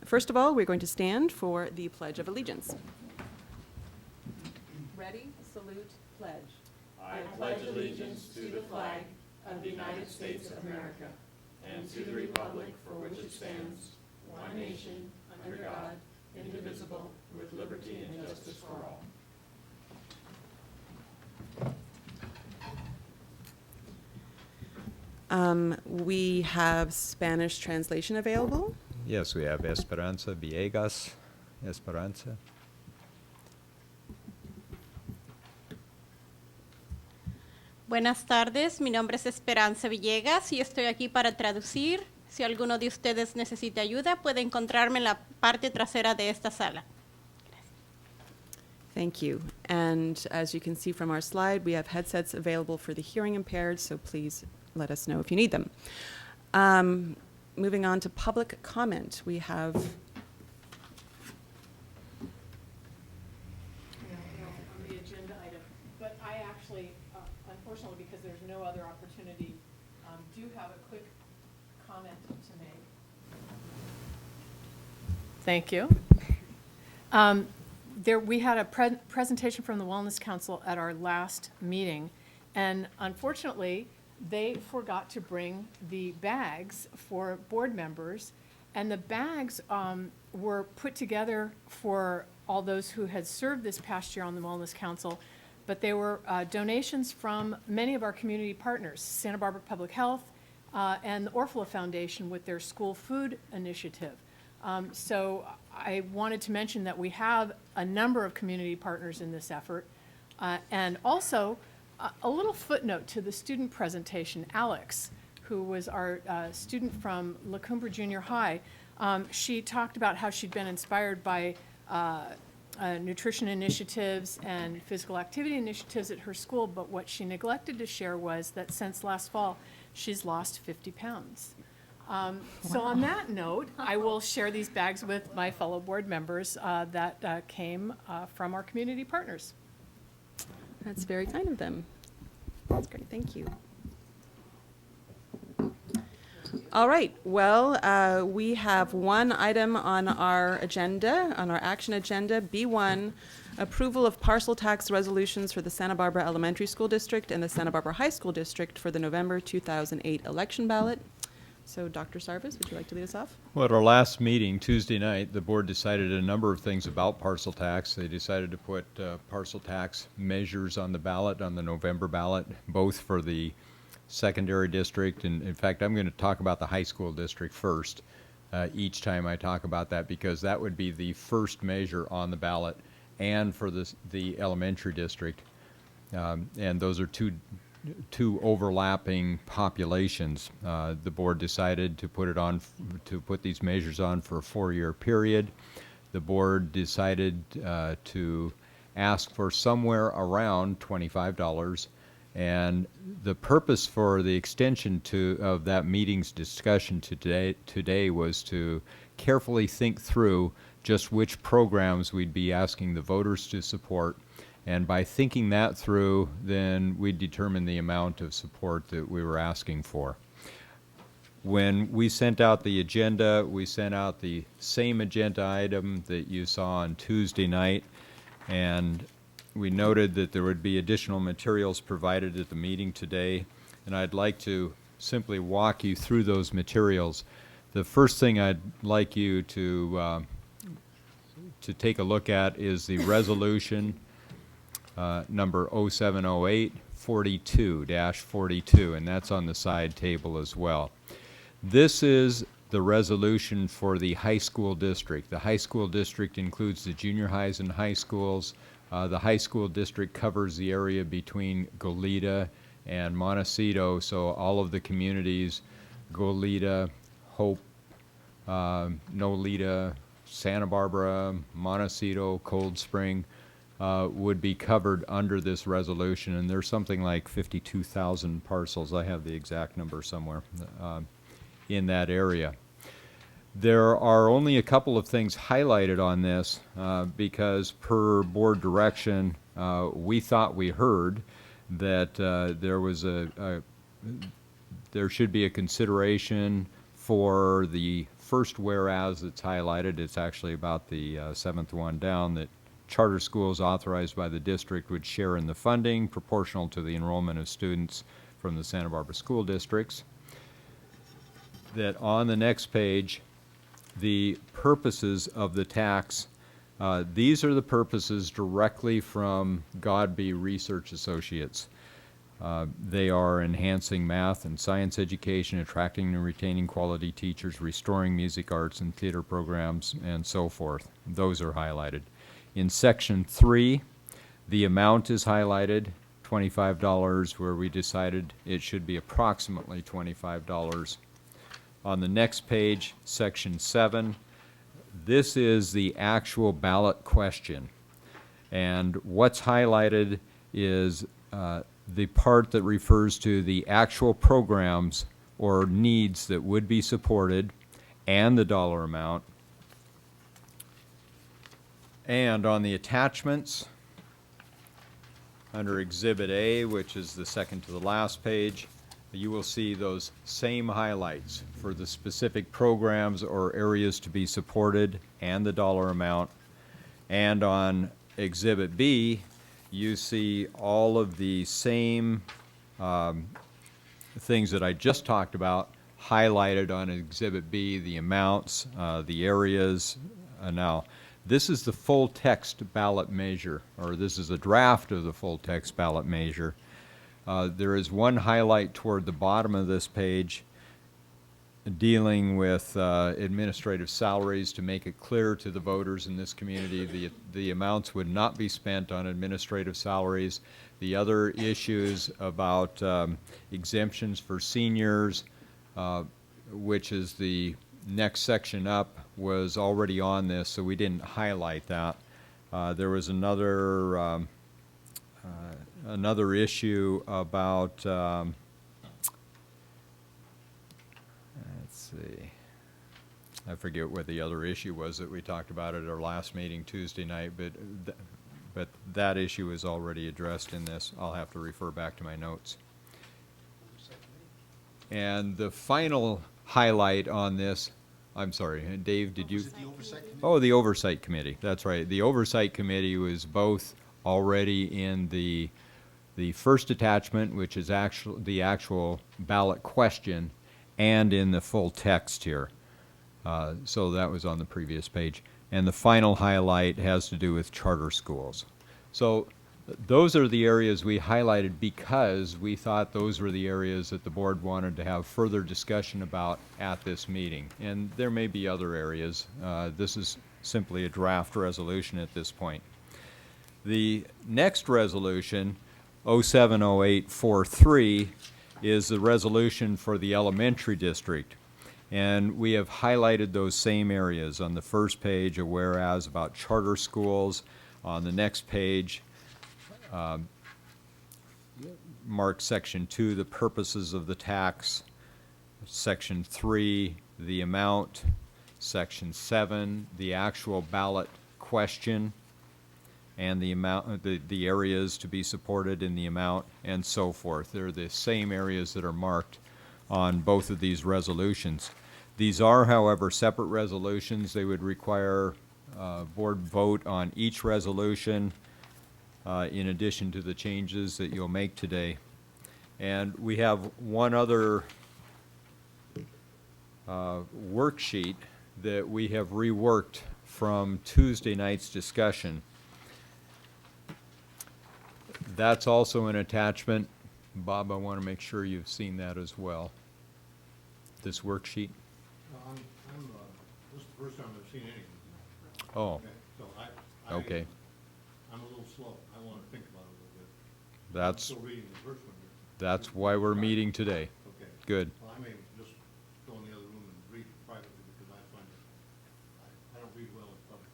First of all, we're going to stand for the Pledge of Allegiance. Ready, salute, pledge. I pledge allegiance to the flag of the United States of America and to the republic for which it stands, one nation, under God, indivisible, with liberty and justice for all. We have Spanish translation available. Yes, we have Esperanza Villegas. Esperanza. Buenas tardes, mi nombre es Esperanza Villegas y estoy aquí para traducir. Si alguno de ustedes necesita ayuda, puede encontrarme en la parte trasera de esta sala. Thank you. And as you can see from our slide, we have headsets available for the hearing impaired, so please let us know if you need them. Moving on to public comment, we have On the agenda item, but I actually, unfortunately, because there's no other opportunity, do have a quick comment to make. Thank you. We had a presentation from the Wellness Council at our last meeting, and unfortunately, they forgot to bring the bags for board members, and the bags were put together for all those who had served this past year on the Wellness Council, but they were donations from many of our community partners, Santa Barbara Public Health and the Orfalea Foundation with their school food initiative. So I wanted to mention that we have a number of community partners in this effort, and also a little footnote to the student presentation. Alex, who was our student from La Cumbre Junior High, she talked about how she'd been inspired by nutrition initiatives and physical activity initiatives at her school, but what she neglected to share was that since last fall, she's lost 50 pounds. So on that note, I will share these bags with my fellow board members that came from our community partners. That's very kind of them. That's great, thank you. All right, well, we have one item on our agenda, on our action agenda, B1, approval of parcel tax resolutions for the Santa Barbara Elementary School District and the Santa Barbara High School District for the November 2008 election ballot. So Dr. Sarvis, would you like to lead us off? Well, at our last meeting, Tuesday night, the board decided a number of things about parcel tax. They decided to put parcel tax measures on the ballot, on the November ballot, both for the secondary district, and in fact, I'm going to talk about the high school district first each time I talk about that, because that would be the first measure on the ballot, and for the elementary district. And those are two overlapping populations. The board decided to put these measures on for a 4-year period. The board decided to ask for somewhere around $25, and the purpose for the extension of that meeting's discussion today was to carefully think through just which programs we'd be asking the voters to support. And by thinking that through, then we determined the amount of support that we were asking for. When we sent out the agenda, we sent out the same agenda item that you saw on Tuesday night, and we noted that there would be additional materials provided at the meeting today, and I'd like to simply walk you through those materials. The first thing I'd like you to take a look at is the resolution number 0708-42-42, and that's on the side table as well. This is the resolution for the high school district. The high school district includes the junior highs and high schools. The high school district covers the area between Goleta and Montecito, so all of the communities, Goleta, Hope, Nolita, Santa Barbara, Montecito, Cold Spring, would be covered under this resolution, and there's something like 52,000 parcels. I have the exact number somewhere in that area. There are only a couple of things highlighted on this because per board direction, we thought we heard that there should be a consideration for the first whereas that's highlighted. It's actually about the seventh one down, that charter schools authorized by the district would share in the funding proportional to the enrollment of students from the Santa Barbara school districts. That on the next page, the purposes of the tax, these are the purposes directly from Godby Research Associates. They are enhancing math and science education, attracting and retaining quality teachers, restoring music, arts, and theater programs, and so forth. Those are highlighted. In section 3, the amount is highlighted, $25, where we decided it should be approximately $25. On the next page, section 7, this is the actual ballot question. And what's highlighted is the part that refers to the actual programs or needs that would be supported and the dollar amount. And on the attachments, under Exhibit A, which is the second to the last page, you will see those same highlights for the specific programs or areas to be supported and the dollar amount. And on Exhibit B, you see all of the same things that I just talked about highlighted on Exhibit B, the amounts, the areas. Now, this is the full text ballot measure, or this is a draft of the full text ballot measure. There is one highlight toward the bottom of this page dealing with administrative salaries to make it clear to the voters in this community the amounts would not be spent on administrative salaries. The other issues about exemptions for seniors, which is the next section up, was already on this, so we didn't highlight that. There was another issue about let's see, I forget what the other issue was that we talked about at our last meeting Tuesday night, but that issue is already addressed in this. I'll have to refer back to my notes. And the final highlight on this, I'm sorry, Dave, did you? Was it the Oversight Committee? Oh, the Oversight Committee, that's right. The Oversight Committee was both already in the first attachment, which is the actual ballot question, and in the full text here. So that was on the previous page. And the final highlight has to do with charter schools. So those are the areas we highlighted because we thought those were the areas that the board wanted to have further discussion about at this meeting. And there may be other areas. This is simply a draft resolution at this point. The next resolution, 070843, is the resolution for the elementary district. And we have highlighted those same areas on the first page, a whereas about charter schools. On the next page, mark section 2, the purposes of the tax. Section 3, the amount. Section 7, the actual ballot question and the amount, the areas to be supported in the amount, and so forth. They're the same areas that are marked on both of these resolutions. These are, however, separate resolutions. They would require board vote on each resolution in addition to the changes that you'll make today. And we have one other worksheet that we have reworked from Tuesday night's discussion. That's also an attachment. Bob, I want to make sure you've seen that as well. This worksheet. This is the first time I've seen anything. Oh, Okay, so okay. I'm a little slow. I want to think about it a little bit. I'm That's still reading the first one here. that's why we're meeting today. Okay. Good. Well, I may just go in the other room and read it privately because I find it, I don't read well in public.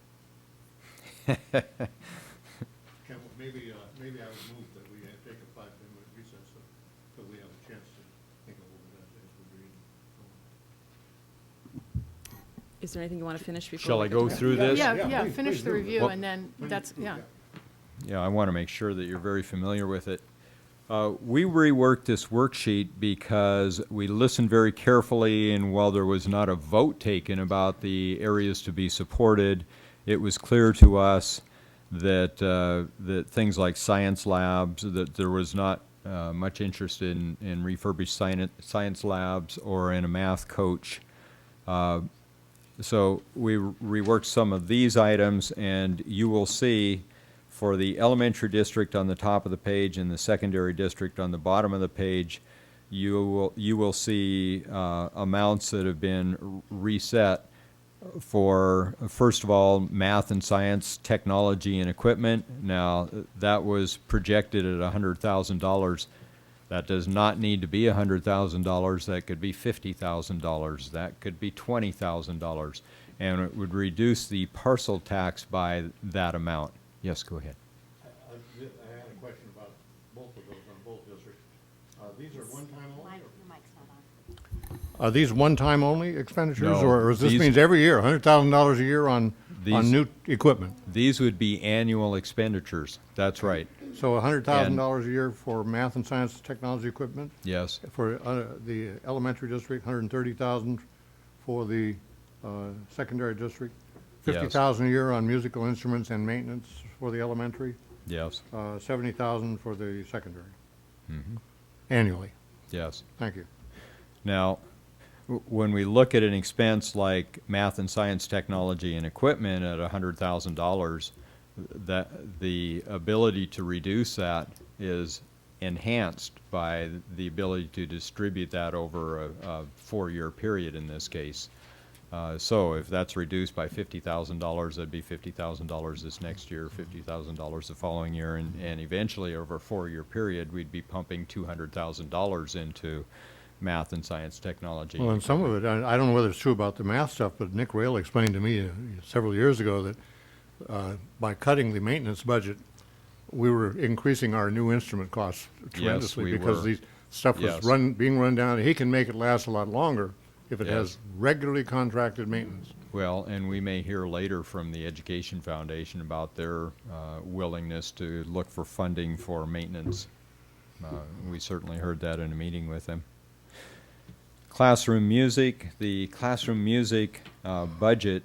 Maybe I would move that we take a 5-10-minute recess so we have a chance to think over that as we're reading. Is there anything you want to finish before? Shall we I get to go that? through this? Yeah, please, finish please the do. review, Well- and then that's, yeah. Yeah, I want to make sure that you're very familiar with it. We reworked this worksheet because we listened very carefully, and while there was not a vote taken about the areas to be supported, it was clear to us that, that things like science labs, that there was not much interest in refurbished science labs or in a math coach. So we reworked some of these items, and you will see for the elementary district on the top of the page and the secondary district on the bottom of the page, you will see amounts that have been reset for, first of all, math and science, technology and equipment. Now, that was projected at $100,000. That does not need to be $100,000. That could be $50,000. That could be $20,000. And it would reduce the parcel tax by that amount. Yes, go ahead. I had a question about both of those on both districts. These are one-time only? Are these one-time only expenditures? No, Or is this these- means every year, $100,000 a year on These- new equipment? These would be annual expenditures. That's right. So $100,000 a year for math and science technology equipment? Yes, For the elementary district, $130,000 for the secondary district? Yes. $50,000 a year on musical instruments and maintenance for the elementary? yes, $70,000 for the secondary? Mm-hmm. Annually? yes. Thank you. Now, when we look at an expense like math and science technology and equipment at $100,000, that the ability to reduce that is enhanced by the ability to distribute that over a 4-year period in this case. So if that's reduced by $50,000, that'd be $50,000 this next year, $50,000 the following year, and eventually over a 4-year period, we'd be pumping $200,000 into math and science technology. Well, and some of it, I don't know whether it's true about the math stuff, but Nick Rail explained to me several years ago that by cutting the maintenance budget, we were increasing our new instrument costs tremendously. we because were. the stuff was Yes. being run down. He can make it last a lot longer if it Yes. has regularly contracted maintenance. Well, and we may hear later from the Education Foundation about their willingness to look for funding for maintenance. We certainly heard that in a meeting with them. Classroom music. The classroom music budget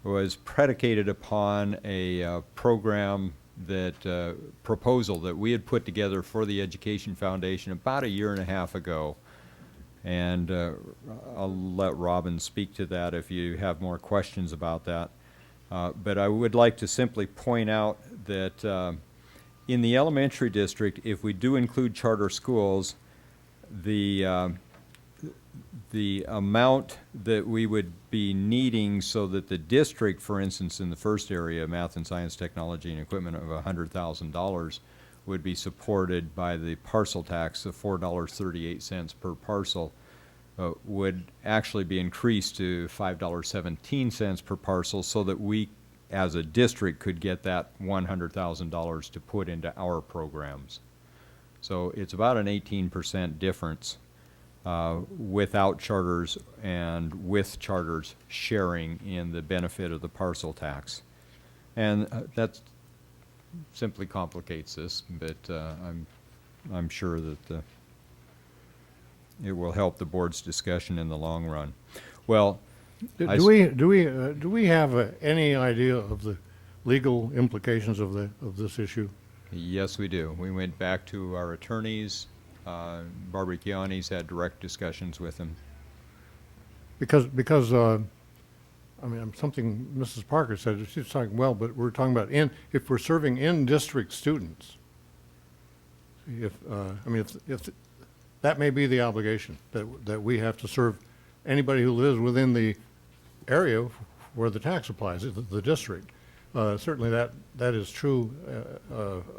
was predicated upon a program that proposal that we had put together for the Education Foundation about 1.5 years ago. And I'll let Robin speak to that if you have more questions about that. But I would like to simply point out that in the elementary district, if we do include charter schools, the amount that we would be needing so that the district, for instance, in the first area, math and science technology and equipment of $100,000, would be supported by the parcel tax of $4.38 per parcel, would actually be increased to $5.17 per parcel, so that we, as a district, could get that $100,000 to put into our programs. So it's about an 18% difference without charters and with charters sharing in the benefit of the parcel tax. And that simply complicates this, but I'm sure that it will help the board's discussion in the long run. Well, Do we have any idea of the legal implications of this issue? yes, we do. We went back to our attorneys. Barbara Chiani's had direct discussions with them. Because I mean, something Mrs. Parker said, she's talking, well, but we're talking about if we're serving in-district students, if that may be the obligation, that we have to serve anybody who lives within the area where the tax applies, the district. Certainly that is true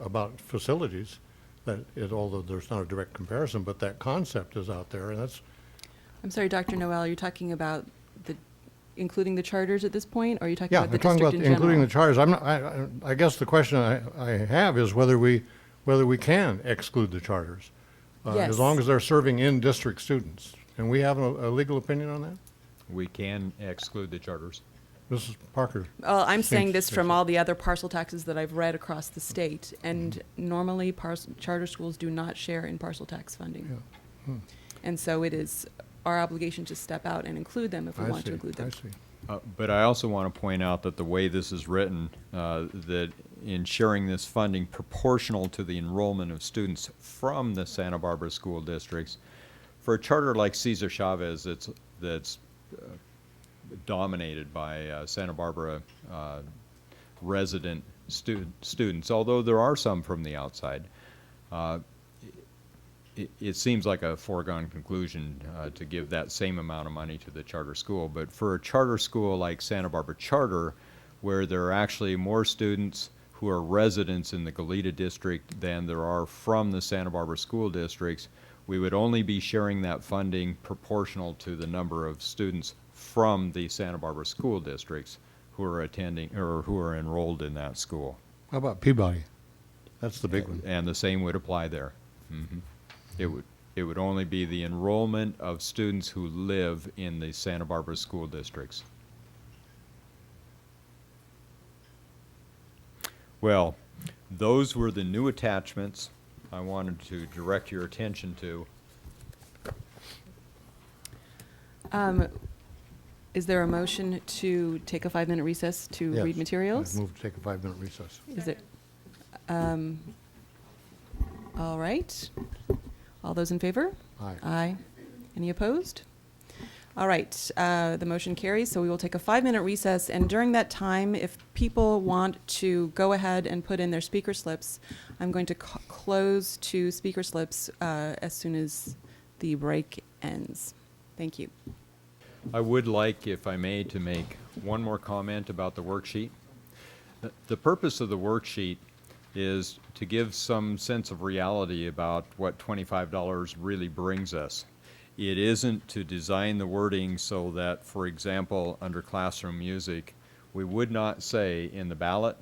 about facilities, although there's not a direct comparison, but that concept is out there, and that's. I'm sorry, Dr. Noel, are you talking about including the charters at this point, or are you talking Yeah, about the I'm talking district about in including the general? charters. I guess the question I have is whether we can exclude the charters, Yes. as long as they're serving in-district students. And we have a legal opinion on that? We can exclude the charters. Mrs. Parker. Well, I'm saying this Thanks. from all the other parcel taxes that I've read across the state, and normally charter schools do not share in parcel tax funding. And so it is our obligation to step out and include them if we I want to see, include them. I see. But I also want to point out that the way this is written, that in sharing this funding proportional to the enrollment of students from the Santa Barbara school districts, for a charter like Cesar Chavez that's dominated by Santa Barbara resident students, although there are some from the outside, it seems like a foregone conclusion to give that same amount of money to the charter school. But for a charter school like Santa Barbara Charter, where there are actually more students who are residents in the Goleta district than there are from the Santa Barbara school districts, we would only be sharing that funding proportional to the number of students from the Santa Barbara school districts who are attending or who are enrolled in that school. How about Peabody? That's the big one. And the same would apply there. It would only be the enrollment of students who live in the Santa Barbara school districts. Well, those were the new attachments I wanted to direct your attention to. Is there a motion to take a 5-minute recess to Yes. read materials? I move to take a 5-minute recess. Is it? All right. All those in favor? Aye. Aye. Any opposed? All right, the motion carries, so we will take a 5-minute recess, and during that time, if people want to go ahead and put in their speaker slips, I'm going to close to speaker slips as soon as the break ends. Thank you. I would like, if I may, to make one more comment about the worksheet. The purpose of the worksheet is to give some sense of reality about what $25 really brings us. It isn't to design the wording so that, for example, under classroom music, we would not say in the ballot,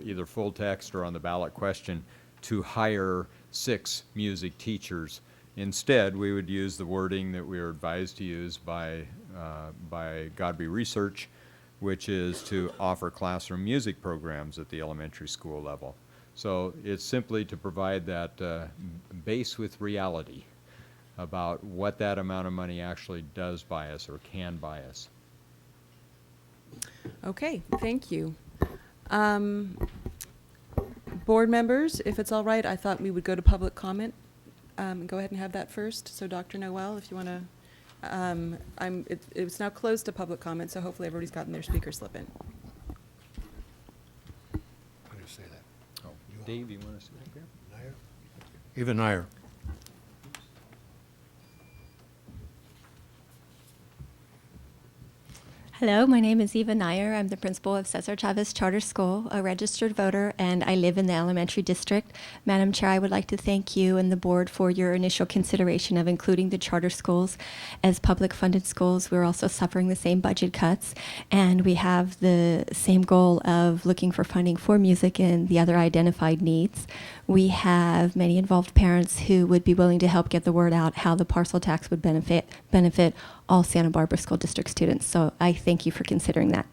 either full text or on the ballot question, to hire 6 music teachers. Instead, we would use the wording that we are advised to use by Godby Research, which is to offer classroom music programs at the elementary school level. So it's simply to provide that base with reality about what that amount of money actually does buy us or can buy us. Okay, thank you. Board members, if it's all right, I thought we would go to public comment. Go ahead and have that first. So Dr. Noel, if you want to, it's now closed to public comment, so hopefully everybody's gotten their speaker slip in. How do you say that? Oh, Dave, you want to sit up here? Nair? Eva Nair. Hello, my name is Eva Nair. I'm the principal of Cesar Chavez Charter School, a registered voter, and I live in the elementary district. Madam Chair, I would like to thank you and the board for your initial consideration of including the charter schools as public funded schools. We're also suffering the same budget cuts, and we have the same goal of looking for funding for music and the other identified needs. We have many involved parents who would be willing to help get the word out how the parcel tax would benefit all Santa Barbara School District students. So I thank you for considering that.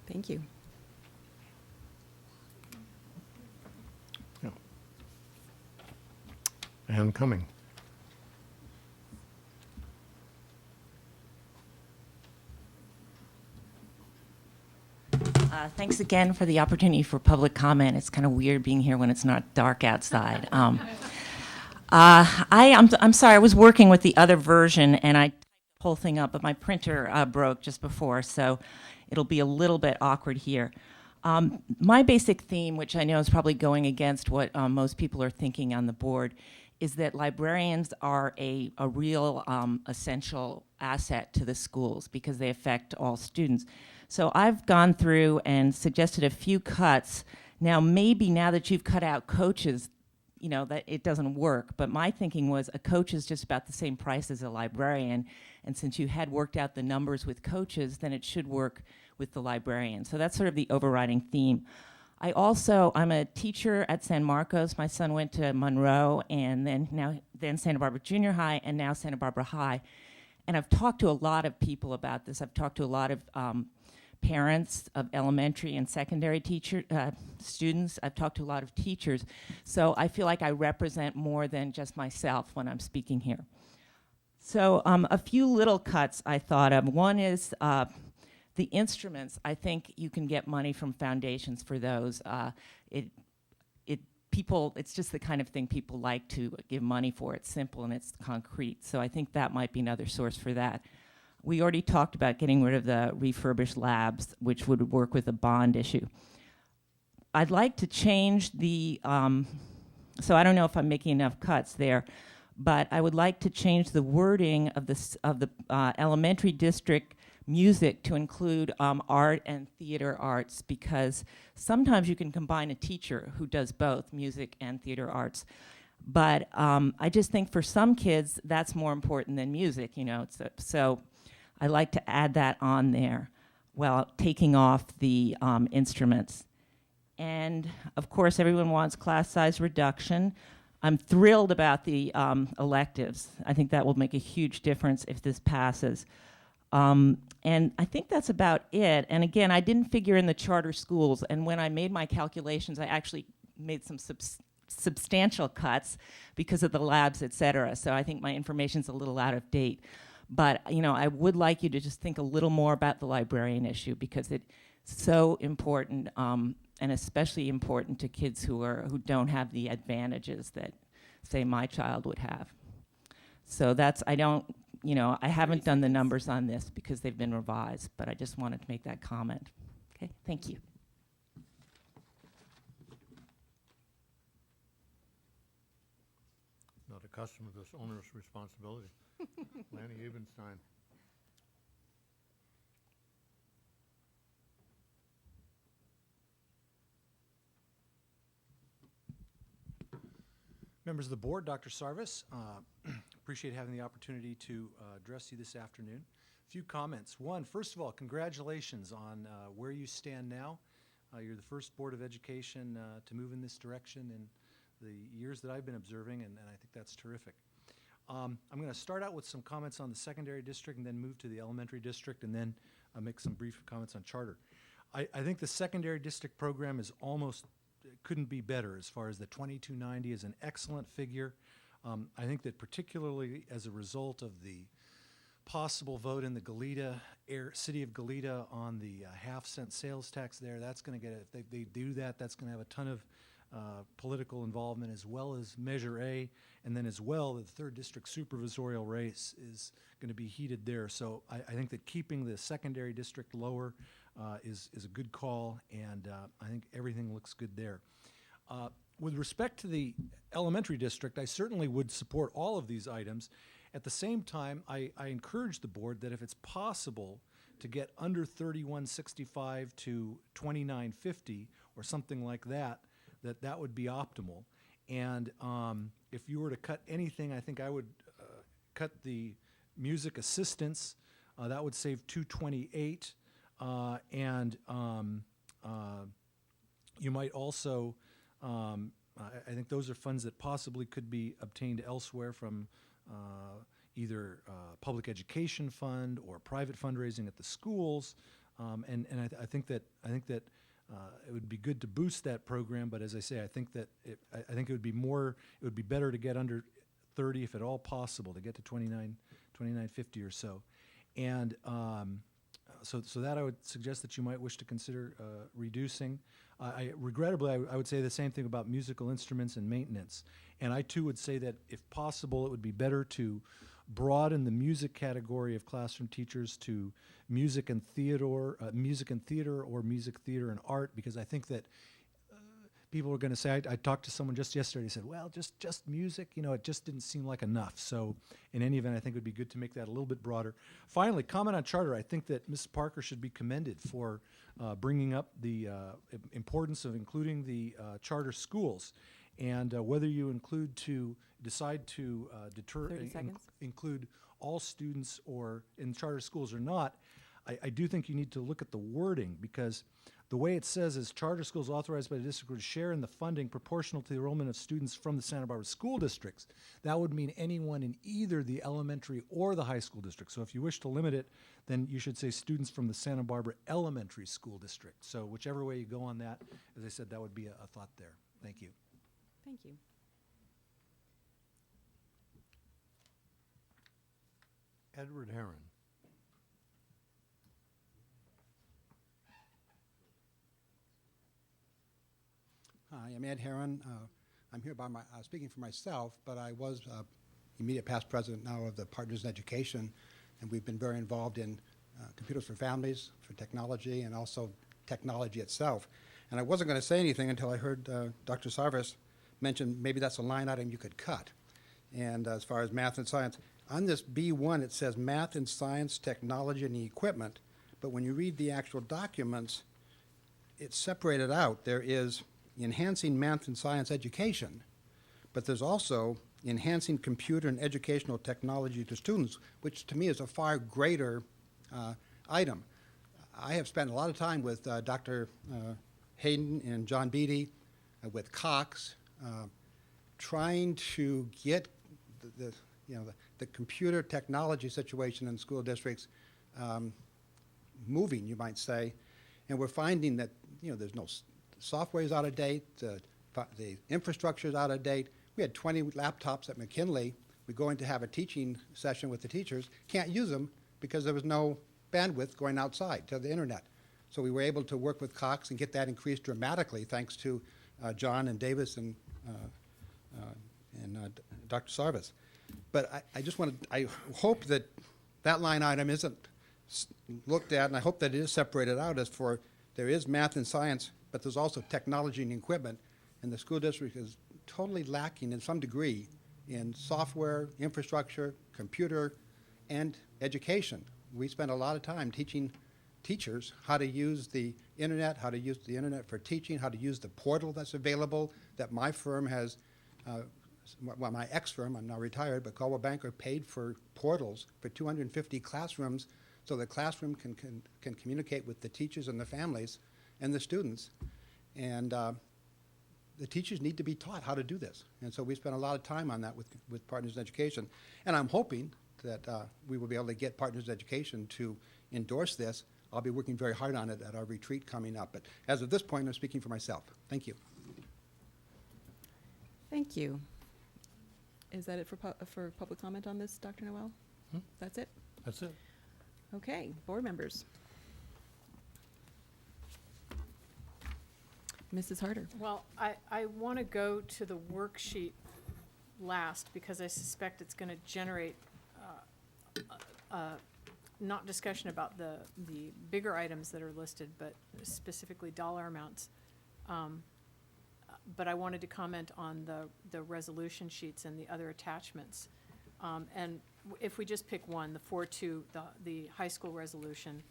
Thank you. Yeah. Ann Cumming. Thanks again for the opportunity for public comment. It's kind of weird being here when it's not dark outside. I'm sorry, I was working with the other version and I typed the whole thing up, but my printer broke just before, so it'll be a little bit awkward here. My basic theme, which I know is probably going against what most people are thinking on the board, is that librarians are a real essential asset to the schools because they affect all students. So I've gone through and suggested a few cuts. Now, maybe now that you've cut out coaches, you know, that it doesn't work. But my thinking was a coach is just about the same price as a librarian. And since you had worked out the numbers with coaches, then it should work with the librarian. So that's sort of the overriding theme. I'm a teacher at San Marcos. My son went to Monroe and then Santa Barbara Junior High and now Santa Barbara High. And I've talked to a lot of people about this. I've talked to a lot of parents of elementary and secondary students. I've talked to a lot of teachers. So I feel like I represent more than just myself when I'm speaking here. So a few little cuts I thought of. One is the instruments. I think you can get money from foundations for those. It's just the kind of thing people like to give money for. It's simple and it's concrete. So I think that might be another source for that. We already talked about getting rid of the refurbished labs, which would work with a bond issue. I'd like to change the, so I don't know if I'm making enough cuts there, but I would like to change the wording of the elementary district music to include art and theater arts, because sometimes you can combine a teacher who does both music and theater arts. But I just think for some kids, that's more important than music, you know. So I like to add that on there while taking off the instruments. And of course, everyone wants class size reduction. I'm thrilled about the electives. I think that will make a huge difference if this passes. And I think that's about it. And again, I didn't figure in the charter schools. And when I made my calculations, I actually made some substantial cuts because of the labs, et cetera. So I think my information's a little out of date. But, you know, I would like you to just think a little more about the librarian issue, because it's so important, and especially important to kids who don't have the advantages that, say, my child would have. So that's, I haven't done the numbers on this because they've been revised, but I just wanted to make that comment. Okay, thank you. Not accustomed to this onerous responsibility. Lanny Ebenstein. Members of the board, Dr. Sarvis, appreciate having the opportunity to address you this afternoon. A few comments. One, first of all, congratulations on where you stand now. You're the first Board of Education to move in this direction in the years that I've been observing, and I think that's terrific. I'm going to start out with some comments on the secondary district and then move to the elementary district, and then make some brief comments on charter. I think the secondary district program is almost couldn't be better as far as the 2290 is an excellent figure. I think that particularly as a result of the possible vote in the city of Goleta on the half-cent sales tax there, that's going to get, if they do that, that's going to have a ton of political involvement, as well as Measure A, and then as well the 3rd District supervisorial race is going to be heated there. So I think that keeping the secondary district lower is a good call, and I think everything looks good there. With respect to the elementary district, I certainly would support all of these items. At the same time, I encourage the board that if it's possible to get under 3165 to 2950 or something like that, that would be optimal. And if you were to cut anything, I think I would cut the music assistance. That would save 228. And you might also, I think those are funds that possibly could be obtained elsewhere from either public education fund or private fundraising at the schools. And I think that it would be good to boost that program, but as I say, I think that I think it would be better to get under 30 if at all possible, to get to 2950 or so. And so that I would suggest that you might wish to consider reducing. Regrettably, I would say the same thing about musical instruments and maintenance. And I too would say that if possible, it would be better to broaden the music category of classroom teachers to music and theater or music, theater, and art, because I think that people are going to say, I talked to someone just yesterday, he said, well, just music, it just didn't seem like enough. So in any event, I think it would be good to make that a little bit broader. Finally, comment on charter. I think that Ms. Parker should be commended for bringing up the importance of including the charter schools. And whether you decide to 30 seconds. include all students or in charter schools or not, I do think you need to look at the wording, because The way it says is charter schools authorized by the district would share in the funding proportional to the enrollment of students from the Santa Barbara school districts. That would mean anyone in either the elementary or the high school district. So if you wish to limit it, then you should say students from the Santa Barbara Elementary School District. So whichever way you go on that, as I said, that would be a thought there. Thank you. Thank you. Edward Herron. Hi, I'm Ed Herron. I'm here speaking for myself, but I was immediate past president now of the Partners in Education, and we've been very involved in computers for families, for technology, and also technology itself. And I wasn't going to say anything until I heard Dr. Sarvis mention maybe that's a line item you could cut. And as far as math and science, on this B1 it says math and science, technology, and equipment, but when you read the actual documents, it's separated out. There is enhancing math and science education, but there's also enhancing computer and educational technology to students, which to me is a far greater item. I have spent a lot of time with Dr. Hayden and John Beatty, with Cox, trying to get the computer technology situation in school districts moving, you might say, and we're finding that there's no software is out of date, the infrastructure is out of date. We had 20 laptops at McKinley. We go in to have a teaching session with the teachers, can't use them because there was no bandwidth going outside to the internet. So we were able to work with Cox and get that increased dramatically thanks to John and Davis and Dr. Sarvis. But I hope that that line item isn't looked at, and I hope that it is separated out as for there is math and science, but there's also technology and equipment, and the school district is totally lacking in some degree in software, infrastructure, computer, and education. We spend a lot of time teaching teachers how to use the internet, how to use the internet for teaching, how to use the portal that's available that my firm has, well, my ex-firm, I'm now retired, but Caldwell Banker paid for portals for 250 classrooms so the classroom can communicate with the teachers and the families and the students. And the teachers need to be taught how to do this. And so we spent a lot of time on that with Partners in Education. And I'm hoping that we will be able to get Partners in Education to endorse this. I'll be working very hard on it at our retreat coming up. But as of this point, I'm speaking for myself. Thank you. Thank you. Is that it for public comment on this, Dr. Noel? That's it? That's it. Okay, board members. Mrs. Harder. Well, I want to go to the worksheet last because I suspect it's going to generate not discussion about the bigger items that are listed, but specifically dollar amounts. But I wanted to comment on the resolution sheets and the other attachments. And if we just pick one, the 4.2, the high school resolution,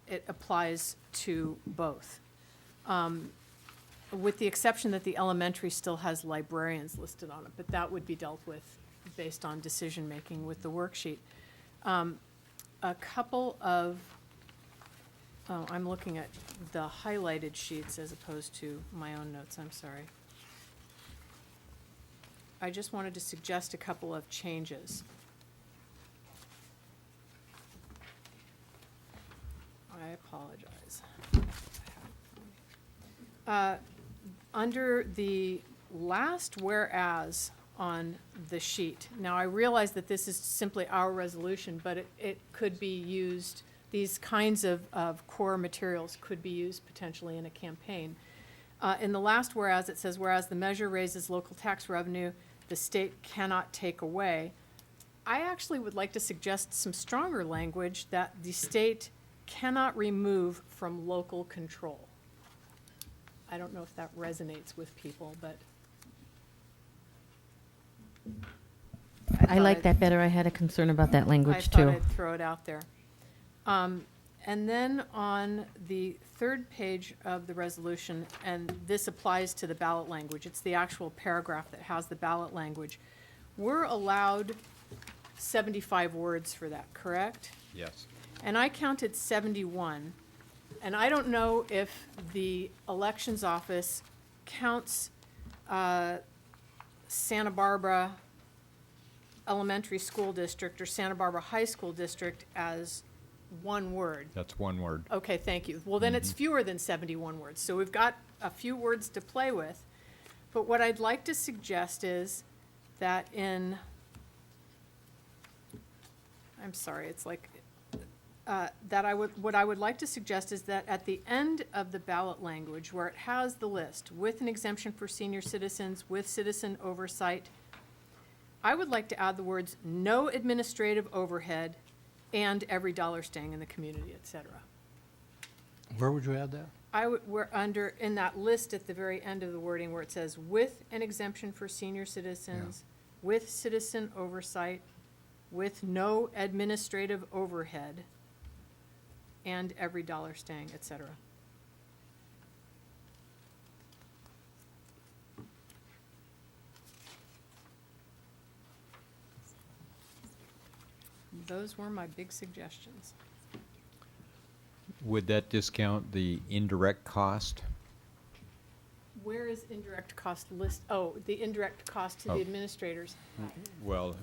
it applies to both. With the exception that the elementary still has librarians listed on it, but that would be dealt with based on decision-making with the worksheet. A couple of, I'm looking at the highlighted sheets as opposed to my own notes, I'm sorry. I just wanted to suggest a couple of changes. I apologize. Under the last whereas on the sheet, now I realize that this is simply our resolution, but it could be used, these kinds of core materials could be used potentially in a campaign. In the last whereas, it says, whereas the measure raises local tax revenue, the state cannot take away. I actually would like to suggest some stronger language that the state cannot remove from local control. I don't know if that resonates with people, but. I like that better. I had a concern about that language too. I thought I'd throw it out there. And then on the third page of the resolution, and this applies to the ballot language, it's the actual paragraph that has the ballot language. We're allowed 75 words for that, correct? Yes. And I counted 71. And I don't know if the elections office counts Santa Barbara Elementary School District or Santa Barbara High School District as one word. That's one word. Okay, thank you. Well, then it's fewer than 71 words. So we've got a few words to play with. But what I'd like to suggest is that I'm sorry, it's like, what I would like to suggest is that at the end of the ballot language, where it has the list, with an exemption for senior citizens, with citizen oversight, I would like to add the words, no administrative overhead, and every dollar staying in the community, et cetera. Where would you add that? We're under, in that list at the very end of the wording where it says, with an exemption for senior citizens, with citizen oversight, with no administrative overhead, and every dollar staying, et cetera. Those were my big suggestions. Would that discount the indirect cost? Where is indirect cost list? Oh, the indirect cost to the Oh. administrators. Well,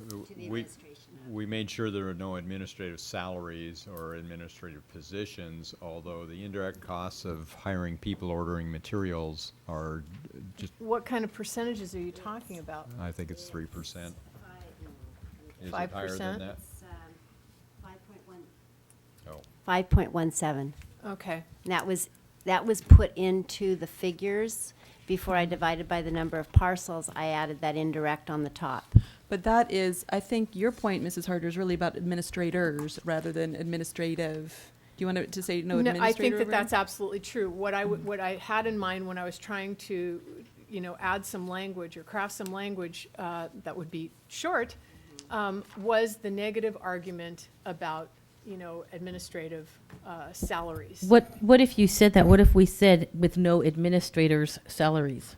we made sure there are no administrative salaries or administrative positions, although the indirect costs of hiring people, ordering materials are just, What kind of percentages are you talking about? I think it's 3%. Is it 5%? higher than that? 5.1. Oh, 5.17. Okay. And that was put into the figures. Before I divided by the number of parcels, I added that indirect on the top. But that is, I think your point, Mrs. Harder, is really about administrators rather than administrative. Do you want to say no administrator? I think that overhead? that's absolutely true. What I had in mind when I was trying to, add some language or craft some language that would be short, was the negative argument about, administrative salaries. What if you said that? What if we said with no administrators' salaries?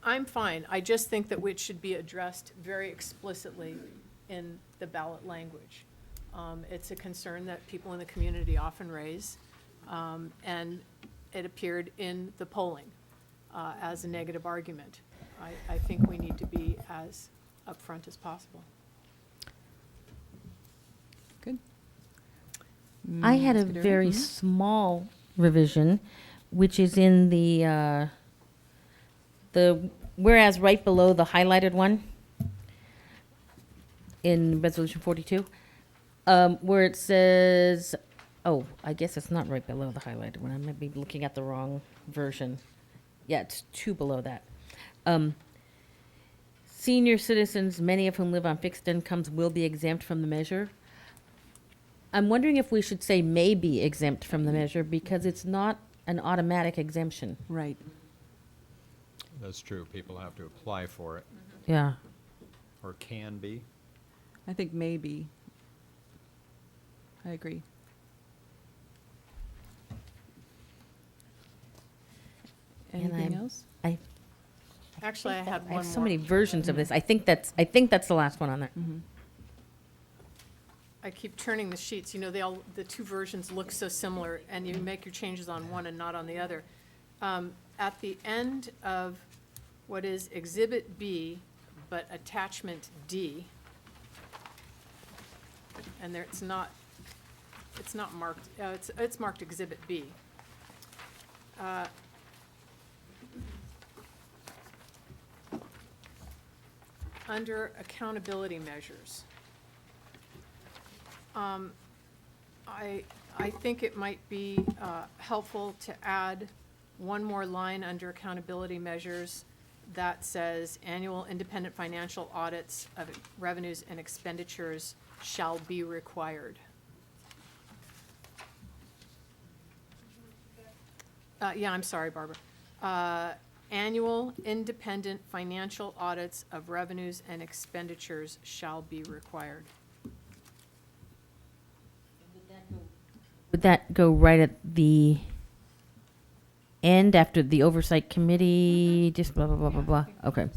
I'm fine. I just think that it should be addressed very explicitly in the ballot language. It's a concern that people in the community often raise, and it appeared in the polling as a negative argument. I think we need to be as upfront as possible. Good. I had a Ms. Kaduri? very small revision, which is in the whereas right below the highlighted one in Resolution 42, where it says, oh, I guess it's not right below the highlighted one. I might be looking at the wrong version. Yeah, it's 2 below that. Senior citizens, many of whom live on fixed incomes, will be exempt from the measure. I'm wondering if we should say may be exempt from the measure because it's not an automatic exemption. Right. that's true. People have to apply for it, Yeah. or can be. I think maybe. I agree. And Anything else? Actually, I had I one have more. so many versions of this. I think that's the last one on there. I keep turning the sheets, the two versions look so similar, and you make your changes on one and not on the other. At the end of what is Exhibit B, but Attachment D, and there, it's not marked, it's marked Exhibit B. Under accountability measures, I think it might be helpful to add one more line under accountability measures that says annual independent financial audits of revenues and expenditures shall be required. Yeah, I'm sorry, Barbara. Annual independent financial audits of revenues and expenditures shall be required. Would that go right at the end after the oversight committee, just blah, blah, blah, blah, blah? Okay.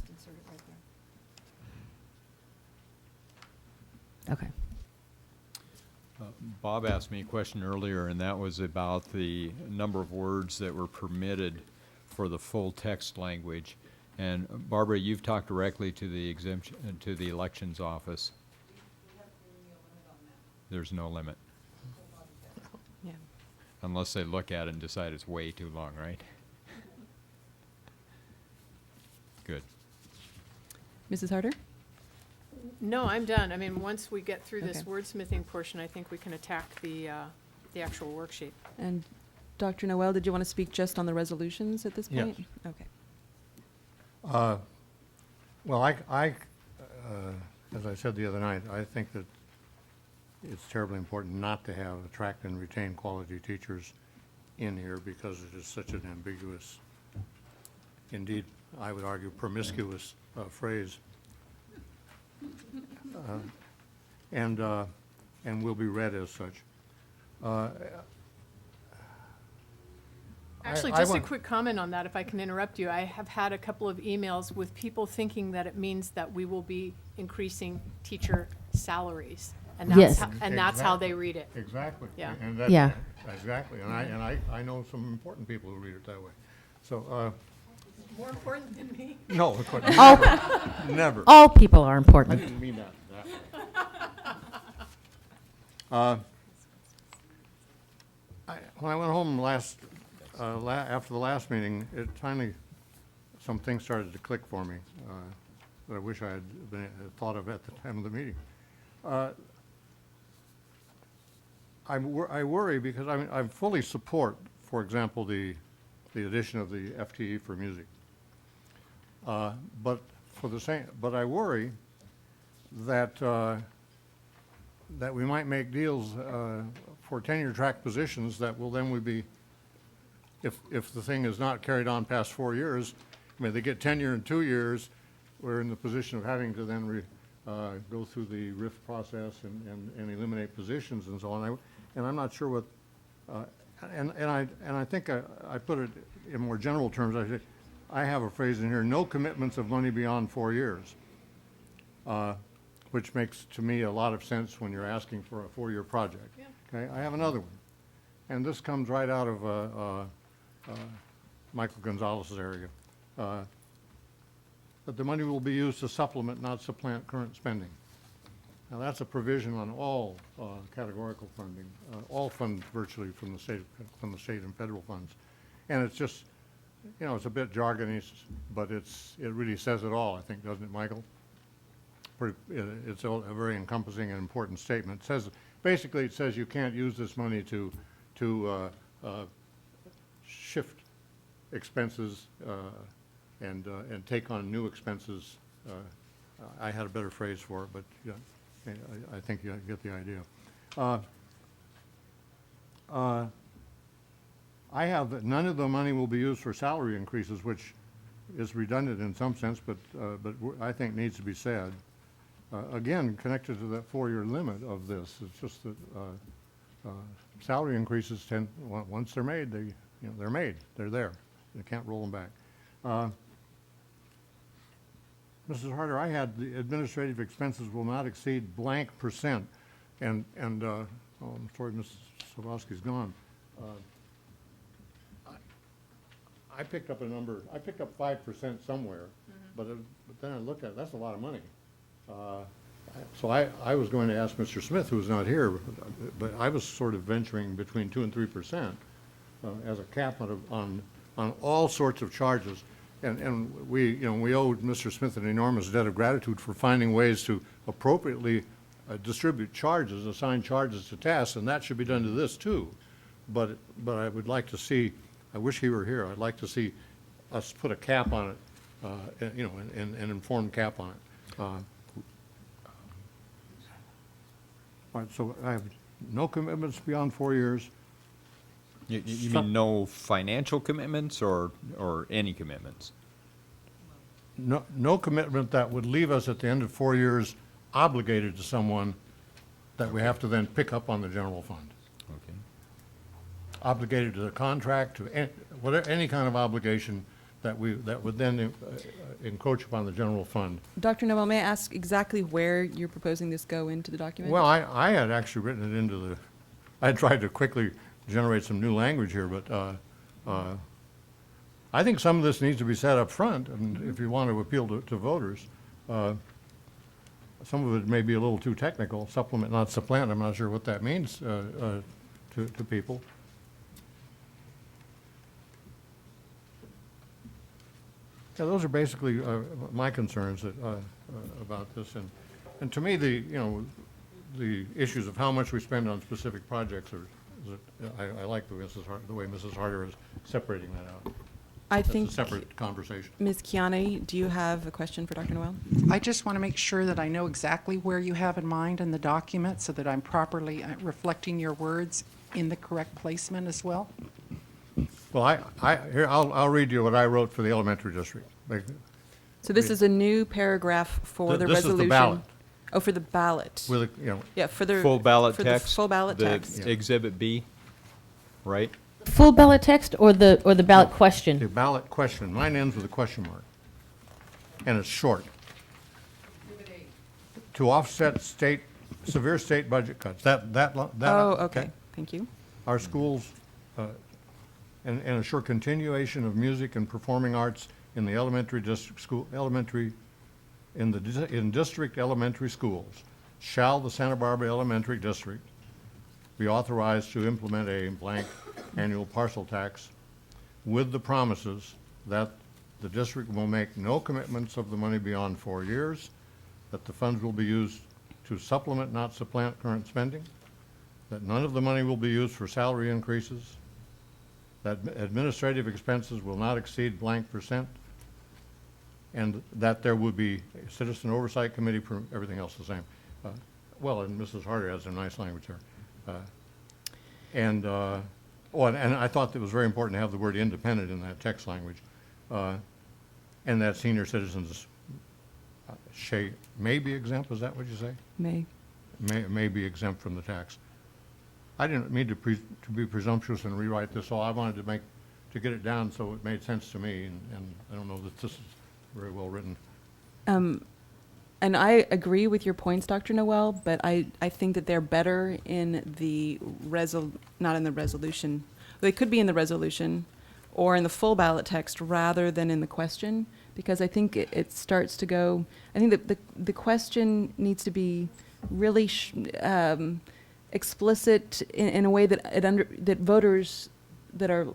Okay. Bob asked me a question earlier, and that was about the number of words that were permitted for the full text language. And Barbara, you've talked directly to the exemption, to the elections office. There's no limit. Yeah. Unless they look at it and decide it's way too long, right? Good. Mrs. Harder? No, I'm done. I mean, once we get through this Okay. wordsmithing portion, I think we can attack the actual worksheet. And Dr. Noel, did you want to speak just on the resolutions at this Yes. point? Okay. Well, as I said the other night, I think that it's terribly important not to have attract and retain quality teachers in here because it is such an ambiguous, indeed, I would argue promiscuous phrase. And will be read as such. Actually, I just a want- quick comment on that, if I can interrupt you. I have had a couple of emails with people thinking that it means that we will be increasing teacher salaries. And Yes. that's how they read it. Exactly. Yeah. And that, Yeah. Exactly. And I know some important people who read it that way. So, More important than me. no, of course, All, never. all people are I important. didn't mean that way. When I went home after the last meeting, it finally, some things started to click for me that I wish I had thought of at the time of the meeting. I worry because I fully support, for example, the addition of the FTE for music. But I worry that that we might make deals for tenure track positions that will then if the thing is not carried on past 4 years, I mean, they get tenure in 2 years, we're in the position of having to then go through the RIF process and eliminate positions and so on. And I'm not sure what, and I think I put it in more general terms. I have a phrase in here: no commitments of money beyond 4 years, which makes to me a lot of sense when you're asking for a 4-year project. Yeah. Okay, I have another one, and this comes right out of Michael Gonzalez's area. That the money will be used to supplement, not supplant, current spending. Now, that's a provision on all categorical funding, all funds virtually from the state and federal funds. And it's just, you know, it's a bit jargony, but it really says it all, I think, doesn't it, Michael? It's a very encompassing and important statement. It says, basically, it says you can't use this money to shift expenses and take on new expenses. I had a better phrase for it, but yeah, I think you get the idea. I have that none of the money will be used for salary increases, which is redundant in some sense, but I think needs to be said. Again, connected to that 4-year limit of this, it's just that salary increases once they're made, they're made, they're there. You can't roll them back. Mrs. Harder, I had the administrative expenses will not exceed blank %, and oh, I'm sorry, Mrs. Savosky's gone. I picked up a number. I picked up 5% somewhere, but then I looked at it. That's a lot of money. So I was going to ask Mr. Smith, who's not here, but I was sort of venturing between 2 and 3% as a cap on all sorts of charges. And we owed Mr. Smith an enormous debt of gratitude for finding ways to appropriately distribute charges, assign charges to tasks, and that should be done to this too. But I would like to see, I wish he were here, I'd like to see us put a cap on it, an informed cap on it. All right, so I have no commitments beyond 4 years. You mean no financial commitments or any commitments? No commitment that would leave us at the end of 4 years obligated to someone that we have to then pick up on the general fund. Okay. Obligated to the contract, to any kind of obligation that would then encroach upon the general fund. Dr. Noel, may I ask exactly where you're proposing this go into the document? Well, I had actually written it into I tried to quickly generate some new language here, but I think some of this needs to be said up front, and if you want to appeal to voters. Some of it may be a little too technical, supplement, not supplant. I'm not sure what that means to people. Yeah, those are basically my concerns about this. And to me, the issues of how much we spend on specific projects I like the way Mrs. Harder is separating that out. I That's think, a separate conversation. Ms. Kiani, do you have a question for Dr. Noel? I just want to make sure that I know exactly where you have in mind in the document so that I'm properly reflecting your words in the correct placement as well. Well, here, I'll read you what I wrote for the elementary district. So this is a new paragraph for the This is the resolution? ballot. Oh, for the ballot. With, Yeah, for the. Full ballot for text? the full ballot the text. Exhibit B, right? Full ballot text or the ballot the question? ballot question, mine ends with a question mark. And it's short. To offset severe state budget cuts. Oh, okay, thank you. Our schools, and assure continuation of music and performing arts in the elementary district school, in district elementary schools. Shall the Santa Barbara Elementary District be authorized to implement a blank annual parcel tax with the promises that the district will make no commitments of the money beyond 4 years, that the funds will be used to supplement, not supplant current spending, that none of the money will be used for salary increases, that administrative expenses will not exceed blank %, and that there would be a citizen oversight committee, everything else the same. Well, and Mrs. Harder has some nice language there. And I thought it was very important to have the word independent in that text language, and that senior citizens may be exempt. Is that what you say? May be exempt from the tax. I didn't mean to be presumptuous and rewrite this, so I wanted to get it down so it made sense to me, and I don't know that this is very well written. And I agree with your points, Dr. Noel, but I think that they're better in the not in the resolution. They could be in the resolution or in the full ballot text rather than in the question, because I think it starts to go, I think that the question needs to be really explicit in a way that that voters that are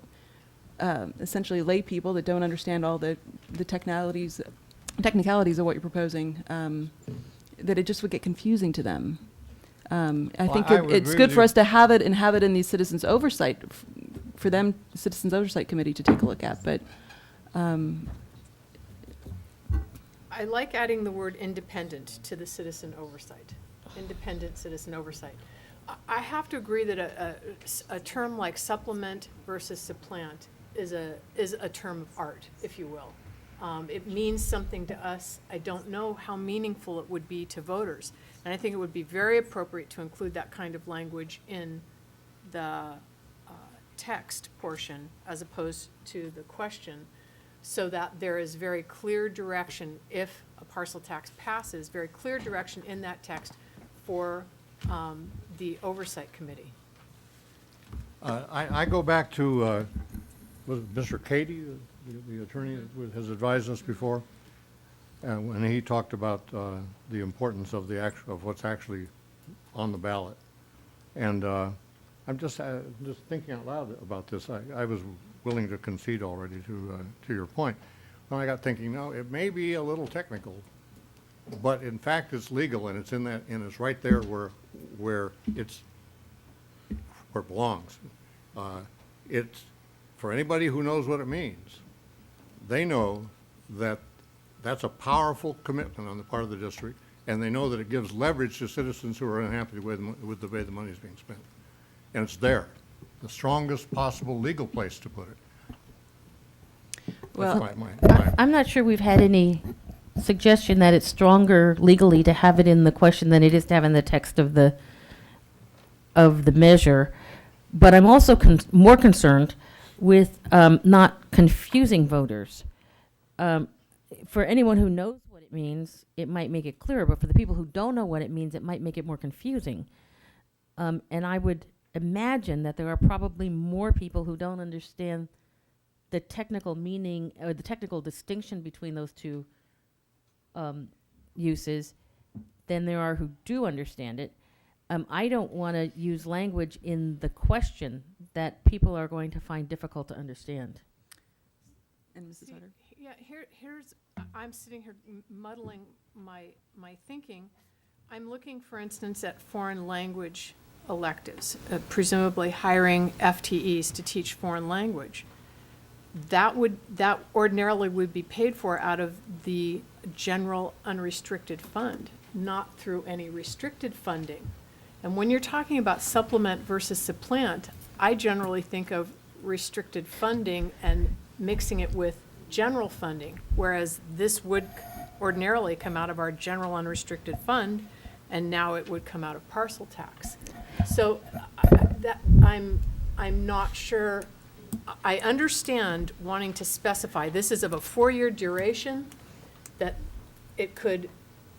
essentially lay people that don't understand all the technicalities of what you're proposing, that it just would get confusing to them. I think it's good for us to have it in the citizens oversight, for them, Citizens Oversight Committee to take a look at, but I like adding the word independent to the citizen oversight, independent citizen oversight. I have to agree that a term like supplement versus supplant is a term of art, if you will. It means something to us. I don't know how meaningful it would be to voters. And I think it would be very appropriate to include that kind of language in the text portion as opposed to the question, so that there is very clear direction, if a parcel tax passes, very clear direction in that text for the Oversight Committee. I go back to was it Mr. Cady, the attorney that has advised us before, when he talked about the importance of of what's actually on the ballot. And I'm just thinking out loud about this. I was willing to concede already to your point. When I got thinking, no, it may be a little technical, but in fact it's legal, and it's it's right there where it belongs. It's for anybody who knows what it means. They know that that's a powerful commitment on the part of the district, and they know that it gives leverage to citizens who are unhappy with the way the money is being spent. And it's there, the strongest possible legal place to put it. Well, I'm not sure we've had any suggestion that it's stronger legally to have it in the question than it is to have in the text of the measure. But I'm also more concerned with not confusing voters. For anyone who knows what it means, it might make it clearer, but for the people who don't know what it means, it might make it more confusing. And I would imagine that there are probably more people who don't understand the technical meaning or the technical distinction between those two uses than there are who do understand it. I don't want to use language in the question that people are going to find difficult to understand. And Mrs. See, Harder? Yeah, I'm sitting here muddling my thinking. I'm looking, for instance, at foreign language electives, presumably hiring FTEs to teach foreign language. That ordinarily would be paid for out of the general unrestricted fund, not through any restricted funding. And when you're talking about supplement versus supplant, I generally think of restricted funding and mixing it with general funding, whereas this would ordinarily come out of our general unrestricted fund, and now it would come out of parcel tax. So I'm not sure. I understand wanting to specify this is of a 4-year duration, that it could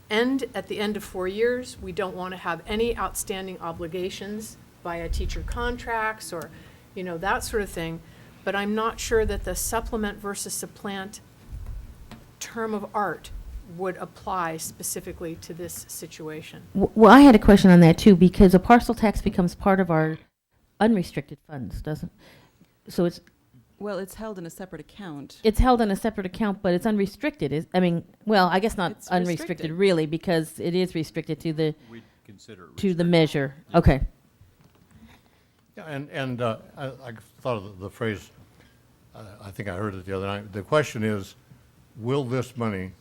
end at the end of 4 years. We don't want to have any outstanding obligations via teacher contracts or, that sort of thing. But I'm not sure that the supplement versus supplant term of art would apply specifically to this situation. Well, I had a question on that too, because a parcel tax becomes part of our unrestricted funds, doesn't? So Well, it's held in a separate account. it's held in a separate account, but it's unrestricted. I guess not It's unrestricted restricted. really, because it is restricted to the We'd consider it to the restricted. measure. Okay. Yeah, and I thought of the phrase, I think I heard it the other night. The question is, will this money,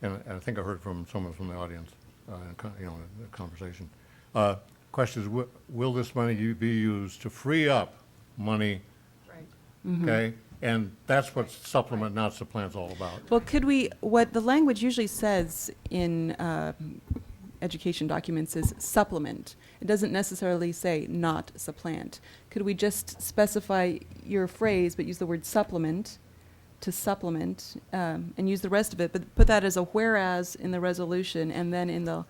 and I think I heard from someone from the audience, in a conversation. Question is, will this money be used to free up money? Right. Okay? And that's what supplement, not supplant, is all about. Well, what the language usually says in education documents is supplement. It doesn't necessarily say not supplant. Could we just specify your phrase, but use the word supplement to supplement, and use the rest of it, but put that as a whereas in the resolution, and then in the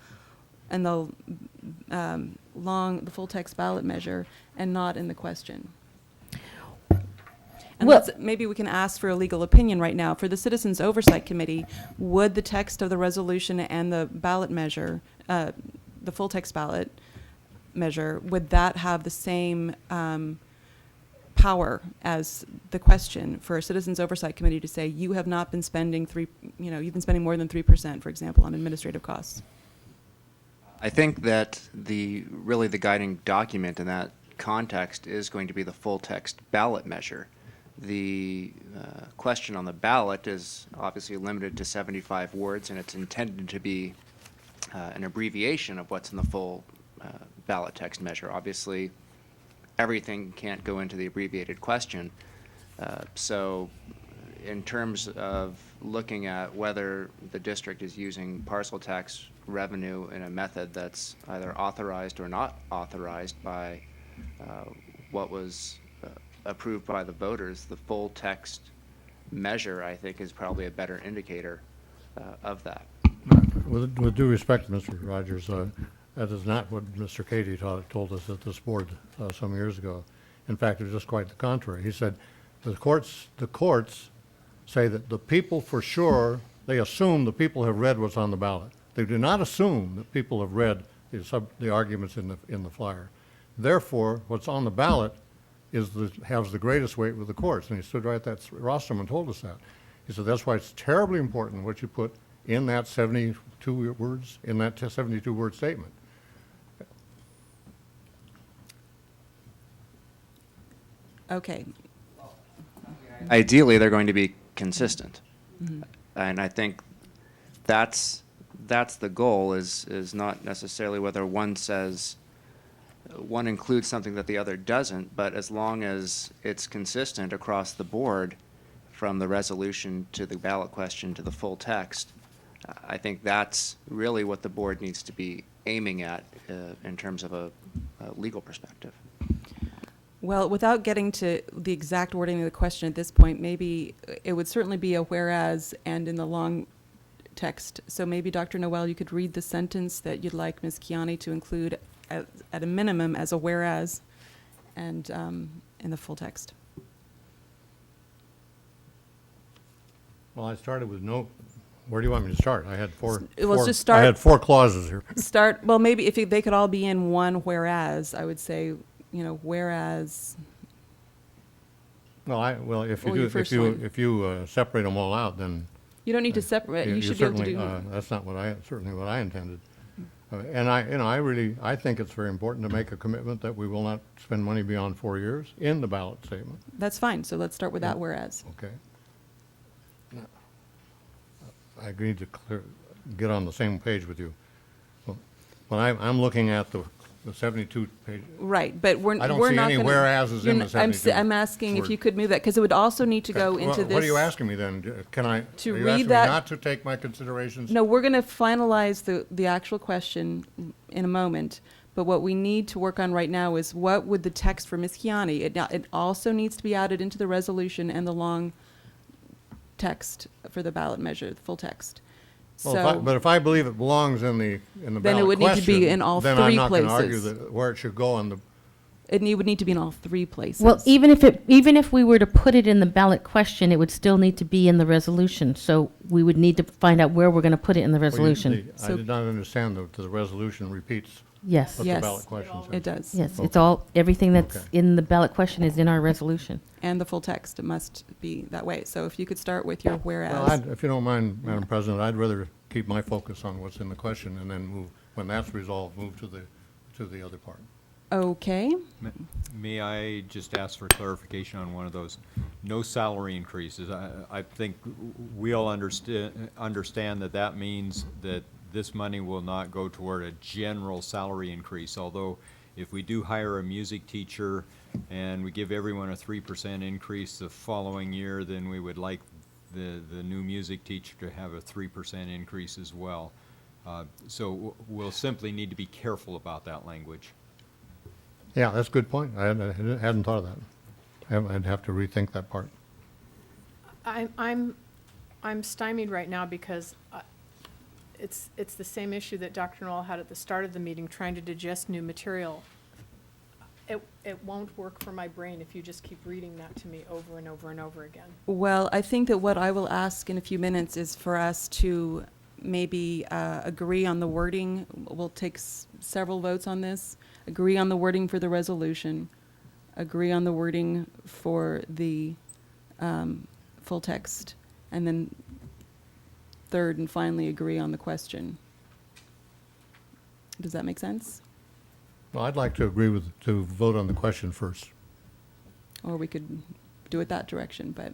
full text ballot measure, and not in the question? And Well- maybe we can ask for a legal opinion right now. For the Citizens Oversight Committee, would the text of the resolution and the ballot measure, the full text ballot measure, would that have the same power as the question for a Citizens Oversight Committee to say, you have not been spending you've been spending more than 3%, for example, on administrative costs? I think that the guiding document in that context is going to be the full text ballot measure. The question on the ballot is obviously limited to 75 words, and it's intended to be an abbreviation of what's in the full ballot text measure. Obviously, everything can't go into the abbreviated question. So in terms of looking at whether the district is using parcel tax revenue in a method that's either authorized or not authorized by what was approved by the voters, the full text measure, I think, is probably a better indicator of that. With due respect, Mr. Rogers, that is not what Mr. Cady told us at this board some years ago. In fact, it was just quite the contrary. He said the courts say that the people, for sure, they assume the people have read what's on the ballot. They do not assume that people have read the arguments in the flyer. Therefore, what's on the ballot has the greatest weight with the courts. And he stood right at that rostrum and told us that. He said that's why it's terribly important what you put in that 72 words, in that 72-word statement. Okay. Ideally, they're going to be consistent. And I think that's the goal, is not necessarily whether one includes something that the other doesn't, but as long as it's consistent across the board, from the resolution to the ballot question to the full text, I think that's really what the board needs to be aiming at in terms of a legal perspective. Well, without getting to the exact wording of the question at this point, maybe it would certainly be a whereas and in the long text. So maybe, Dr. Noel, you could read the sentence that you'd like Ms. Kiani to include at a minimum as a whereas and in the full text. Well, I started with no, where do you want me to start? I had Let's just start- I had 4 clauses here. Start, well, maybe if they could all be in one whereas, I would say, whereas, Well, if you Or your do, first one. if you separate them all out, then you don't need to separate, you should be able to certainly, do. that's not certainly what I intended. And I think it's very important to make a commitment that we will not spend money beyond 4 years in the ballot statement. That's fine, so let's start with that Yeah. whereas. Okay. I agreed to get on the same page with you. When I'm looking at the 72 page, Right, but we're I don't we're see not any gonna- whereases you're in the n- I'm 72 I'm asking if word. you could move that, because it would also need to go into this. What are you asking me then? Can I, To are you read asking me that- not to take my considerations? No, we're going to finalize the actual question in a moment, but what we need to work on right now is what would the text for Ms. Kiani, it also needs to be added into the resolution and the long text for the ballot measure, the full text. Well, but if I believe it belongs in the ballot Then it would need to be question, in all then I'm three not gonna argue places. that where it should go on the, Would need to be in all 3 places. Well, even if we were to put it in the ballot question, it would still need to be in the resolution. So we would need to find out where we're going to put it in the resolution. I did not understand that the resolution repeats Yes. what the Yes. ballot question says. It does. Yes, it's all, everything that's Okay. in the ballot question is in our resolution. And the full text, it must be that way. So if you could start with your Well, whereas. if you don't mind, Madam President, I'd rather keep my focus on what's in the question and then move, when that's resolved, move to the other part. Okay, May I just ask for clarification on one of those? No salary increases. I think we all understand that that means that this money will not go toward a general salary increase, although if we do hire a music teacher and we give everyone a 3% increase the following year, then we would like the new music teacher to have a 3% increase as well. So we'll simply need to be careful about that language. Yeah, that's a good point. I hadn't thought of that. I'd have to rethink that part. I'm stymied right now because it's the same issue that Dr. Noel had at the start of the meeting, trying to digest new material. It won't work for my brain if you just keep reading that to me over and over and over again. well, I think that what I will ask in a few minutes is for us to maybe agree on the wording. We'll take several votes on this. Agree on the wording for the resolution. Agree on the wording for the full text. And then third and finally agree on the question. Does that make sense? Well, I'd like to agree to vote on the question first. Or we could do it that direction, but.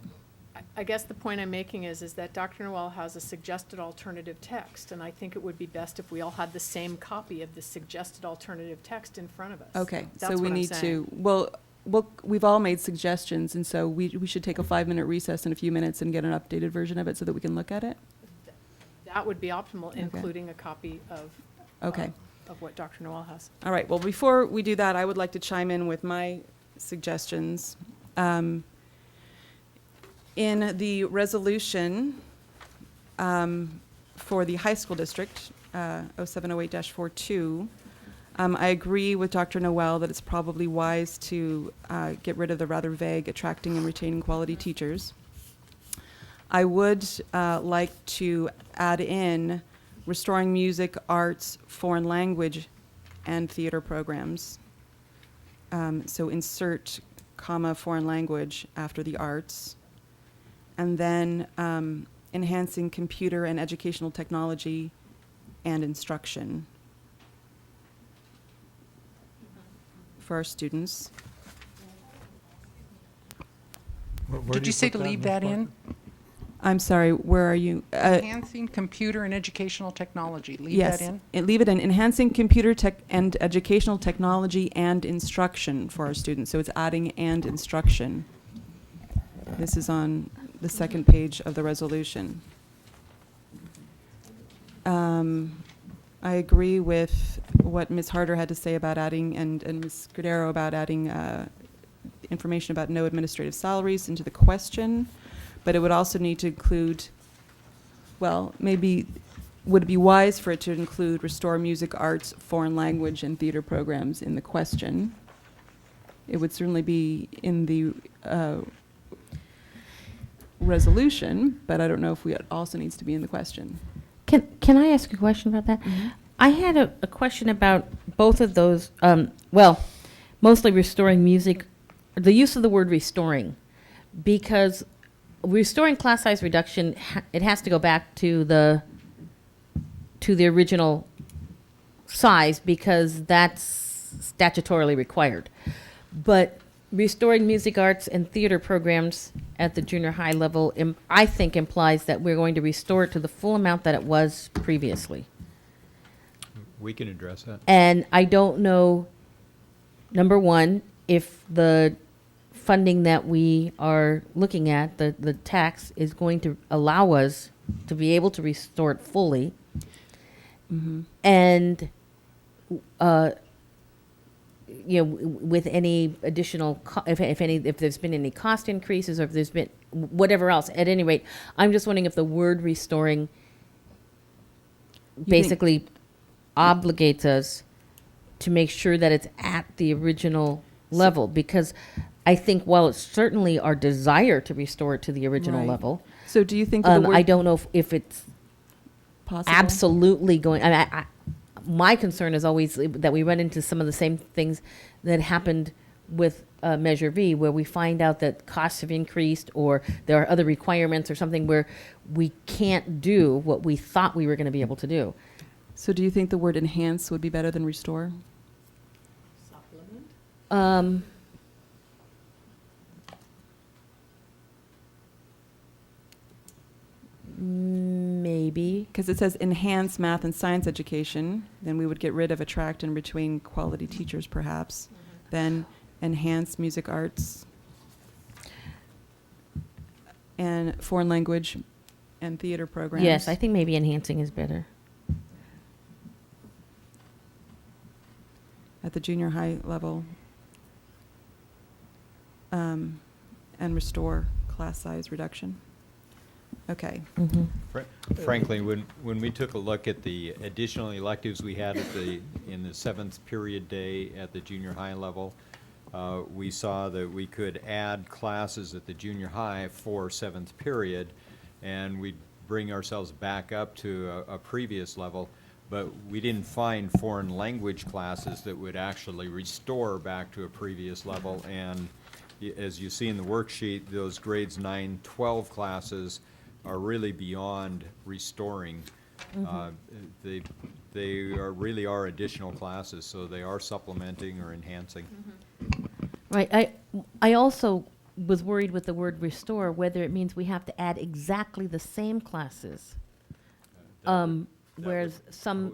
I guess the point I'm making is that Dr. Noel has a suggested alternative text, and I think it would be best if we all had the same copy of the suggested alternative text in front of us. Okay, so That's we what I'm need saying. to, well, we've all made suggestions, and so we should take a 5-minute recess in a few minutes and get an updated version of it so that we can look at it? That would be optimal, Okay. including a copy of. Okay. Of what Dr. Noel has. All right, well, before we do that, I would like to chime in with my suggestions. In the resolution for the high school district, 0708-42, I agree with Dr. Noel that it's probably wise to get rid of the rather vague attracting and retaining quality teachers. I would like to add in restoring music, arts, foreign language, and theater programs. So insert comma foreign language after the arts. And then enhancing computer and educational technology and instruction for our students. Where do Did you say put to leave Ms. that in? Barker? I'm sorry, where are you? Enhancing computer and educational technology, leave that in? Yes, leave it in, enhancing computer tech and educational technology and instruction for our students. So it's adding and instruction. This is on the second page of the resolution. I agree with what Ms. Harder had to say about adding, and Ms. Scudero about adding information about no administrative salaries into the question. But it would also need to include, well, maybe, would it be wise for it to include restore music, arts, foreign language, and theater programs in the question? it would certainly be in the resolution, but I don't know if it also needs to be in the question. Can I ask a question about that? I had a question about both of those. Well, mostly restoring music, the use of the word restoring, because restoring class size reduction, it has to go back to the original size because that's statutorily required. But restoring music arts and theater programs at the junior high level, I think implies that we're going to restore it to the full amount that it was previously. We can address that. And I don't know, number one, if the funding that we are looking at, the tax, is going to allow us to be able to restore it fully. And, with any additional, if there's been any cost increases, or if there's been whatever else. At any rate, I'm just wondering if the word restoring basically obligates us to make sure that it's at the original level, because I think while it's certainly our desire to restore it to the original Right. level, So do you think that the word I don't know if it's possible? absolutely going. My concern is always that we run into some of the same things that happened with Measure V, where we find out that costs have increased, or there are other requirements or something where we can't do what we thought we were going to be able to do. So do you think the word enhance would be better than restore? Maybe. Because it says enhance math and science education, then we would get rid of attract and retain quality teachers, perhaps. Then enhance music arts and foreign language and theater programs. Yes, I think maybe enhancing is better. At the junior high level. And restore class size reduction. Okay. Frankly, when we took a look at the additional electives we had in the 7th period day at the junior high level, we saw that we could add classes at the junior high for 7th period, and we'd bring ourselves back up to a previous level, but we didn't find foreign language classes that would actually restore back to a previous level. And as you see in the worksheet, those grades 9, 12 classes are really beyond restoring. They really are additional classes, so they are supplementing or enhancing. Right. I also was worried with the word restore, whether it means we have to add exactly the same classes. Whereas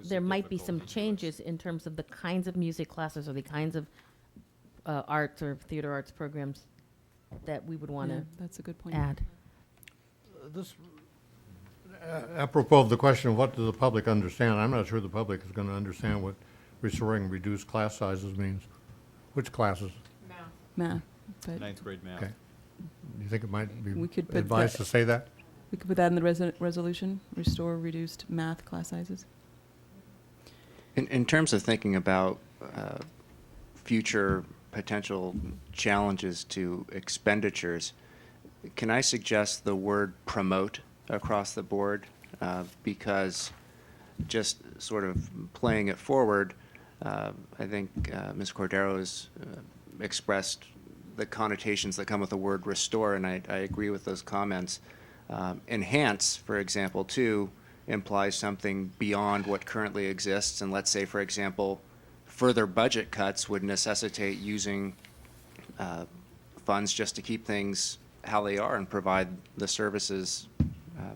there might be some changes in terms of the kinds of music classes or the kinds of arts or theater arts programs that we would want to that's a good point. add. This, apropos of the question, what does the public understand? I'm not sure the public is going to understand what restoring reduced class sizes means. Which classes? Math. But 9th grade math. Okay. Do you think it might We be could put advised that- to say that? we could put that in the resolution, restore reduced math class sizes. In terms of thinking about future potential challenges to expenditures, can I suggest the word promote across the board? Because just sort of playing it forward, I think Ms. Cordero has expressed the connotations that come with the word restore, and I agree with those comments. Enhance, for example, too, implies something beyond what currently exists. And let's say, for example, further budget cuts would necessitate using funds just to keep things how they are and provide the services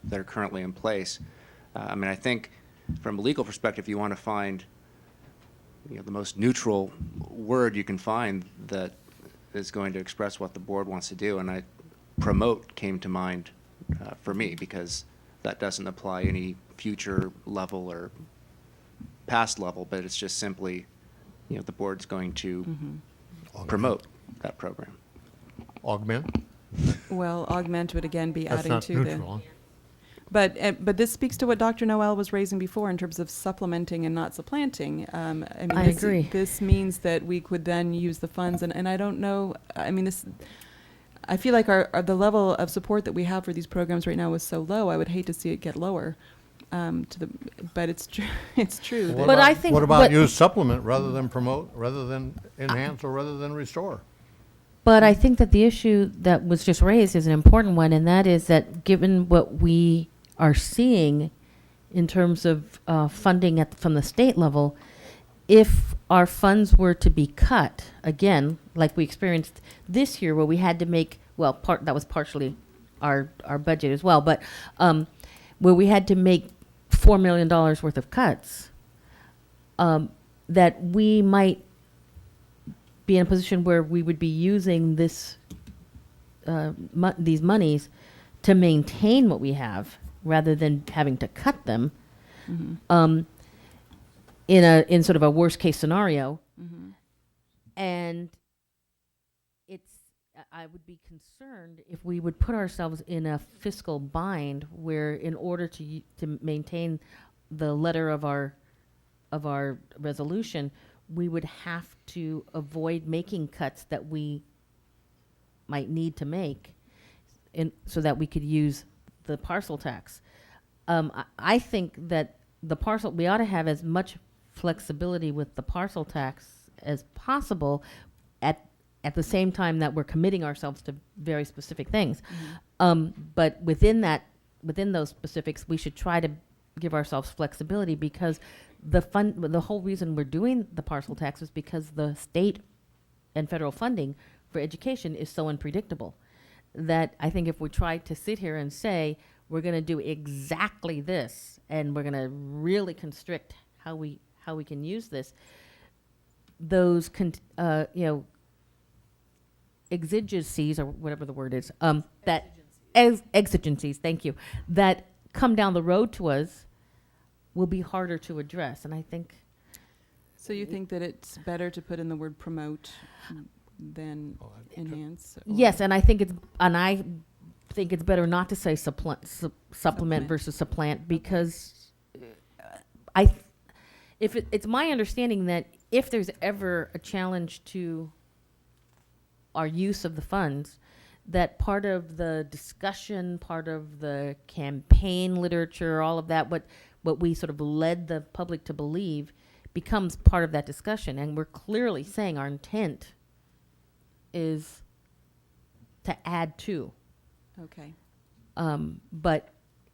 that are currently in place. I mean, I think from a legal perspective, you want to find the most neutral word you can find that is going to express what the board wants to do. And promote came to mind for me, because that doesn't apply any future level or past level, but it's just simply, the board's going to promote that program. Augment? Well, augment would again be That's adding not to neutral. But this speaks to what Dr. Noel was raising before in terms of supplementing and not supplanting. I mean, I agree. This means that we could then use the funds, and I don't know, I mean, I feel like the level of support that we have for these programs right now is so low, I would hate to see it get lower. But it's true. It's true. What that- But about- I think- What about but- use supplement rather than promote, rather than enhance, or rather than restore? But I think that the issue that was just raised is an important one, and that is that given what we are seeing in terms of funding from the state level, if our funds were to be cut, again, like we experienced this year where we had to make, well, that was partially our budget as well, but where we had to make $4 million worth of cuts, that we might be in a position where we would be using these monies to maintain what we have rather than having to cut them in sort of a worst case scenario. And I would be concerned if we would put ourselves in a fiscal bind where, in order to maintain the letter of our resolution, we would have to avoid making cuts that we might need to make so that we could use the parcel tax. I think that we ought to have as much flexibility with the parcel tax as possible at the same time that we're committing ourselves to very specific things. But within those specifics, we should try to give ourselves flexibility, because the whole reason we're doing the parcel tax is because the state and federal funding for education is so unpredictable that I think if we try to sit here and say we're going to do exactly this and we're going to really constrict how we can use this, those exigencies, or whatever the word is, exigencies, thank you, that come down the road to us will be harder to address. And I think... So you think that it's better to put in the word promote than enhance? Yes, and I think it's better not to say supplement versus supplant, because it's my understanding that if there's ever a challenge to our use of the funds, that part of the discussion, part of the campaign literature, all of that, what we sort of led the public to believe, becomes part of that discussion. And we're clearly saying our intent is to add to. Okay. But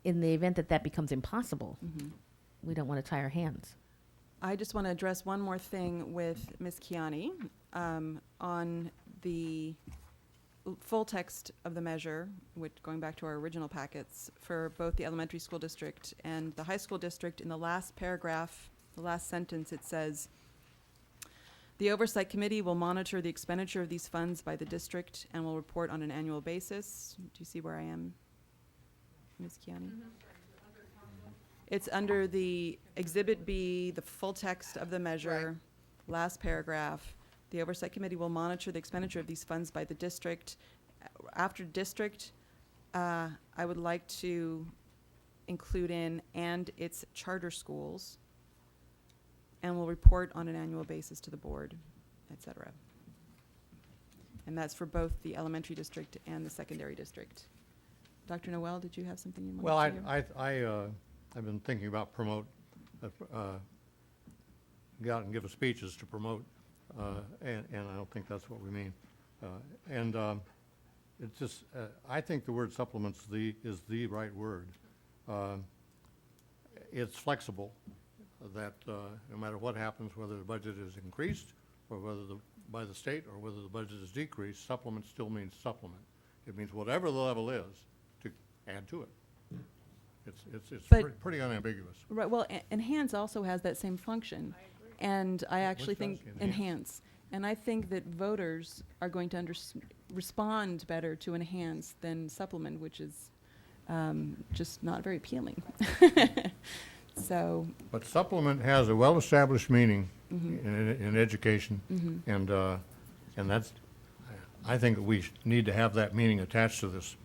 in the event that becomes impossible, we don't want to tie our hands. I just want to address one more thing with Ms. Kiani on the full text of the measure, which, going back to our original packets, for both the elementary school district and the high school district. In the last paragraph, the last sentence, it says, "The Oversight Committee will monitor the expenditure of these funds by the district and will report on an annual basis." Do you see where I am, Ms. Kiani? It's under the Exhibit B, the full text of the measure, last paragraph. "The Oversight Committee will monitor the expenditure of these funds by the district." After district, I would like to include in "and its charter schools," and will report on an annual basis to the board, et cetera. And that's for both the elementary district and the secondary district. Dr. Noel, did you have something you wanted to say? Well, I've been thinking about promote, go out and give speeches to promote, and I don't think that's what we mean. It's just, I think the word supplements is the right word. It's flexible, that no matter what happens, whether the budget is increased or whether by the state or whether the budget is decreased, supplement still means supplement. It means whatever the level is to add to it. It's pretty unambiguous. Right, well, enhance also has that same function. And I actually Which think does? enhance. And I think that voters are going to respond better to enhance than supplement, which is just not very appealing. So. But supplement has a well-established meaning in education, and that's, I think we need to have that meaning attached to this.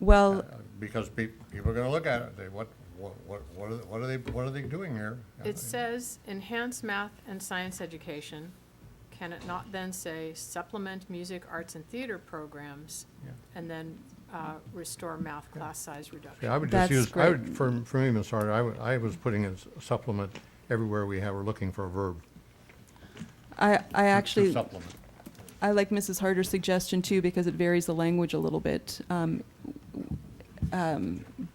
Well, Because people are gonna look at it, they, what are they doing here? It says enhance math and science education. Can it not then say supplement music, arts, and theater programs? Yeah. And then restore math class size reduction? Yeah, I would That's just use, great. for me, Ms. Harder, I was putting in supplement everywhere we're looking for a verb. I to actually, supplement. I like Mrs. Harder's suggestion too, because it varies the language a little bit.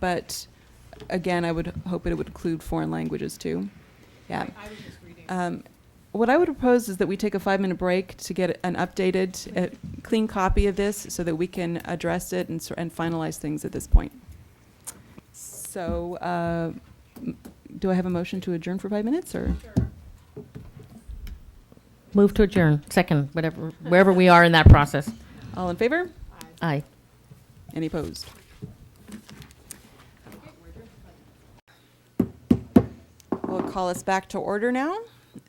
But again, I would hope it would include foreign languages too. Yeah. I was just reading. What I would propose is that we take a 5-minute break to get an updated, clean copy of this so that we can address it and finalize things at this point. So, do I have a motion to adjourn for 5 minutes, or? Move to adjourn, second, whatever, wherever we are in that process. All in favor? Aye. Any opposed? We'll call us back to order now.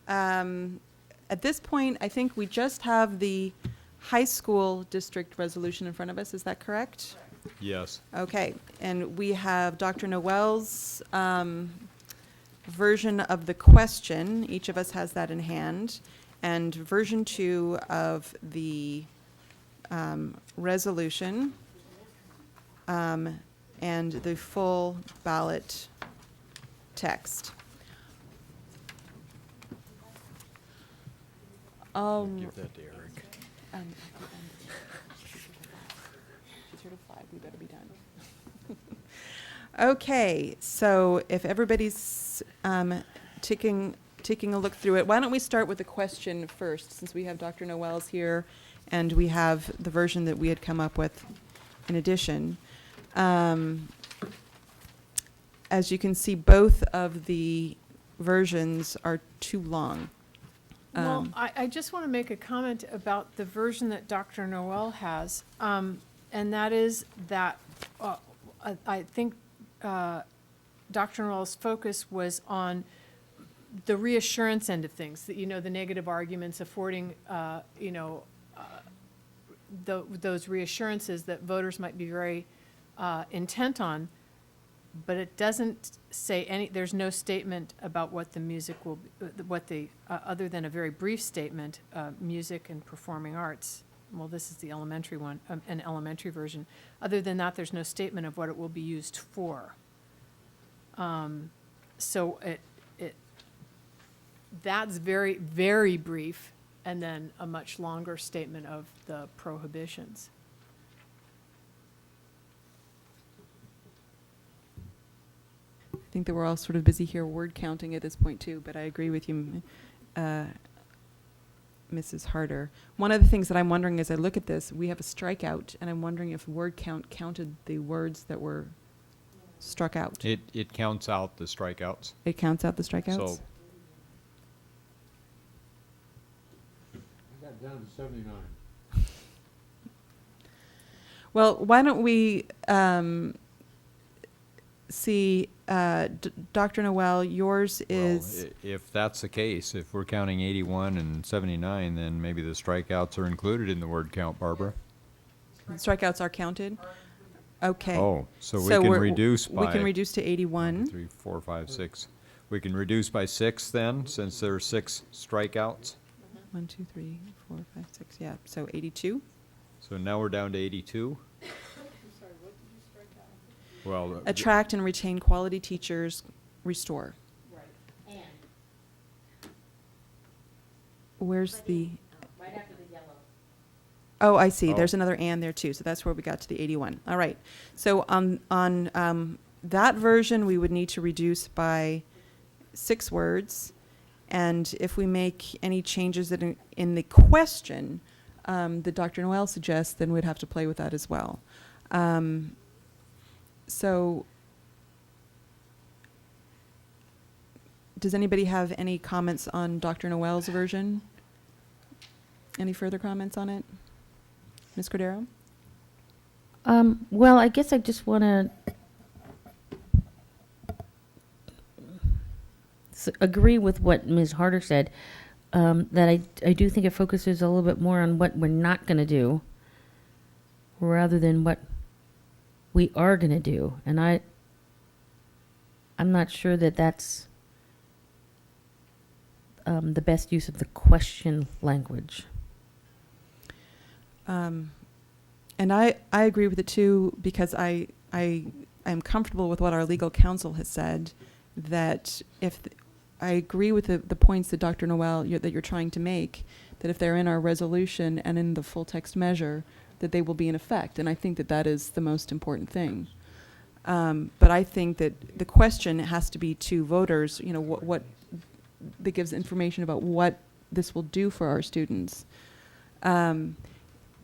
At this point, I think we just have the high school district resolution in front of us. Is that correct? Yes. Okay, and we have Dr. Noel's version of the question. Each of us has that in hand. And version 2 of the resolution and the full ballot text. Give that to Eric. She's here to 5, we better be done. Okay, so if everybody's taking a look through it, why don't we start with the question first, since we have Dr. Noel's here and we have the version that we had come up with in addition. As you can see, both of the versions are too long. Well, I just want to make a comment about the version that Dr. Noel has, and that is that I think Dr. Noel's focus was on the reassurance end of things, that, the negative arguments affording, those reassurances that voters might be very intent on, but it doesn't say there's no statement about what the music will be, other than a very brief statement, music and performing arts. Well, this is the elementary one, an elementary version. Other than that, there's no statement of what it will be used for. So that's very, very brief, and then a much longer statement of the prohibitions. I think that we're all sort of busy here word counting at this point too, but I agree with you, Mrs. Harder. One of the things that I'm wondering as I look at this, we have a strikeout, and I'm wondering if word count counted the words that were struck out. It counts out the strikeouts. It counts out the strikeouts? So I got down to 79. Well, why don't we see, Dr. Noel, yours is, well, if that's the case, if we're counting 81 and 79, then maybe the strikeouts are included in the word count, Barbara. strikeouts are counted? Okay. Oh, so we can reduce by... We can reduce to 81. 1, 2, 3, 4, 5, 6. We can reduce by 6 then, since there are 6 strikeouts. 1, 2, 3, 4, 5, 6, yeah, so 82. So now we're down to 82. Well, Attract and retain quality teachers, restore. And Where's the, right after the yellow. oh, I see, Oh. there's another and there too, so that's where we got to the 81. All right, so on that version, we would need to reduce by 6 words, and if we make any changes that in the question that Dr. Noel suggests, then we'd have to play with that as well. So, does anybody have any comments on Dr. Noel's version? Any further comments on it? Ms. Cordero? Well, I guess I just want to agree with what Ms. Harder said, that I do think it focuses a little bit more on what we're not going to do rather than what we are going to do. And I'm not sure that that's the best use of the question language. And I agree with it too, because I am comfortable with what our legal counsel has said, that if, I agree with the points that Dr. Noel, that you're trying to make, that if they're in our resolution and in the full text measure, that they will be in effect. And I think that that is the most important thing. But I think that the question has to be to voters, what that gives information about what this will do for our students. And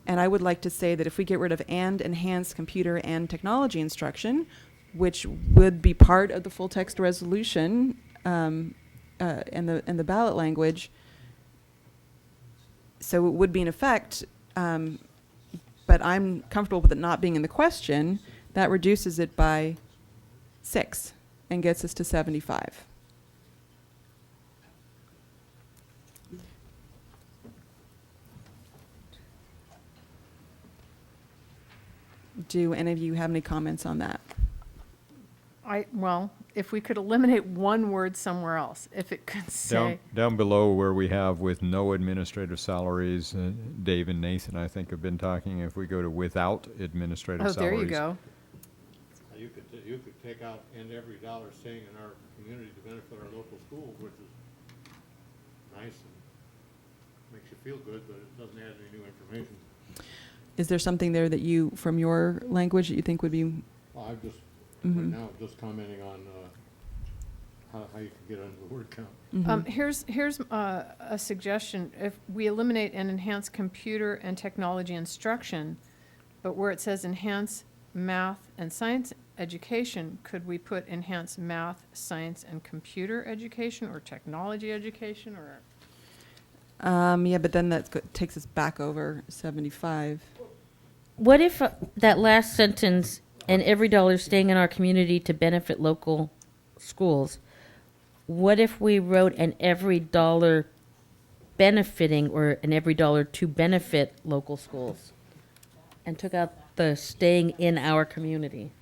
I would like to say that if we get rid of and enhanced computer and technology instruction, which would be part of the full text resolution and the ballot language, so it would be in effect, but I'm comfortable with it not being in the question. That reduces it by 6 and gets us to 75. Do any of you have any comments on that? Well, if we could eliminate one word somewhere else, if it could say. Down below where we have with no administrative salaries, Dave and Nathan, I think, have been talking, if we go to without administrative salaries. Oh, there you go. You could take out and every dollar staying in our community to benefit our local schools, which is nice and makes you feel good, but it doesn't add any new information. Is there something there that you, from your language, that you think would be? Well, I'm just, right now, just commenting on how you can get under the word count. Here's a suggestion. If we eliminate and enhance computer and technology instruction, but where it says enhance math and science education, could we put enhance math, science, and computer education, or technology education, or? Yeah, but then that takes us back over 75. What if that last sentence, and every dollar staying in our community to benefit local schools, what if we wrote an every dollar benefiting or an every dollar to benefit local schools and took out the staying in our community?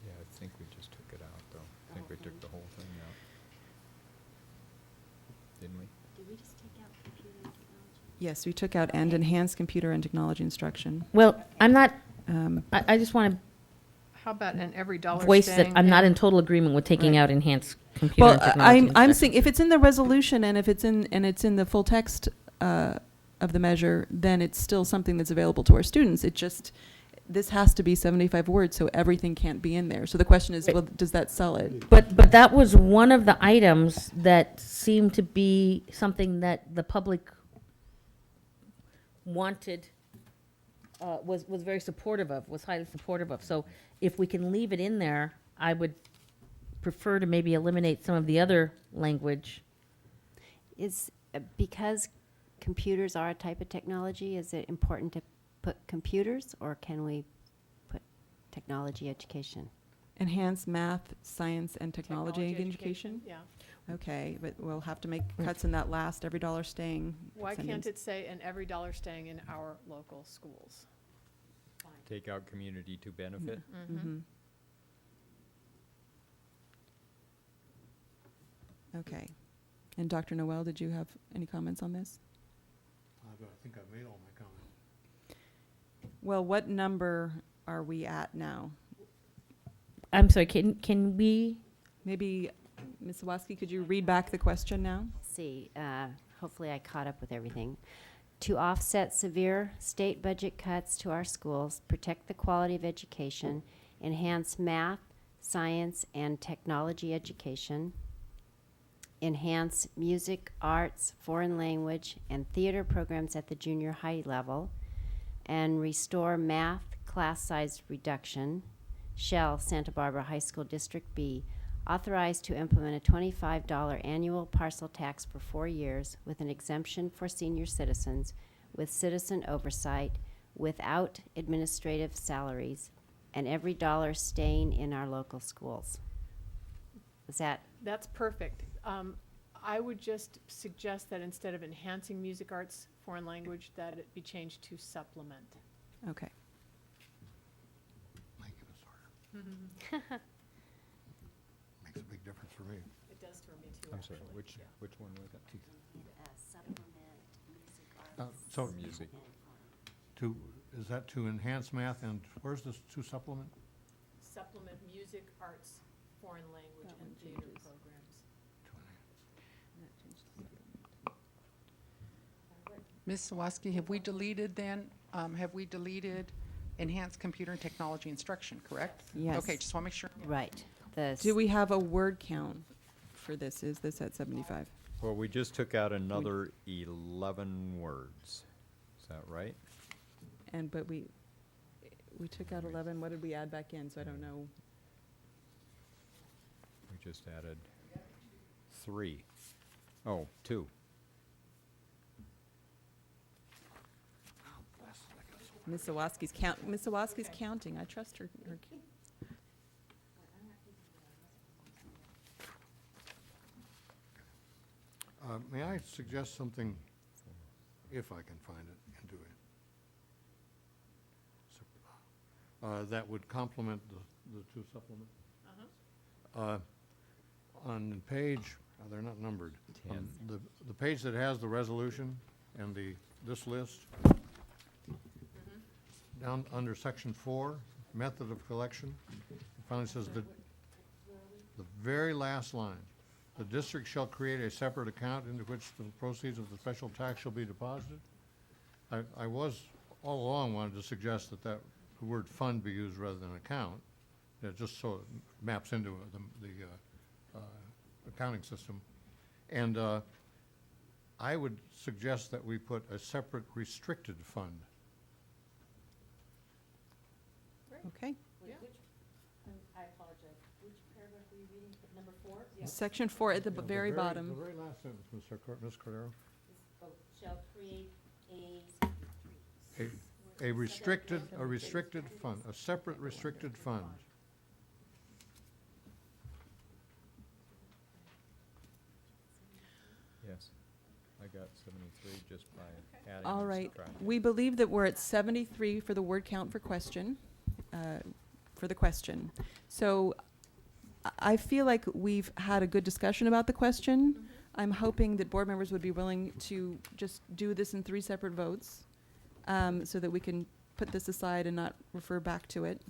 Yeah, I think we just took it out, though. I think we took the whole thing out. Didn't we? Did we just take out computer and technology? Yes, we took out and enhanced computer and technology instruction. Well, I'm not, I just want to How about an every dollar voice that staying I'm not in in? total agreement with taking Right. out enhanced computer and technology I'm instruction. saying if it's in the resolution and if it's in the full text of the measure, then it's still something that's available to our students. It just, this has to be 75 words, so everything can't be in there. So the question is, well, does that sell it? But that was one of the items that seemed to be something that the public wanted, was very supportive of, was highly supportive of. So if we can leave it in there, I would prefer to maybe eliminate some of the other language. Is, because computers are a type of technology, is it important to put computers, or can we put technology education? Enhanced math, science, and technology education? Yeah. Okay, but we'll have to make cuts in that last every dollar staying. Why can't sentence. it say and every dollar staying in our local schools? Take out community to benefit. Mhm. Okay. And Dr. Noel, did you have any comments on this? I think I've made all my comments. Well, what number are we at now? I'm sorry, can we? Maybe, Ms. Sawatsky, could you read back the question now? See, hopefully I caught up with everything. To offset severe state budget cuts to our schools, protect the quality of education, enhance math, science, and technology education, enhance music, arts, foreign language, and theater programs at the junior high level, and restore math class size reduction, shall Santa Barbara High School District be authorized to implement a $25 annual parcel tax for 4 years with an exemption for senior citizens with citizen oversight without administrative salaries and every dollar staying in our local schools. Is that? That's perfect. I would just suggest that instead of enhancing music, arts, foreign language, that it be changed to supplement. Okay. Makes a big difference for me. It does for me too, I'm sorry, actually. which one was that? Supplement, music arts. So, Music. is that to enhance math, and where's this to supplement? Supplement music, arts, foreign language, and theater programs. Ms. Sawaski, have we deleted then, have we deleted enhanced computer and technology instruction, correct? Yes. Okay, just want to make sure. Right. Do we have a word count for this? Is this at 75? Well, we just took out another 11 words. Is that right? But we took out 11. What did we add back in? So I don't know. We just added 3. Oh, 2. Ms. Sawaski's counting. I trust her. May I suggest something, if I can find it, and do it? That would complement the two supplement. On page, they're not numbered. 10. The page that has the resolution and this list, down under section 4, method of collection, it finally says that the very last line, the district shall create a separate account into which the proceeds of the special tax shall be deposited. I was, all along, wanted to suggest that the word fund be used rather than account, just so it maps into the accounting system. And I would suggest that we put a separate restricted fund. Okay. I apologize. Which paragraph were you reading? Number 4? Section 4 at the very bottom. The very last sentence, Ms. Cordero. Shall create A restricted fund, a separate restricted fund. Yes. I got 73 just by adding All and right. subtracting. We believe that we're at 73 for the word count for question, for the question. So I feel like we've had a good discussion about the question. I'm hoping that board members would be willing to just do this in 3 separate votes, so that we can put this aside and not refer back to it.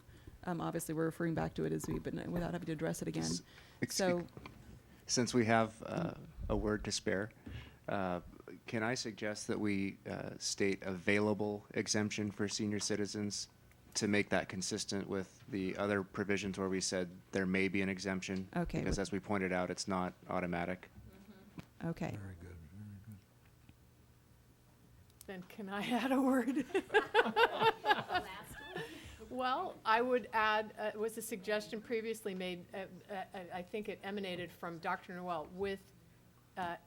Obviously, we're referring back to it as we've been, without having to address it again. So, Since we have a word to spare, can I suggest that we state available exemption for senior citizens to make that consistent with the other provisions where we said there may be an exemption? Okay. Because as we pointed out, it's not automatic. okay. Very good, very good. Then can I add a word? Well, I would add, was a suggestion previously made, I think it emanated from Dr. Noel, with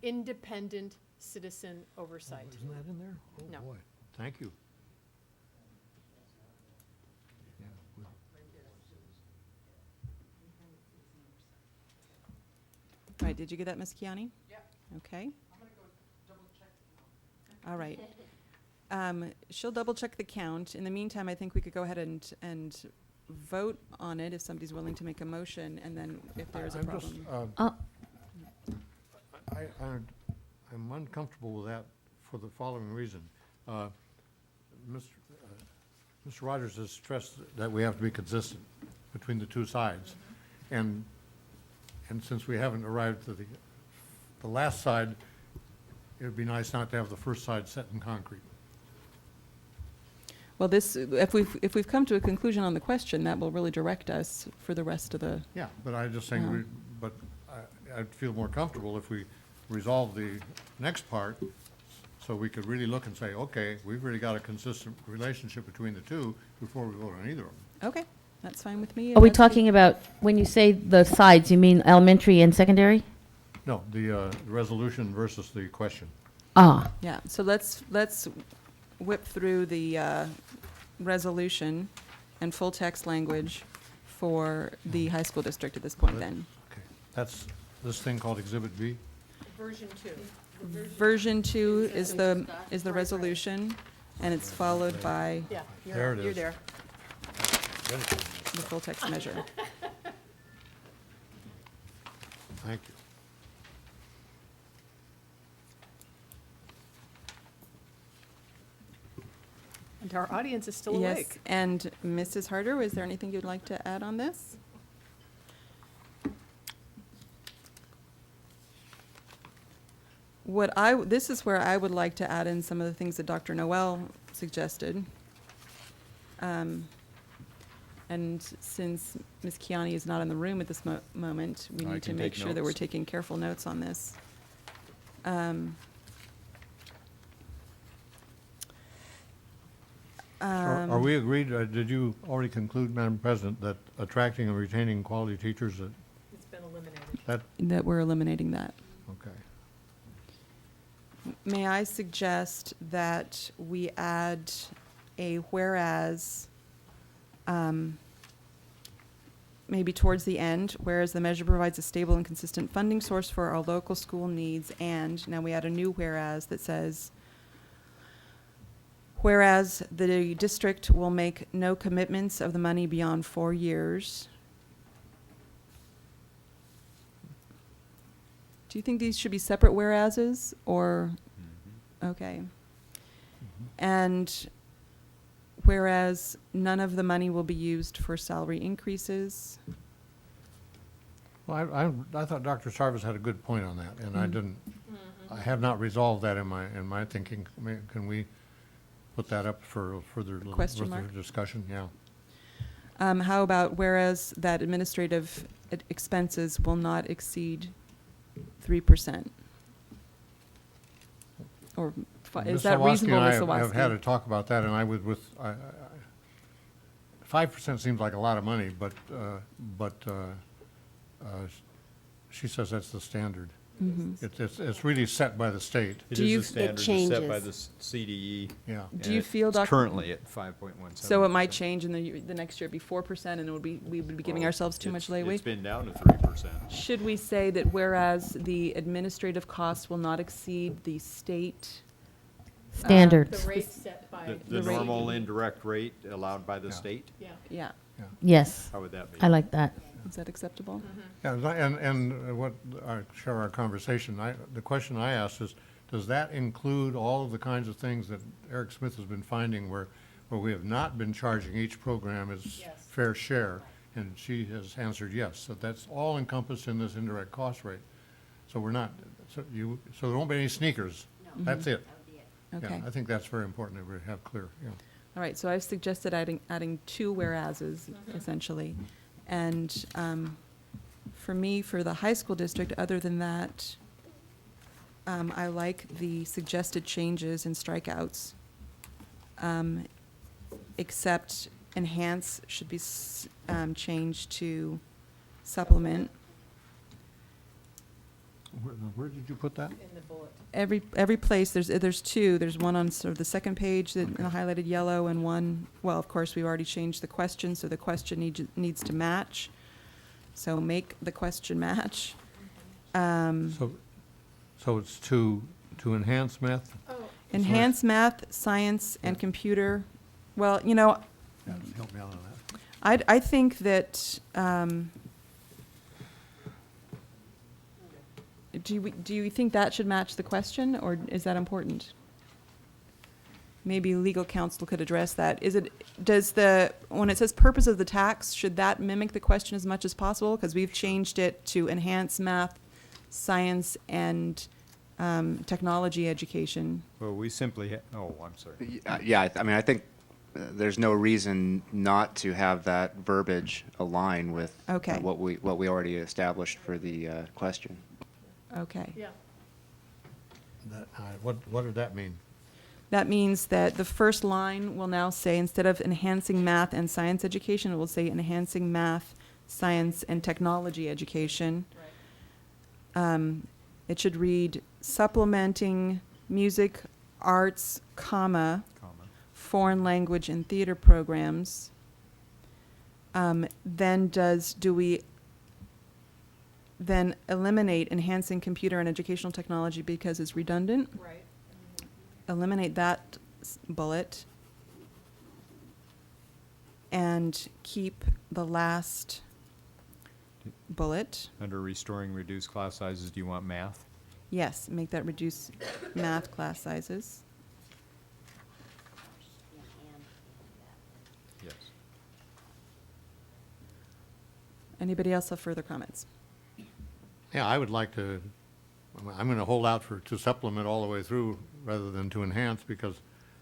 independent citizen oversight. Isn't that in there? No. Oh, boy. Thank you. Yeah, All right, did you get that, Ms. Kiani? Yep. Okay. All right. She'll double check the count. In the meantime, I think we could go ahead and vote on it if somebody's willing to make a motion, and then if there's a I'm just, problem. I'm uncomfortable with that for the following reason. Mr. Rogers has stressed that we have to be consistent between the two sides. And since we haven't arrived to the last side, it would be nice not to have the first side set in concrete. Well, this, if we've come to a conclusion on the question, that will really direct us for the rest of the, Yeah, but I'm just saying, but I'd feel more comfortable if we resolve the next part, so we could really look and say, okay, we've really got a consistent relationship between the two before we vote on either of them. okay, that's fine with me. Are we That's the- talking about, when you say the sides, you mean elementary and secondary? No, the resolution versus the question. Ah, Yeah, so let's whip through the resolution and full text language for the high school district at this point then. Okay, that's this thing called Exhibit B? Version 2. Version 2 is the resolution, and it's followed by Yeah, There it you're is. there. the full text measure. Thank you. And our audience is still Yes, awake. and Mrs. Harder, is there anything you'd like to add on this? This is where I would like to add in some of the things that Dr. Noel suggested. And since Ms. Kiani is not in the room at this moment, we I need to can make take sure that we're notes. taking careful notes on this. Are we agreed, did you already conclude, Madam President, that attracting and retaining quality teachers, It's been eliminated. That we're eliminating that. okay. May I suggest that we add a whereas, maybe towards the end, whereas the measure provides a stable and consistent funding source for our local school needs, and now we add a new whereas that says, whereas the district will make no commitments of the money beyond 4 years. Do you think these should be separate whereases, or, okay. And whereas none of the money will be used for salary increases. Well, I thought Dr. Sarvis had a good point on that, and I didn't, I have not resolved that in my thinking. Can we put that up for further Question mark? discussion? Yeah. How about whereas that administrative expenses will not exceed 3%? Or is that reasonable, Ms. Ms. Sawatsky and I have had a Sawatsky? talk about that, and I would 5% seems like a lot of money, but she says that's the standard. Mhm. It's really set by the state. It Do is you- the standard that's set by the CDE. Yeah. Do you feel, It's Dr. currently at 5.17%. So it might change in the next year, it'd be 4%, and it would be, we would be giving Well, ourselves too much it's- leeway? It's been down to 3%. Should we say that whereas the administrative costs will not exceed the state? Standards. The rate set by. The rate. normal indirect rate allowed by the Yeah. state? Yeah. Yeah, Yes, How would that be? I like that. is that acceptable? Yeah, and what, share our conversation, the question I asked is, does that include all of the kinds of things that Eric Smith has been finding where we have not been charging each program its Yes. fair share? And she has answered yes, so that's all encompassed in this indirect cost rate. So we're not, so there won't be any sneakers. That's it. Okay. Yeah, I think that's very important that we have clear, yeah. All right, so I've suggested adding two whereases, essentially. And for me, for the high school district, other than that, I like the suggested changes in strikeouts. Except enhance should be changed to supplement. Where did you put that? In the bullet. Every place, there's two. There's one on sort of the second page that in the highlighted yellow, and one, well, of course, we've already changed the question, so the question needs to match. So make the question match. So it's to enhance math? Enhance math, science, and computer. Well, Yeah, help me out on that. I think that, do you think that should match the question, or is that important? Maybe legal counsel could address that. When it says purpose of the tax, should that mimic the question as much as possible? Because we've changed it to enhance math, science, and technology education. Well, we simply, oh, I'm sorry. Yeah, I mean, I think there's no reason not to have that verbiage align with Okay. what we already established for the question. Okay. Yeah. What did that mean? That means that the first line will now say, instead of enhancing math and science education, it will say enhancing math, science, and technology education. It should read supplementing music, arts, foreign language and theater programs. Do we then eliminate enhancing computer and educational technology because it's redundant? Right. Eliminate that bullet and keep the last bullet. Under restoring reduced class sizes, do you want math? Yes, make that reduce math class sizes. Yes. Anybody else have further comments? Yeah, I would like to, I'm going to hold out to supplement all the way through rather than to enhance, because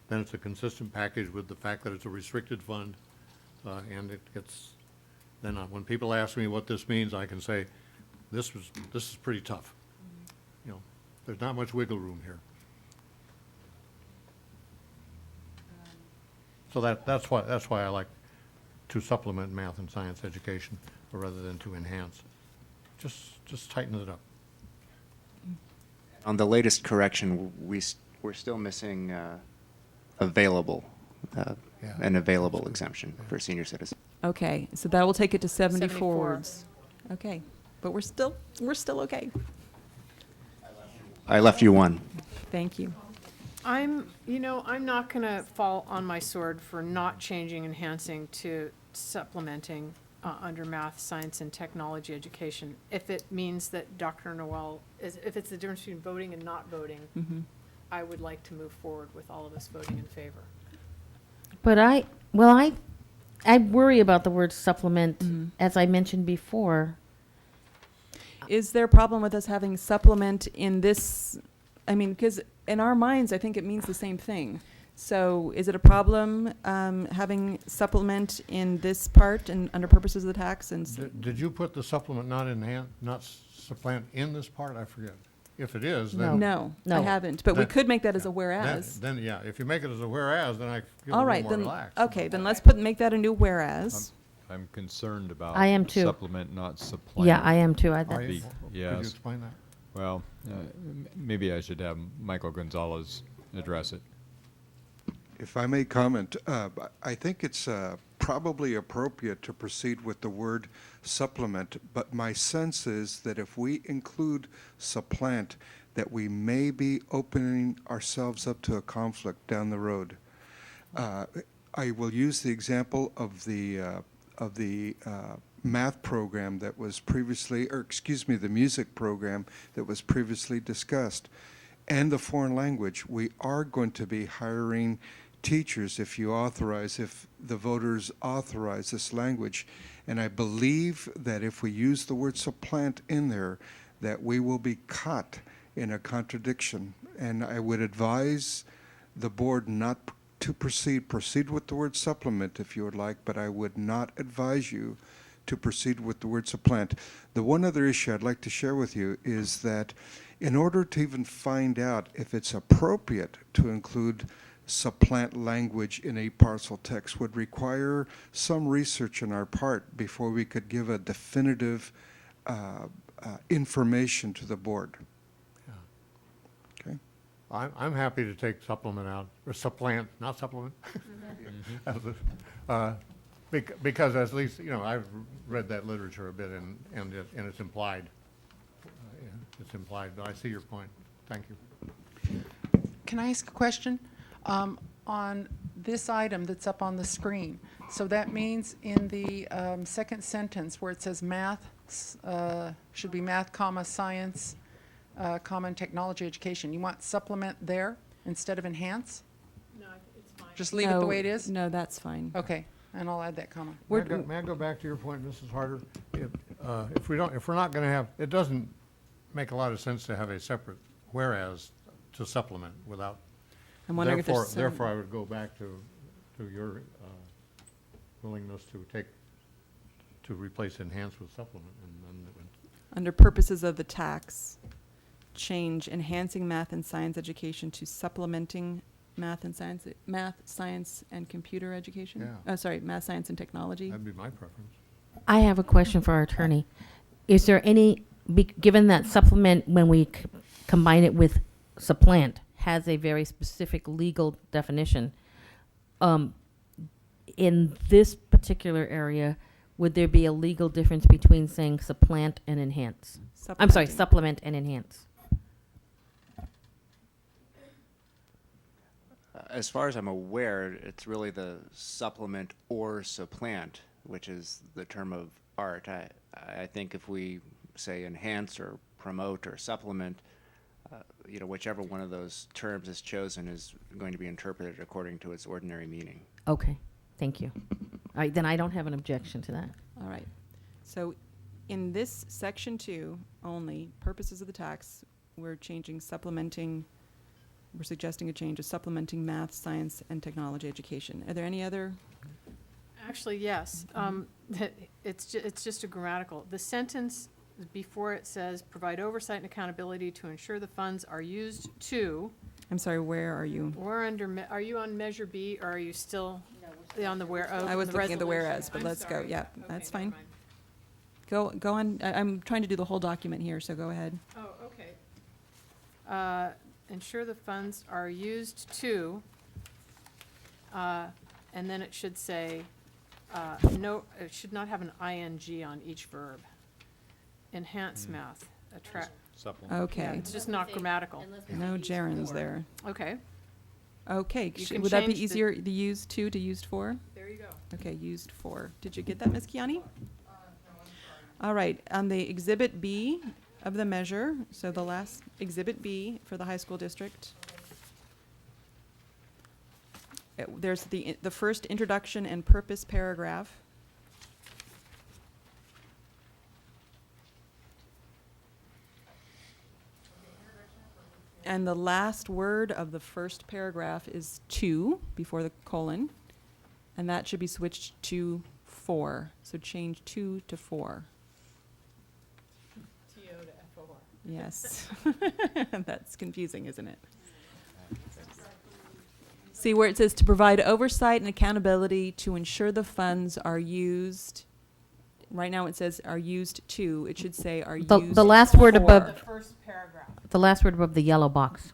then it's a consistent package with the fact that it's a restricted fund. And it gets, then when people ask me what this means, I can say, this is pretty tough. You know, there's not much wiggle room here. So that's why I like to supplement math and science education rather than to enhance. Just tighten it up. On the latest correction, we're still missing available, Yeah. an available exemption for senior citizens. Okay, so that will take it to 74 74. words. Okay, but we're still okay. I left you one. Thank you. I'm not going to fall on my sword for not changing enhancing to supplementing under math, science, and technology education. If it means that Dr. Noel, if it's the difference between voting and not voting, I would like to move forward with all of us voting in favor. But I worry about the word supplement, as I mentioned before. Is there a problem with us having supplement in this? I mean, because in our minds, I think it means the same thing. So is it a problem having supplement in this part and under purposes of the tax? And Did you put the supplement not supplant in this part? I forget. If it is, then. No, I No. haven't. But we Then- could make that as a Then, whereas. then, yeah, if you make it as a whereas, then I feel a All little right, more then, relaxed. okay, then let's make that a new whereas. I'm concerned about. I am too. Supplement, not supplant. Yeah, I am too. Are you? Be- Could yes. you explain that? Well, maybe I should have Michael Gonzalez address it. If I may comment, I think it's probably appropriate to proceed with the word supplement, but my sense is that if we include supplant, that we may be opening ourselves up to a conflict down the road. I will use the example of the math program that was previously, or excuse me, the music program that was previously discussed, and the foreign language. We are going to be hiring teachers if the voters authorize this language. And I believe that if we use the word supplant in there, that we will be caught in a contradiction. And I would advise the board not to proceed with the word supplement if you would like, but I would not advise you to proceed with the word supplant. The one other issue I'd like to share with you is that in order to even find out if it's appropriate to include supplant language in a parcel text would require some research on our part before we could give a definitive information to the board. Okay? I'm happy to take supplement out, or supplant, not supplement. Because at least, I've read that literature a bit and it's implied. It's implied, but I see your point. Thank you. Can I ask a question? On this item that's up on the screen, so that means in the second sentence where it says math, should be math, comma, science, comma, and technology education, you want supplement there instead of enhance? No, it's fine. Just leave it the way it is? No, that's fine. Okay, and I'll add that comma. May I go back to your point, Mrs. Harder? If we're not going to have, it doesn't make a lot of sense to have a separate whereas to supplement without. I'm wondering if there's some- Therefore, I would go back to your willingness to replace enhance with supplement, and then it would. Under purposes of the tax, change enhancing math and science education to supplementing math, science, and computer education? Yeah. Oh, sorry, math, science, and technology. That'd be my preference. I have a question for our attorney. Is there any, given that supplement, when we combine it with supplant, has a very specific legal definition, in this particular area, would there be a legal difference between saying supplant and enhance? I'm sorry, Supplementing. supplement and enhance. As far as I'm aware, it's really the supplement or supplant which is the term of art. I think if we say enhance or promote or supplement, whichever one of those terms is chosen is going to be interpreted according to its ordinary meaning. Okay, thank you. All right, then I don't have an objection to that. All right. So in this section 2 only, purposes of the tax, we're suggesting a change of supplementing math, science, and technology education. Are there any other? Actually, yes. It's just a grammatical. The sentence before it says, provide oversight and accountability to ensure the funds are used to. I'm sorry, where are you? We're under, are you on Measure B, or are you still on the where? I was looking at the whereas, but let's go. Yeah, that's fine. Go on. I'm trying to do the whole document here, so go ahead. Oh, okay. Ensure the funds are used to, and then it should say, no, it should not have an ing on each verb. Enhance math, attract. Supplement. Okay. Yeah, it's just not grammatical. No gerunds there. Okay, Okay. You can Would that be change the- easier, the used to used for? there you go. Okay, used for. Did you get that, Ms. Kiani? All right, on the Exhibit B of the measure, so the last Exhibit B for the high school district. There's the first introduction and purpose paragraph. And the last word of the first paragraph is to, before the colon, and that should be switched to for. So change to 4. TO to FOR. Yes. That's confusing, isn't it? See where it says to provide oversight and accountability to ensure the funds are used. Right now it says are used to. It should say are used The last word for. above, The first paragraph. the last word above the yellow box.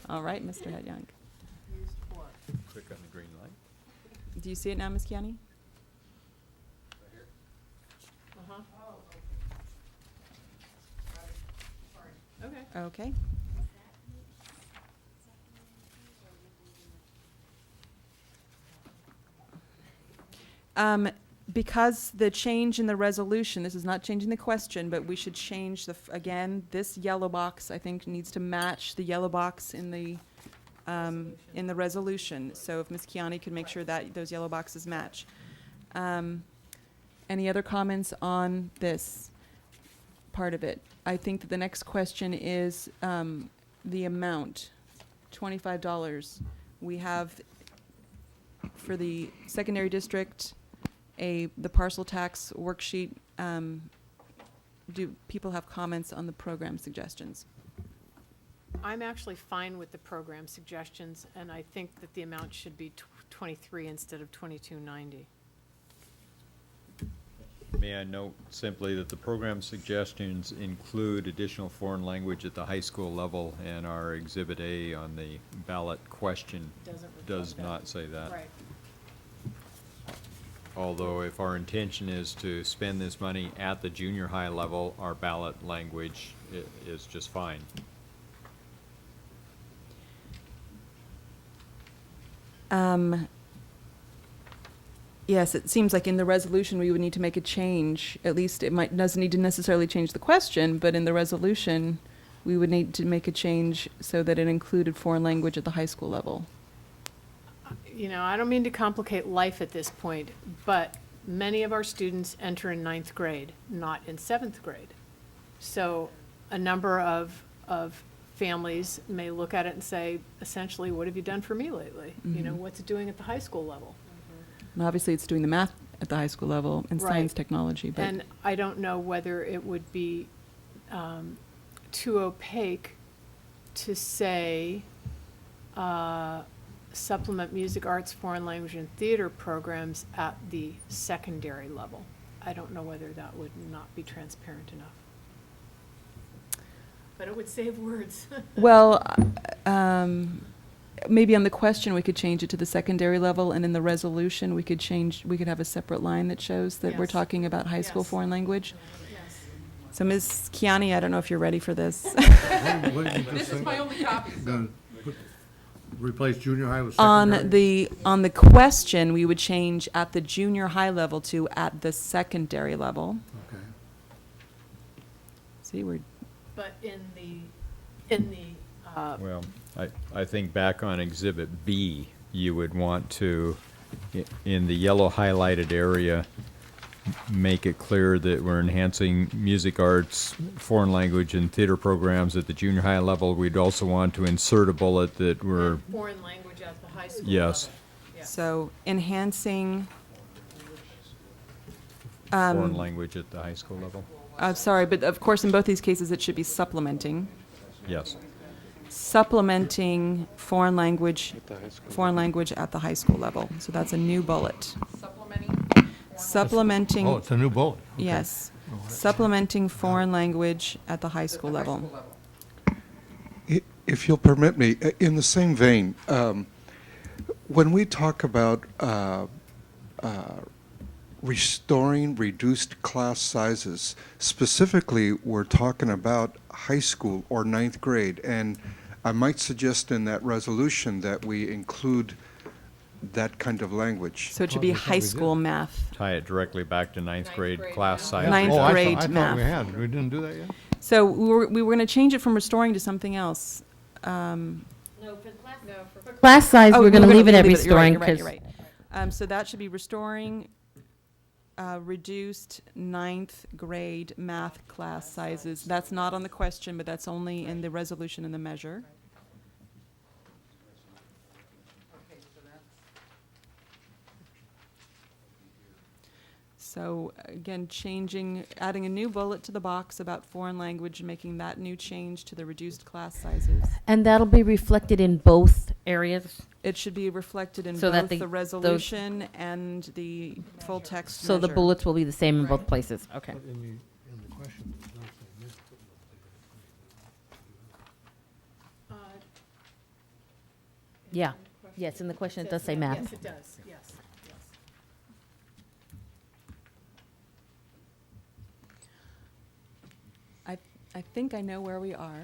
All right, Mr. Head-Young. Used for. Click on the green light. Do you see it now, Ms. Kiani? Uh-huh. Okay. Okay. Because the change in the resolution, this is not changing the question, but we should change again, this yellow box, I think, needs to match the yellow box in the resolution. So if Ms. Kiani could make sure that those yellow boxes match. Any other comments on this part of it? I think that the next question is the amount, $25. We have, for the secondary district, the parcel tax worksheet. Do people have comments on the program suggestions? I'm actually fine with the program suggestions, and I think that the amount should be 23 instead of 2290. May I note simply that the program suggestions include additional foreign language at the high school level, and our Exhibit A on the ballot question does not say that. Right. Although if our intention is to spend this money at the junior high level, our ballot language is just fine. Yes, it seems like in the resolution we would need to make a change. At least it doesn't need to necessarily change the question, but in the resolution we would need to make a change so that it included foreign language at the high school level. You know, I don't mean to complicate life at this point, but many of our students enter in 9th grade, not in 7th grade. So a number of families may look at it and say, essentially, what have you done for me lately? You know, what's it doing at the high school level? And obviously it's doing the math at the high school level and science Right. technology, but And I don't know whether it would be too opaque to say supplement music, arts, foreign language, and theater programs at the secondary level. I don't know whether that would not be transparent enough. But it would save words. well, maybe on the question we could change it to the secondary level, and in the resolution we could have a separate line that shows that we're Yes. talking about high school Yes. foreign language. Yes. So Ms. Kiani, I don't know if you're ready for this. This is my only copy. Replace junior high with secondary? On the question, we would change at the junior high level to at the secondary level. Okay. See, we're, But in the, Well, I think back on Exhibit B, you would want to, in the yellow highlighted area, make it clear that we're enhancing music arts, foreign language, and theater programs at the junior high level. We'd also want to insert a bullet that we're, foreign language at the high school yes, level. Yes. so enhancing, foreign language at the high school level. sorry, but of course, in both these cases, it should be supplementing. Yes. Supplementing foreign language at the high school level. So that's a new bullet. Supplementing. Oh, it's a new bullet. Okay. Yes. Supplementing foreign language at the high school level. If you'll permit me, in the same vein, when we talk about restoring reduced class sizes, specifically we're talking about high school or ninth grade, and I might suggest in that resolution that we include that kind of language. So it should be high school math. Tie it directly back to ninth grade class size. Ninth Oh, grade I thought math. we had. We didn't do that yet? So we were going to change it from restoring to something else. Class size, Oh, we're going to gonna leave it at You're restoring right, you're because right. So that should be restoring reduced ninth grade math class sizes. That's not on the question, but that's only in the resolution and the measure. So again, adding a new bullet to the box about foreign language, making that new change to the reduced class sizes. and that'll be reflected in both areas. It should be reflected in So that both the- the resolution and the full text So the measure. bullets will be the same in both places. Okay. But in the question, it does say missed it. Yeah. Yes, in the question it does say math. Yes, it does, yes, yes. I think I know where we are.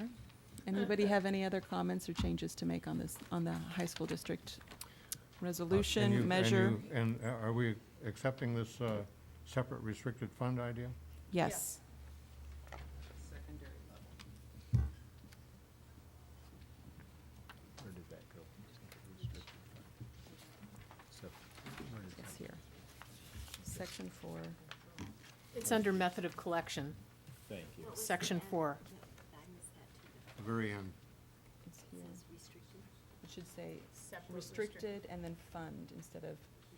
Anybody have any other comments or changes to make on this, on the high school district resolution, measure? And are we accepting this separate restricted fund idea? Yes. Where did that go? It's here. Section 4. It's under method of collection, Thank you. section 4. The very end. It's here. It should say restricted and then fund instead of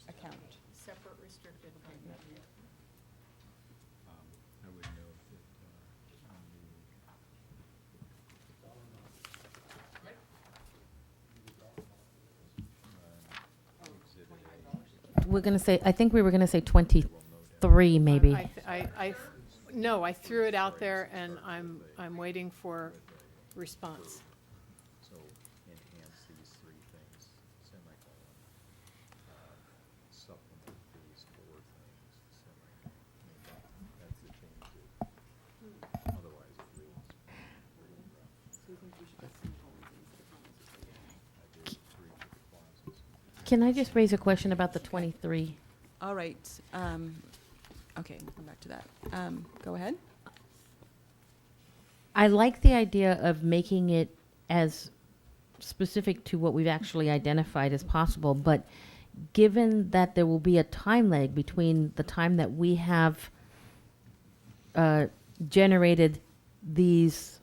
account. Separate restricted fund. I would note that on We're going to say, I think we were going to say 23 maybe. No, I threw it out there and I'm waiting for response. so enhance these three things, semicolon. Supplement these four things, semicolon. That's the change. Otherwise it reads. Can I just raise a question about the 23? All right. Okay, we'll come back to that. Go ahead. I like the idea of making it as specific to what we've actually identified as possible, but given that there will be a time lag between the time that we have generated these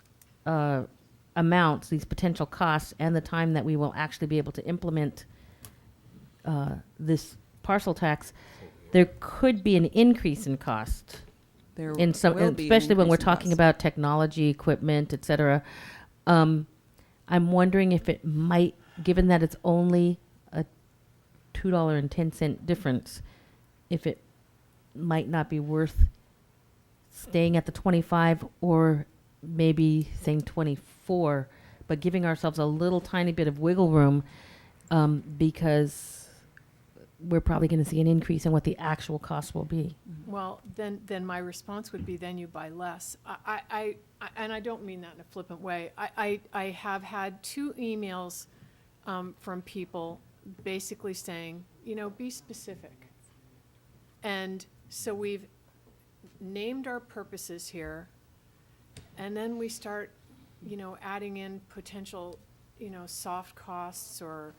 amounts, these potential costs, and the time that we will actually be able to implement this parcel tax, there could be an increase in cost. There In some, will be an especially when we're increase in talking cost. about technology, equipment, et cetera. I'm wondering if it might, given that it's only a $2.10 difference, if it might not be worth staying at the 25 or maybe saying 24, but giving ourselves a little tiny bit of wiggle room, because we're probably going to see an increase in what the actual cost will be. Well, then my response would be, then you buy less. And I don't mean that in a flippant way. I have had 2 emails from people basically saying, be specific. And so we've named our purposes here, and then we start, adding in potential, soft costs or,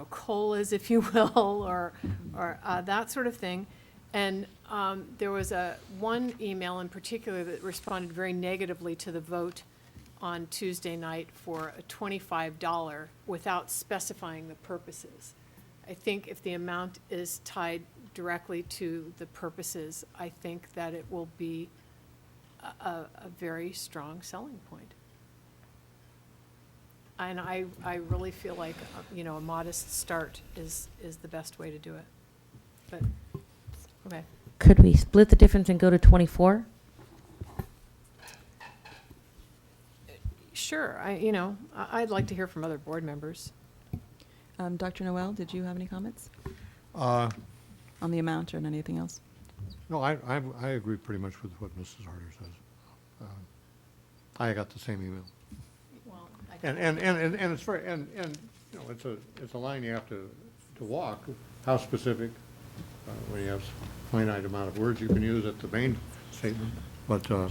COLAs, if you will, or that sort of thing. And there was one email in particular that responded very negatively to the vote on Tuesday night for a $25 without specifying the purposes. I think if the amount is tied directly to the purposes, I think that it will be a very strong selling point. And I really feel like, a modest start is the best way to do it. But, okay. Could we split the difference and go to 24? Sure, I'd like to hear from other board members. Dr. Noel, did you have any comments Uh, on the amount or on anything else? No, I agree pretty much with what Mrs. Harder says. I got the same email. Well, And it's very, it's a line you have to walk. How specific, when you have finite amount of words you can use at the main statement, but, Okay.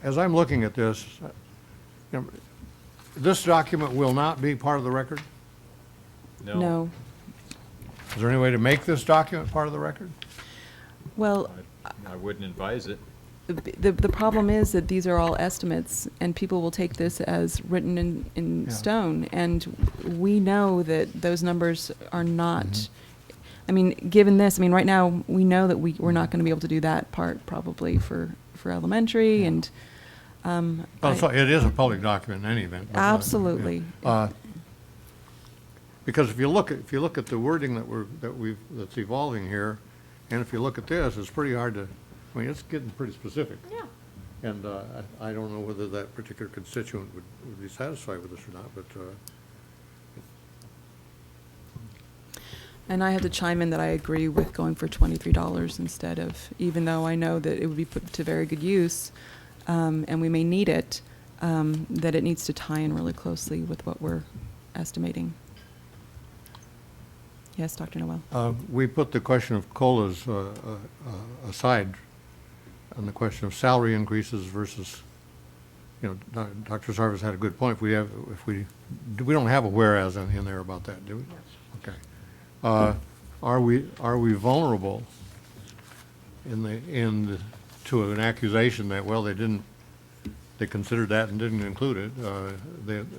as I'm looking at this, this document will not be part of the record? No. Is there any way to make this document part of the record? Well, I wouldn't advise it. the problem is that these are all estimates, and people will take this as written in Yeah. stone. And we know that those numbers are not, I mean, given this, right now, we know that we're not going to be able to do that part probably for elementary, and So it is a public document in any event. but, Absolutely. Because if you look at the wording that's evolving here, and if you look at this, it's pretty hard to, it's getting pretty specific. Yeah. And I don't know whether that particular constituent would be satisfied with this or not, but And I have to chime in that I agree with going for $23 instead of, even though I know that it would be put to very good use, and we may need it, that it needs to tie in really closely with what we're estimating. Yes, Dr. Noel? we put the question of COLAs aside on the question of salary increases versus, Dr. Sarvis had a good point. We don't have a whereas in there about that, do we? Okay. Are we vulnerable to an accusation that, well, they considered that and didn't include it?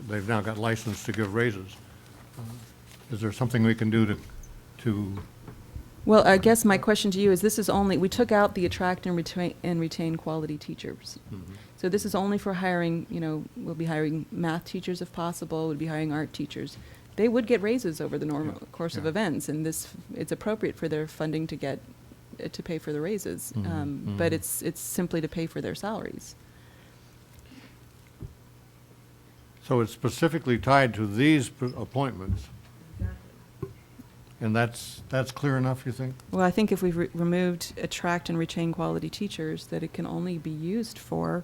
They've now got license to give raises. Is there something we can do to Well, I guess my question to you is, we took out the attract and retain quality teachers. So this is only for hiring, we'll be hiring math teachers if possible, we'll be hiring art teachers. They would get raises over the normal course of events, and it's appropriate for their funding to pay for the raises. But it's simply to pay for their salaries. So it's specifically tied to these appointments? And that's clear enough, you think? Well, I think if we've removed attract and retain quality teachers, that it can only be used for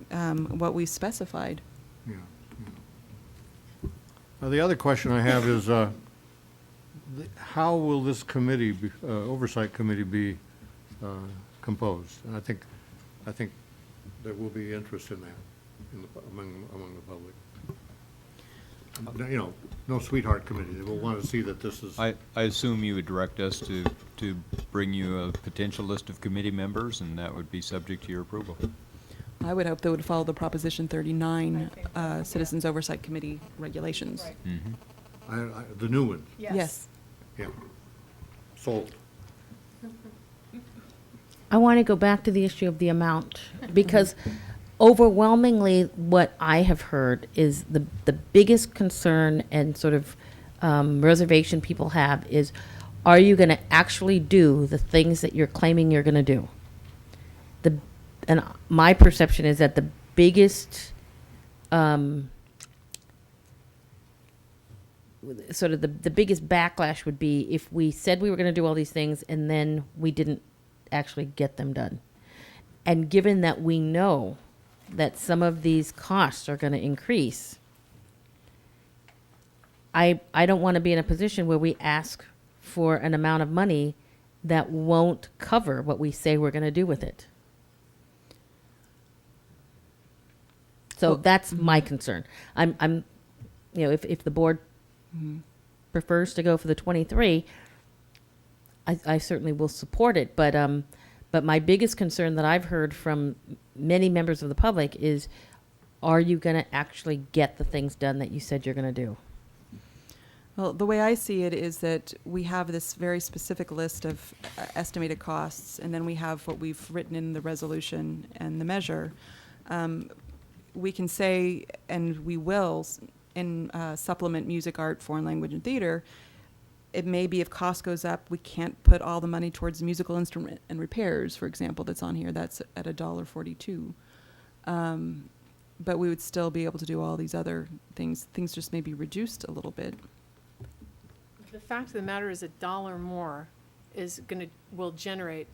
what we specified. Yeah. The other question I have is, how will this committee, oversight committee, be composed? And I think there will be interest in that among the public. No sweetheart committee. They will want to see that this is. I assume you would direct us to bring you a potential list of committee members, and that would be subject to your approval. I would hope they would follow the Proposition 39 Citizens Oversight Committee regulations. Right. The new one? Yes. Yeah. Sold. I want to go back to the issue of the amount, because overwhelmingly what I have heard is the biggest concern and sort of reservation people have is, are you going to actually do the things that you're claiming you're going to do? And my perception is that the biggest sort of the biggest backlash would be if we said we were going to do all these things and then we didn't actually get them done. And given that we know that some of these costs are going to increase, I don't want to be in a position where we ask for an amount of money that won't cover what we say we're going to do with it. So that's my concern. I'm, if the board prefers to go for the 23, I certainly will support it. But my biggest concern that I've heard from many members of the public is, are you going to actually get the things done that you said you're going to do? Well, the way I see it is that we have this very specific list of estimated costs, and then we have what we've written in the resolution and the measure. We can say, and we will, in supplement music, art, foreign language, and theater, it may be if cost goes up, we can't put all the money towards musical instrument and repairs, for example, that's on here. That's at $1.42. But we would still be able to do all these other things. Things just may be reduced a little bit. The fact of the matter is $1 more will generate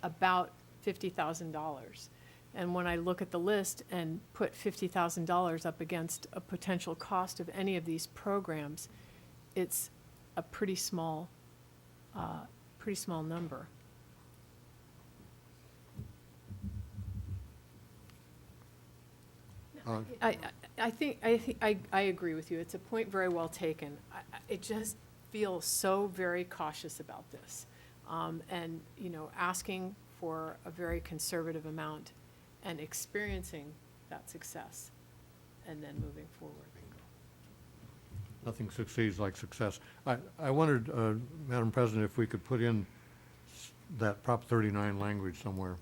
about $50,000. And when I look at the list and put $50,000 up against a potential cost of any of these programs, it's a pretty small number. I think I agree with you. It's a point very well taken. It just feels so very cautious about this, and asking for a very conservative amount and experiencing that success, and then moving forward. Nothing succeeds like success. I wondered, Madam President, if we could put in that Prop 39 language somewhere.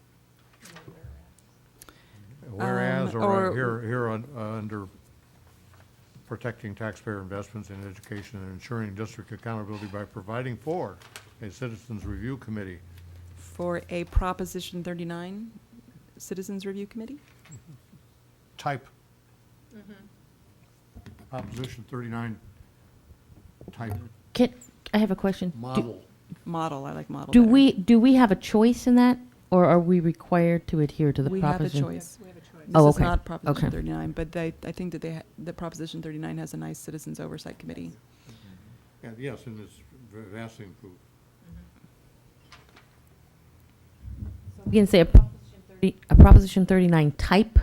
Whereas, or here under protecting taxpayer investments in education and ensuring district accountability by providing for a citizens review committee. For a Proposition 39 Citizens Review Committee? Type. Proposition 39 type. I have a question. Model. Model, I like model Do better. we have a choice in that, or are we required to adhere to the We have a proposition? choice. We have a choice. This Oh, is okay. not Proposition Okay. 39, but I think that the Proposition 39 has a nice Citizens Oversight Committee. Yeah, yes, and it's vastly improved. You can say a Proposition 39 type.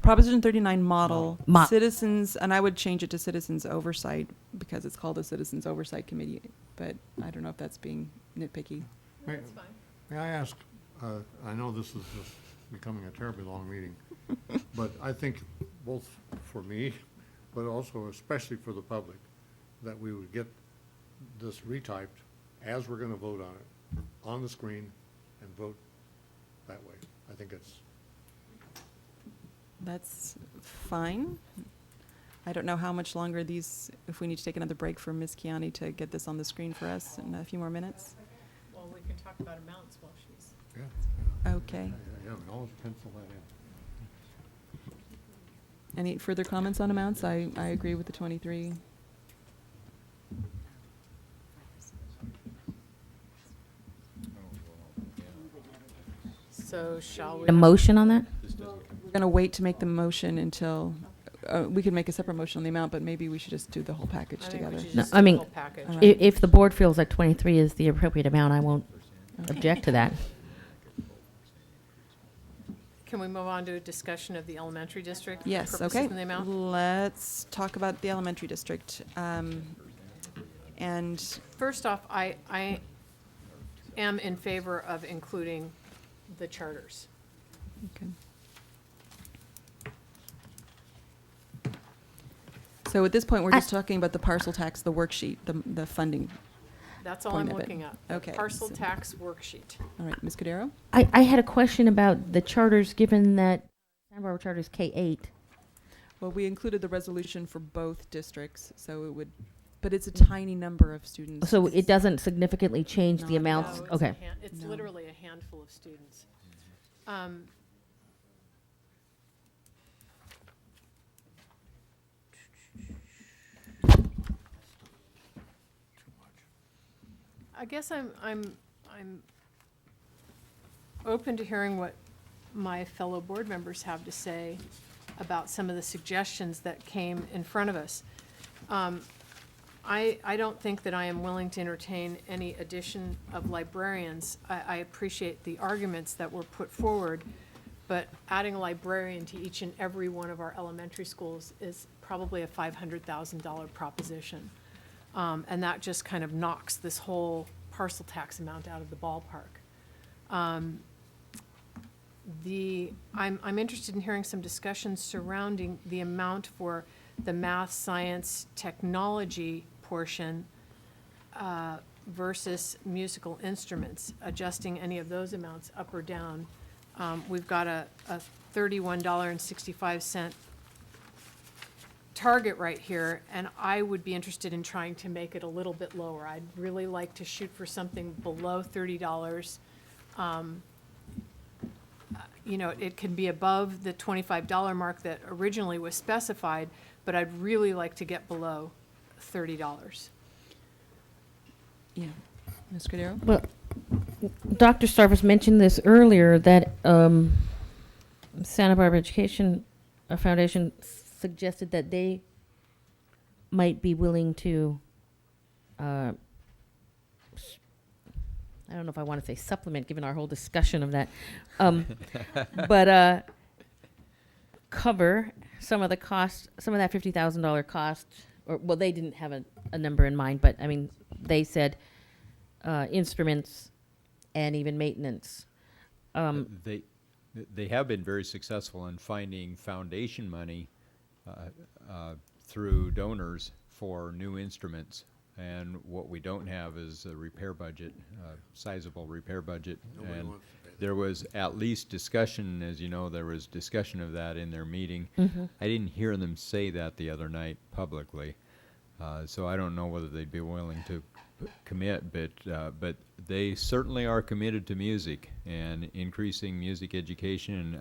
Proposition 39 model, Mo- citizens, and I would change it to Citizens Oversight because it's called a Citizens Oversight Committee, but I don't know if that's being nitpicky. That's fine. May I ask, I know this is just becoming a terribly long meeting, but I think both for me, but also especially for the public, that we would get this retyped as we're going to vote on it, on the screen, and vote that way. I think That's fine. I don't know how much longer if we need to take another break for Ms. Kiani to get this on the screen for us in a few more minutes. Well, we can talk about amounts while she's. yeah. Okay. Yeah, we always pencil that in. Any further comments on amounts? I agree with the 23. So shall we? A motion on that? We're going to wait to make the motion until, we could make a separate motion on the amount, but maybe we should just do the whole package I think we together. should No, just I do the mean, whole package. All right. If the board feels like 23 is the appropriate amount, I won't object to that. Can we move on to a discussion of the elementary district? Yes, purposes okay. and the amount? Let's talk about the elementary district. And First off, I am in favor of including the charters. okay. So at this point, we're just talking about the parcel tax, the worksheet, the funding. That's all Point I'm of it. looking at. Okay, Parcel so- tax worksheet. All right, Ms. Cordero? I had a question about the charters, given that Santa Barbara Charter is K-8. Well, we included the resolution for both districts, so it would, but it's a tiny number of students. So it doesn't significantly change the Not- amounts? No, it's a Okay. It's No. literally a handful of students. I guess I'm open to hearing what my fellow board members have to say about some of the suggestions that came in front of us. I don't think that I am willing to entertain any addition of librarians. I appreciate the arguments that were put forward, but adding a librarian to each and every one of our elementary schools is probably a $500,000 proposition. And that just kind of knocks this whole parcel tax amount out of the ballpark. I'm interested in hearing some discussions surrounding the amount for the math, science, technology portion versus musical instruments, adjusting any of those amounts up or down. We've got a $31.65 target right here, and I would be interested in trying to make it a little bit lower. I'd really like to shoot for something below $30. You know, it can be above the $25 mark that originally was specified, but I'd really like to get below $30. Yeah. Ms. Cordero? Well, Dr. Sarvis mentioned this earlier, that Santa Barbara Education Foundation suggested that they might be willing to, I don't know if I want to say supplement, given our whole discussion of that, but cover some of the cost, some of that $50,000 cost, or, well, they didn't have a number in mind, but I mean, they said instruments and even maintenance. They have been very successful in finding foundation money through donors for new instruments. And what we don't have is a repair budget, sizable repair budget. And there was at least discussion, as you know, there was discussion of that in their meeting. Mm-hmm. I didn't hear them say that the other night publicly. So I don't know whether they'd be willing to commit, but they certainly are committed to music and increasing music education.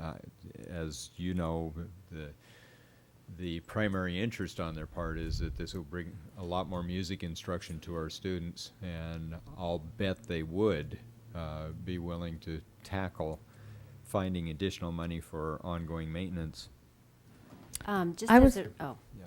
As you know, the primary interest on their part is that this will bring a lot more music instruction to our students, and I'll bet they would be willing to tackle finding additional money for ongoing maintenance. Just I as was- a,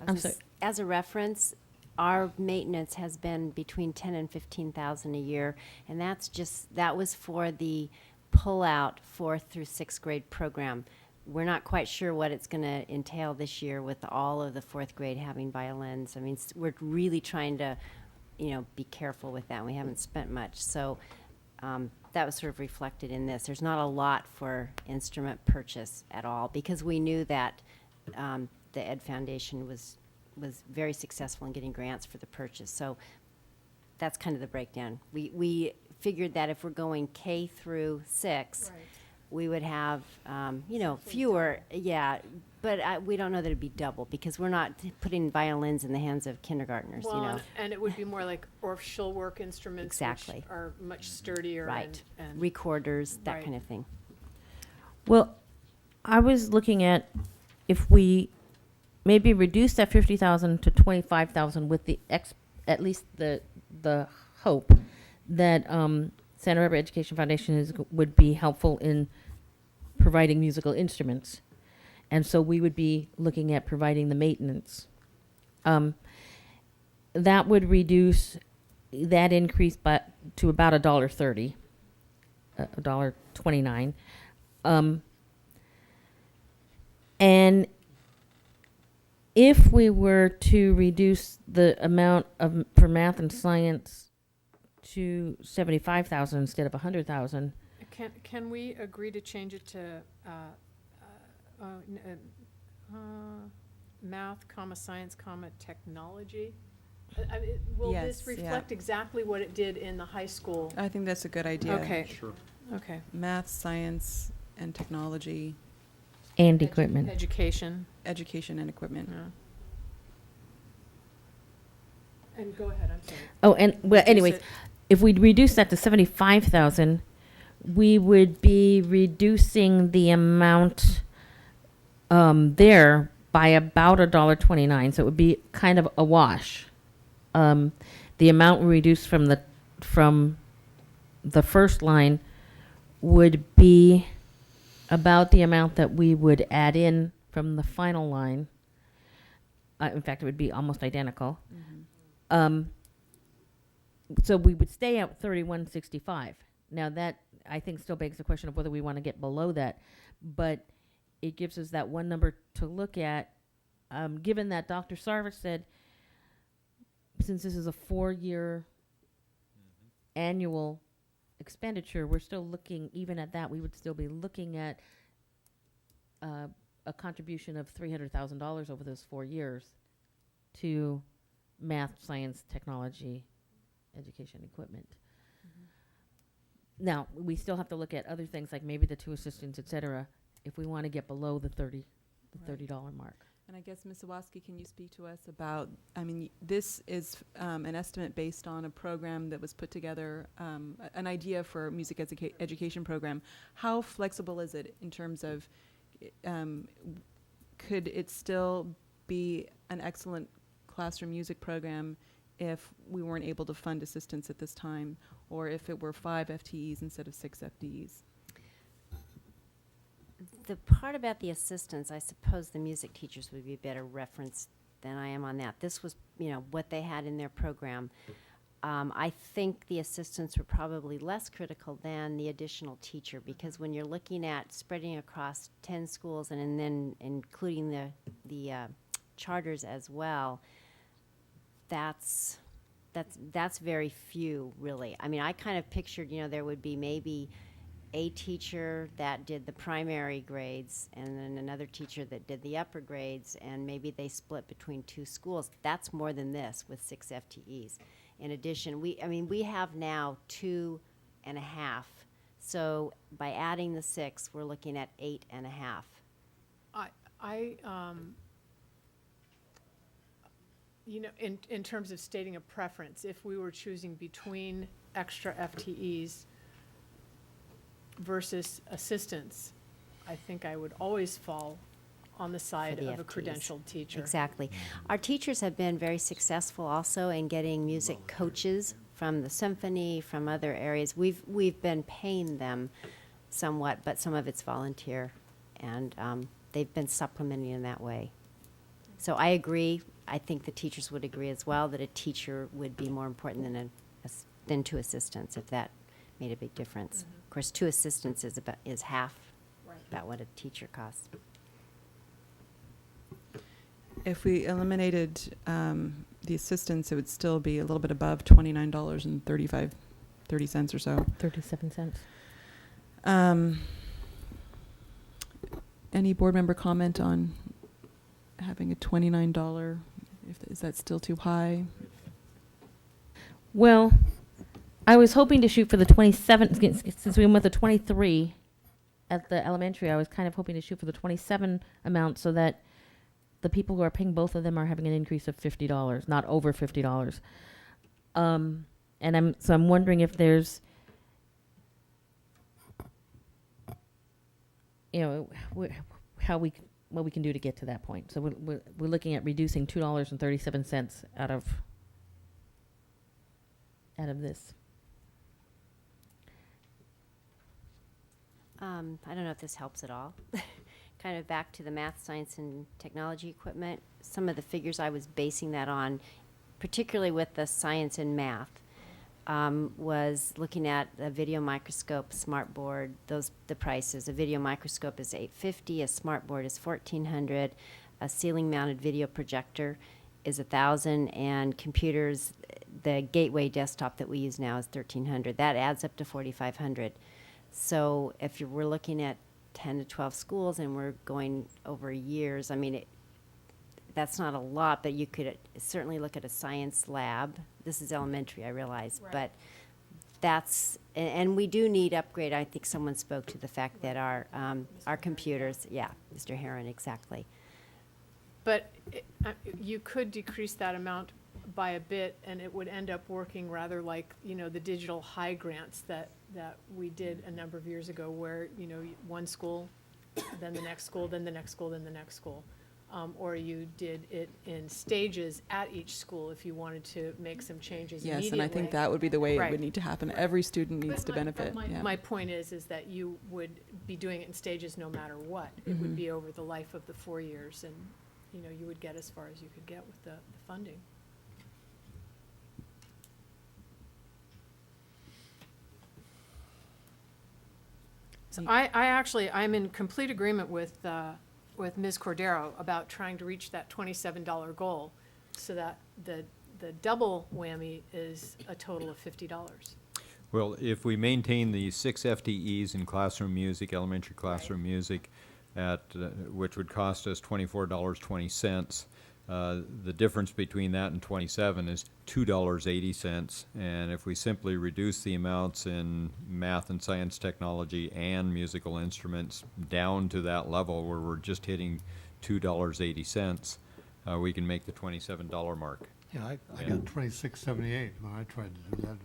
I'm sorry. as a reference, our maintenance has been between 10 and 15,000 a year, and that was for the pull-out 4th through 6th grade program. We're not quite sure what it's going to entail this year with all of the 4th grade having violins. I mean, we're really trying to, be careful with that. We haven't spent much, so that was sort of reflected in this. There's not a lot for instrument purchase at all, because we knew that the Ed Foundation was very successful in getting grants for the purchase. So that's kind of the breakdown. We figured that if we're going K through 6, Right. we would have, fewer, but we don't know that it'd be double, because we're not putting violins in the hands of kindergartners, Well, and it would be more like Orff Schulwerk instruments, Exactly. which are much sturdier. Right. And Recorders, that Right. kind of thing. Well, I was looking at if we maybe reduce that 50,000 to 25,000 with the at least the hope that Santa Barbara Education Foundation would be helpful in providing musical instruments, and so we would be looking at providing the maintenance. That would reduce that increase to about $1.30, $1.29, and if we were to reduce the amount for math and science to 75,000 instead of 100,000, can we agree to change it to math, science, technology? Will Yes, this yeah. reflect exactly what it did in the high school? I think that's a good idea. Okay. Sure. Okay. Math, science, and technology, and equipment. Education. education and equipment. Yeah. And go ahead, I'm sorry. Oh, and well, Reduce anyways, it. if we reduce that to 75,000, we would be reducing the amount there by about $1.29. So it would be kind of a wash. The amount we reduced from the first line would be about the amount that we would add in from the final line. In fact, it would be almost identical. So we would stay at 3165. Now that, I think, still begs the question of whether we want to get below that, but it gives us that one number to look at. Given that Dr. Sarvis said, since this is a 4-year annual expenditure, we're still looking, even at that, we would still be looking at a contribution of $300,000 over those 4 years to math, science, technology, education, equipment. Now, we still have to look at other things like maybe the 2 assistants, et cetera, if we want to get below the $30 mark. And I guess, Ms. Sawatsky, can you speak to us about, I mean, this is an estimate based on a program that was put together, an idea for a music education program. How flexible is it in terms of, could it still be an excellent classroom music program if we weren't able to fund assistants at this time, or if it were 5 FTEs instead of 6 FTEs? The part about the assistants, I suppose the music teachers would be a better reference than I am on that. This was, what they had in their program. I think the assistants were probably less critical than the additional teacher, because when you're looking at spreading across 10 schools and then including the charters as well, that's very few, really. I mean, I kind of pictured, there would be maybe a teacher that did the primary grades and then another teacher that did the upper grades, and maybe they split between 2 schools. That's more than this with 6 FTEs. In addition, we have now 2.5. So by adding the 6, we're looking at 8.5. In terms of stating a preference, if we were choosing between extra FTEs versus assistants, I think I would always fall on the side of a credentialed teacher. Exactly. Our teachers have been very successful also in getting music coaches from the symphony, from other areas. We've been paying them somewhat, but some of it's volunteer, and they've been supplementing in that way. So I agree. I think the teachers would agree as well that a teacher would be more important than 2 assistants, if that made a big difference. Of course, 2 assistants is half about what a teacher costs. If we eliminated the assistants, it would still be a little bit above $29.30 or so. 37 cents. Any board member comment on having a $29? Is that still too high? Well, I was hoping to shoot for the 27, since we went with the 23 at the elementary, I was kind of hoping to shoot for the 27 amount so that the people who are paying both of them are having an increase of $50, not over $50. And I'm wondering if there's, what we can do to get to that point. So we're looking at reducing $2.37 out of this. I don't know if this helps at all. Kind of back to the math, science, and technology equipment. Some of the figures I was basing that on, particularly with the science and math, was looking at a video microscope, smart board, the prices. A video microscope is $850, a smart board is $1,400, a ceiling mounted video projector is $1,000, and computers, the Gateway desktop that we use now is $1,300. That adds up to $4,500. So if we're looking at 10 to 12 schools and we're going over years, that's not a lot, but you could certainly look at a science lab. This is elementary, I realize, but and we do need upgrade. I think someone spoke to the fact that our computers, Mr. Heron, exactly. But you could decrease that amount by a bit, and it would end up working rather like, the digital high grants that we did a number of years ago, where, one school, then the next school, then the next school, then the next school. or you did it in stages at each school if you wanted to make some changes immediately. Yes, and I think that would be the way it Right. would need to happen. Every student needs to But my- benefit. but Yeah. My point is that you would be doing it in stages no matter what. It would Mhm. be over the life of the 4 years, and, you know, you would get as far as you could get with the funding. So I'm in complete agreement with Ms. Cordero about trying to reach that $27 goal, so that the double whammy is a total of $50. Well, if we maintain the 6 FTEs in classroom music, elementary classroom music, at, which would cost us $24.20, the difference between that and 27 is $2.80. And if we simply reduce the amounts in math and science technology and musical instruments down to that level where we're just hitting $2.80, we can make the $27 mark. Yeah, I got 2678 when I tried to do that.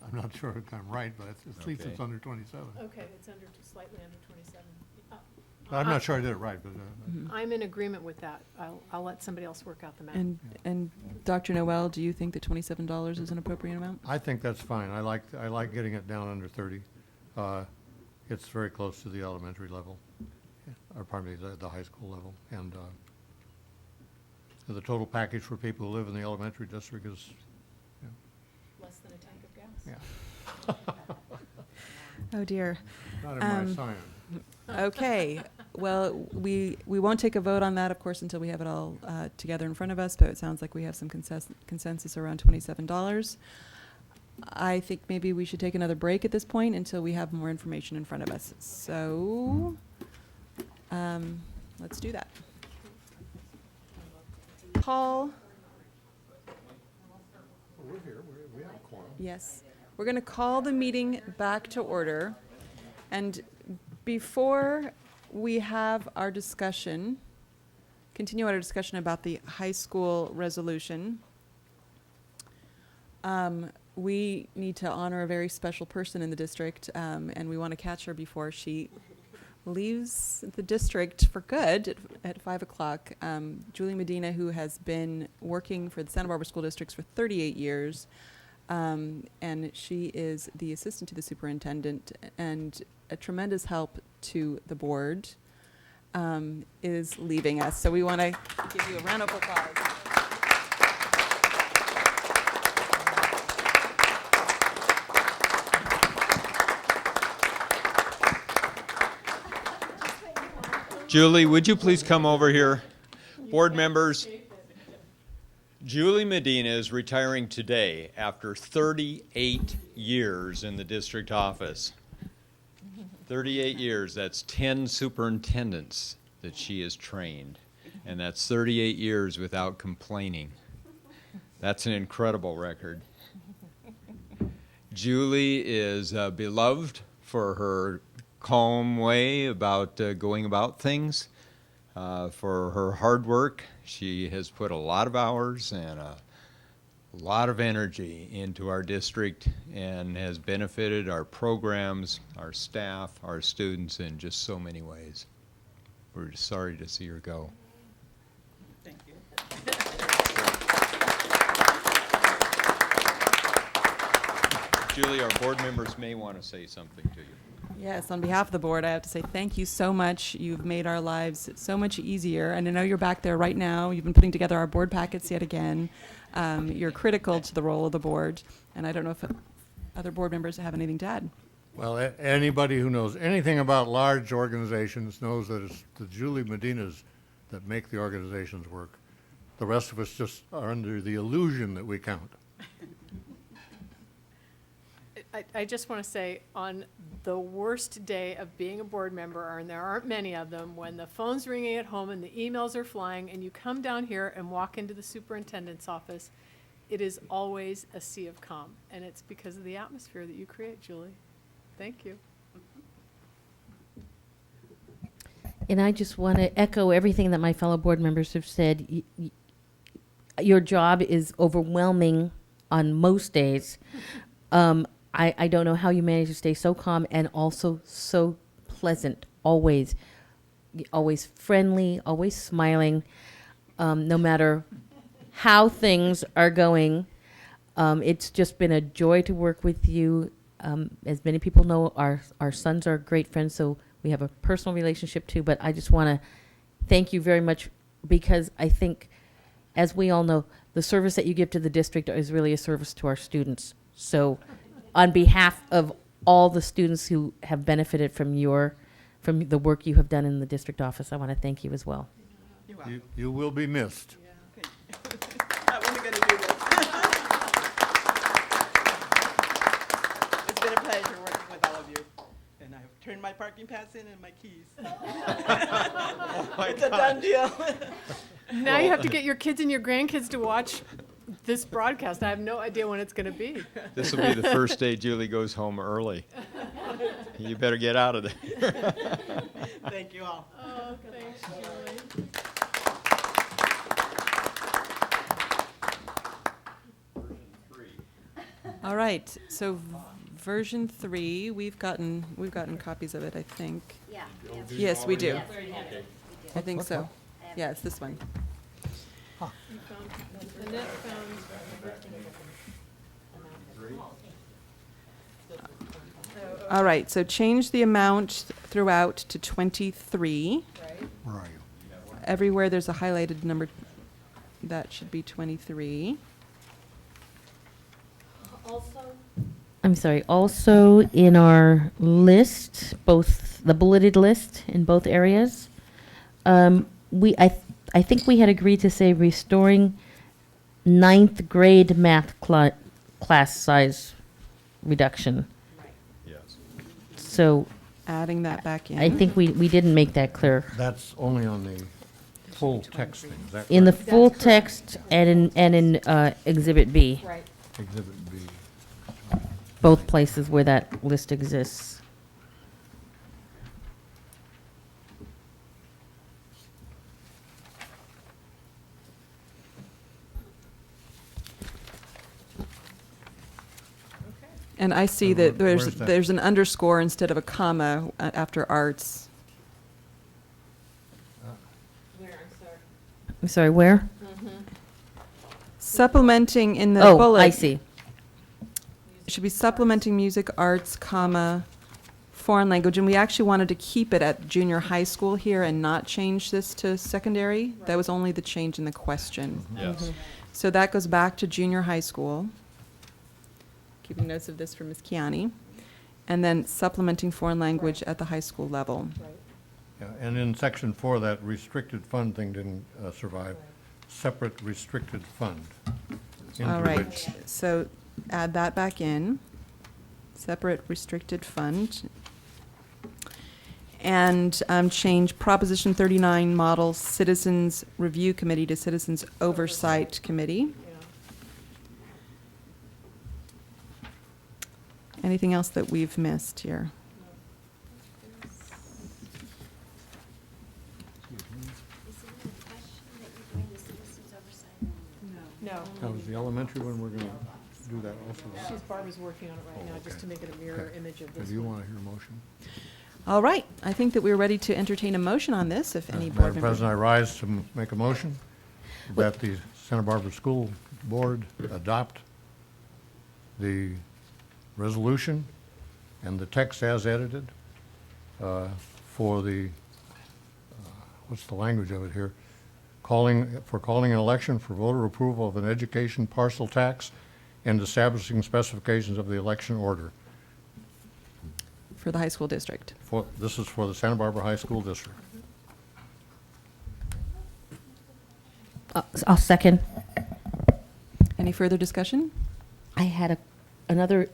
I'm not sure if I'm right, but at least it's Okay. under 27. Okay, it's slightly under 27. I'm not sure I did it right, but I'm in agreement with that. I'll let somebody else work out the math. And Dr. Noel, do you think that $27 is an appropriate amount? I think that's fine. I like getting it down under 30. It's very close to the elementary level, or pardon me, the high school level. And the total package for people who live in the elementary district is, Less than a tank of gas. yeah. Oh, dear. Not in my science. Okay, well, we won't take a vote on that, of course, until we have it all together in front of us, but it sounds like we have some consensus around $27. I think maybe we should take another break at this point until we have more information in front of us. So, let's do that. Paul? We're here. We have a quorum. Yes. We're going to call the meeting back to order. And before we have our discussion, continue our discussion about the high school resolution, we need to honor a very special person in the district, and we want to catch her before she leaves the district for good at 5 o'clock. Julie Medina, who has been working for the Santa Barbara School Districts for 38 years, and she is the assistant to the superintendent and a tremendous help to the board, is leaving us. So we want to give you a round of applause. Julie, would you please come over here? Board members, Julie Medina is retiring today after 38 years in the district office. 38 years, that's 10 superintendents that she has trained, and that's 38 years without complaining. That's an incredible record. Julie is beloved for her calm way about going about things, for her hard work. She has put a lot of hours and a lot of energy into our district and has benefited our programs, our staff, our students in just so many ways. We're just sorry to see her go. Thank you. Julie, our board members may want to say something to you. Yes, on behalf of the board, I have to say thank you so much. You've made our lives so much easier. And I know you're back there right now. You've been putting together our board packets yet again. You're critical to the role of the board. And I don't know if other board members have anything to add. Well, anybody who knows anything about large organizations knows that it's the Julie Medinas that make the organizations work. The rest of us just are under the illusion that we count. I just want to say, on the worst day of being a board member, and there aren't many of them, when the phone's ringing at home and the emails are flying, and you come down here and walk into the superintendent's office, it is always a sea of calm. And it's because of the atmosphere that you create, Julie. Thank you. And I just want to echo everything that my fellow board members have said. Your job is overwhelming on most days. I don't know how you manage to stay so calm and also so pleasant always. always friendly, always smiling, no matter how things are going. It's just been a joy to work with you. As many people know, our sons are great friends, so we have a personal relationship too. But I just want to thank you very much, because I think, as we all know, the service that you give to the district is really a service to our students. So on behalf of all the students who have benefited from the work you have done in the district office, I want to thank you as well. You will be missed. I wasn't going to do this. It's been a pleasure working with all of you. And I've turned my parking pass in and my keys. It's a done deal. Now you have to get your kids and your grandkids to watch this broadcast. I have no idea when it's going to be. This will be the first day Julie goes home early. You better get out of there. Thank you all. Oh, thanks, Julie. All right, so version 3, we've gotten copies of it, I think. Yeah. Yes, we do. Yes, we have. I think so. Yeah, it's this one. Annette found All right, so change the amount throughout to 23. Where are you? Everywhere there's a highlighted number, that should be 23. I'm sorry, also in our list, both the bulleted list in both areas, I think we had agreed to say restoring 9th grade math class size reduction. Yes. So Adding that back in. I think we didn't make that clear. That's only on the full text thing, is that In the correct? full text and in Exhibit B, right. Exhibit B. both places where that list exists. And I see And that where's that? there's an underscore instead of a comma after arts. I'm sorry, where? Supplementing in the Oh, bullet. I see. Should be supplementing music, arts, comma, foreign language, and we actually wanted to keep it at junior high school here and not change this to secondary. That was only the change in the question. Yes. So that goes back to junior high school. Keeping notes of this for Ms. Kiani. And then supplementing foreign language at the high school level. Yeah, and in section 4, that restricted fund thing didn't survive. Separate restricted fund. into All right, which- so add that back in. Separate restricted fund. And change Proposition 39 Model Citizens Review Committee to Citizens Oversight Committee. Anything else that we've missed here? No. That was the elementary one, we're going to do that also. Barbara's working on it right now, just to make it a mirror image of Do this you one. want to hear a motion? All right, I think that we're ready to entertain a motion on this, if any board Madam member. President, I rise to make a motion that the Santa Barbara School Board adopt the resolution and the text as edited for the, what's the language of it here? Calling an election for voter approval of an education parcel tax and establishing specifications of the election order. For the high school district. This is for the Santa Barbara High School District. I'll second. Any further discussion? I had another,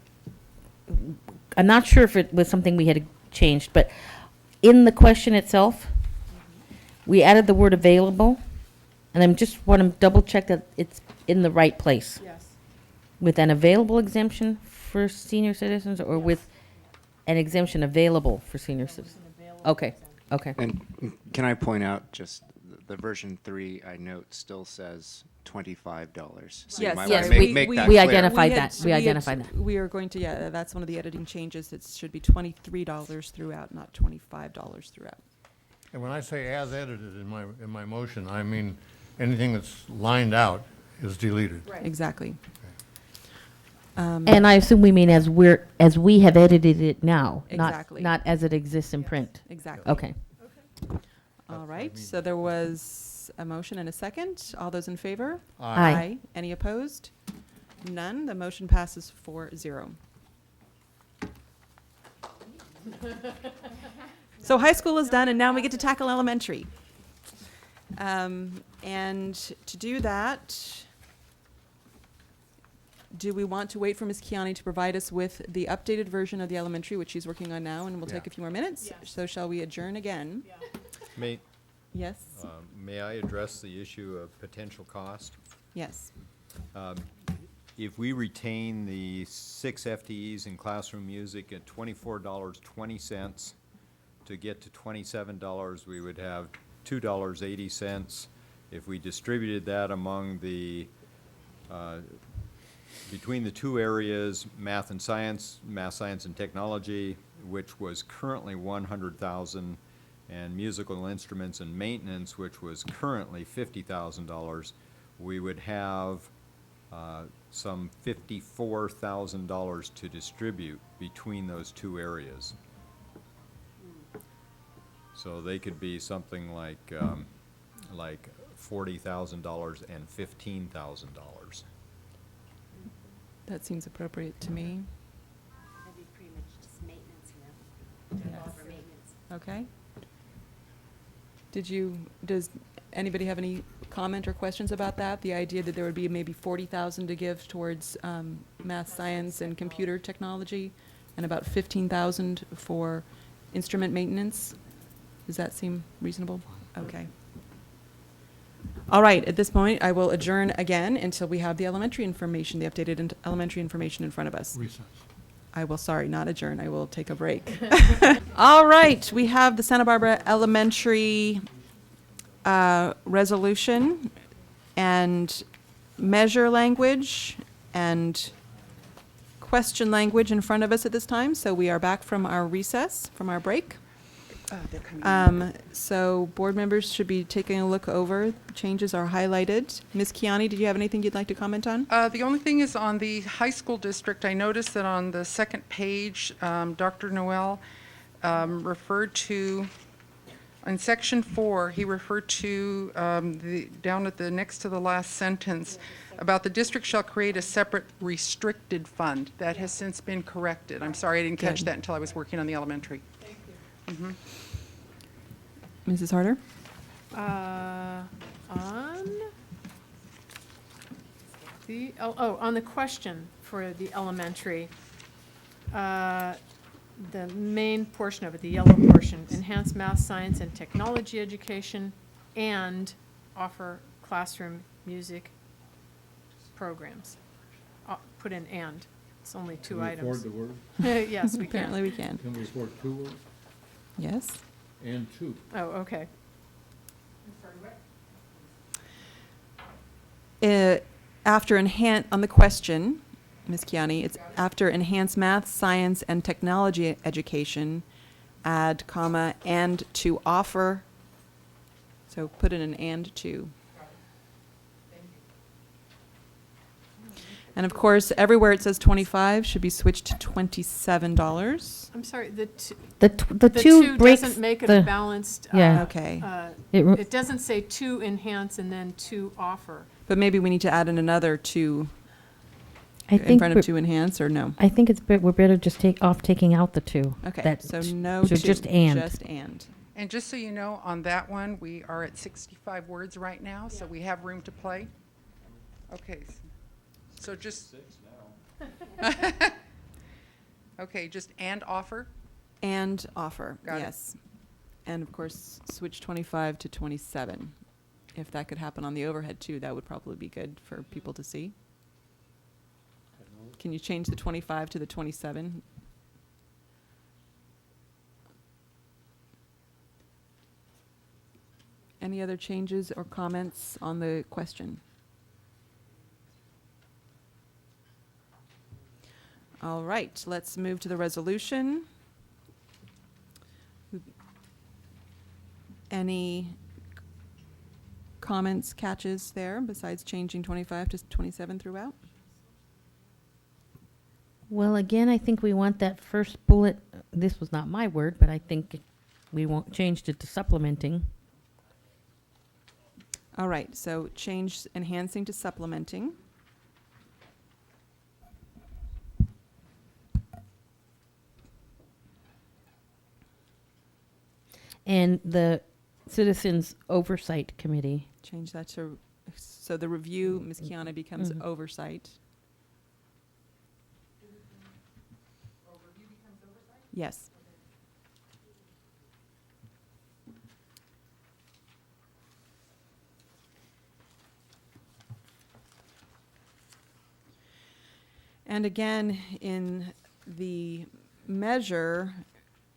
I'm not sure if it was something we had changed, but in the question itself, we added the word available, and I'm just want to double check that it's in the right place. Yes. With an available exemption for senior citizens, or with an exemption available for senior citizens? Okay, okay. And can I point out, just the version 3, I note, still says $25. So you Yes, might yes, wanna we- make we that clear. identified had- that. We identified that. We are going to, yeah, that's one of the editing changes. It should be $23 throughout, not $25 throughout. And when I say as edited in my motion, I mean anything that's lined out is deleted. Exactly. And I assume we mean as we have edited it now, Exactly. not as it exists in print. Exactly. Okay. All right, so there was a motion and a second. All those in favor? Aye. Any opposed? None. The motion passes 4-0. So high school is done, and now we get to tackle elementary. And to do that, do we want to wait for Ms. Kiani to provide us with the updated version of the elementary, which she's working on now, and will take a few more minutes? So shall we adjourn again? May Yes? I address the issue of potential cost? Yes. If we retain the 6 FTEs in classroom music at $24.20 to get to $27, we would have $2.80. If we distributed that among the, between the two areas, math, science, and technology, which was currently $100,000, and musical instruments and maintenance, which was currently $50,000, we would have some $54,000 to distribute between those two areas. So they could be something like $40,000 and $15,000. That seems appropriate to me. That'd be pretty much just maintenance, for maintenance. Okay. Does anybody have any comment or questions about that? The idea that there would be maybe 40,000 to give towards math, science, and computer technology, and about 15,000 for instrument maintenance? Does that seem reasonable? Okay. All right, at this point, I will adjourn again until we have the elementary information, the updated elementary information in front of us. Recess. I will, sorry, not adjourn, I will take a break. All right, we have the Santa Barbara Elementary resolution and measure language and question language in front of us at this time. So we are back from our recess, from our break. So board members should be taking a look over. Changes are highlighted. Ms. Kiani, did you have anything you'd like to comment on? The only thing is on the high school district, I noticed that on the second page, Dr. Noel referred to, in section 4, he referred to down at the next to the last sentence about the district shall create a separate restricted fund. That has since been corrected. I'm sorry, I didn't catch Good. that until I was working on the elementary. Mrs. Harder? On the question for the elementary, the main portion of it, the yellow portion, enhance math, science, and technology education, and offer classroom music programs. Put in and. It's only two items. Can we afford the word? Yes, we can. Apparently we can. Can we afford 2 words? Yes? And 2. Oh, okay. After on the question, Ms. Kiani, it's after enhance math, science, and technology education, add, comma, and to offer. So put in an and to. And of course, everywhere it says 25 should be switched to $27. I'm sorry, the The two breaks doesn't make it the- a balanced. Yeah. Okay. It doesn't say to enhance and then to offer. But maybe we need to add in another to I in think front of to enhance, or no? I think we're better just taking out the 2. Okay, so no so to, just and. Just and. And just so you know, on that one, we are at 65 words right now, so we have room to play. Okay, so just. Okay, just and offer? And offer, Got it. yes. And of course, switch 25 to 27. If that could happen on the overhead too, that would probably be good for people to see. Can you change the 25 to the 27? Any other changes or comments on the question? All right, let's move to the resolution. Any comments, catches there besides changing 25 to 27 throughout? Well, again, I think we want that first bullet, this was not my word, but I think we won't changed it to supplementing. All right, so change enhancing to supplementing. And the Citizens Oversight Committee. Change that to, so the review, Ms. Kiana, becomes Mhm. oversight. Yes. And again, in the measure,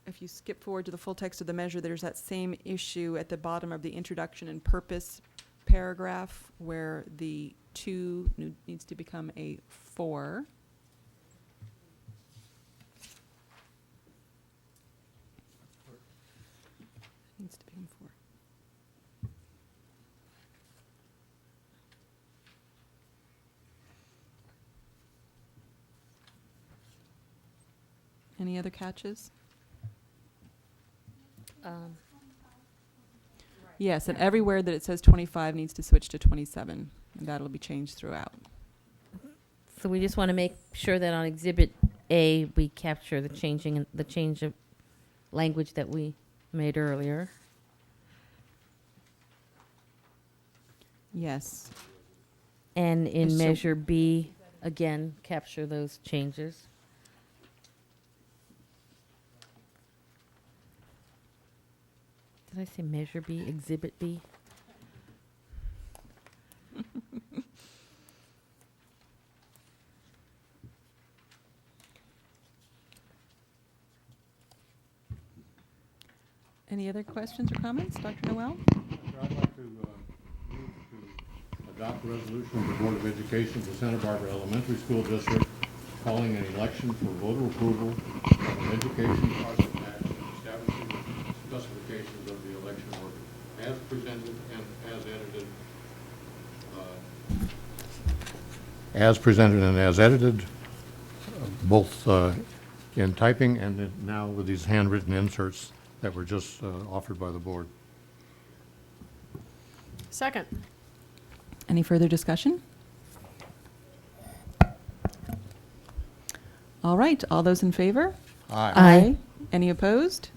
if you skip forward to the full text of the measure, there's that same issue at the bottom of the introduction and purpose paragraph where the 2 needs to become a 4. Needs to become 4. Any other catches? Yes, and everywhere that it says 25 needs to switch to 27, and that'll be changed throughout. So we just want to make sure that on Exhibit A, we capture the change of language that we made earlier. Yes. And in So- Measure B, again, capture those changes. Did I say Measure B, Exhibit B? Any other questions or comments, Dr. Noel? I'd like to move to adopt a resolution of the Board of Education of the Santa Barbara Elementary School District calling an election for voter approval of an education parcel tax and establishing specifications of the election order as presented and as edited. As presented and as edited, both in typing and now with these handwritten inserts that were just offered by the board. Second. Any further discussion? All right, all those in favor? Aye. Any opposed?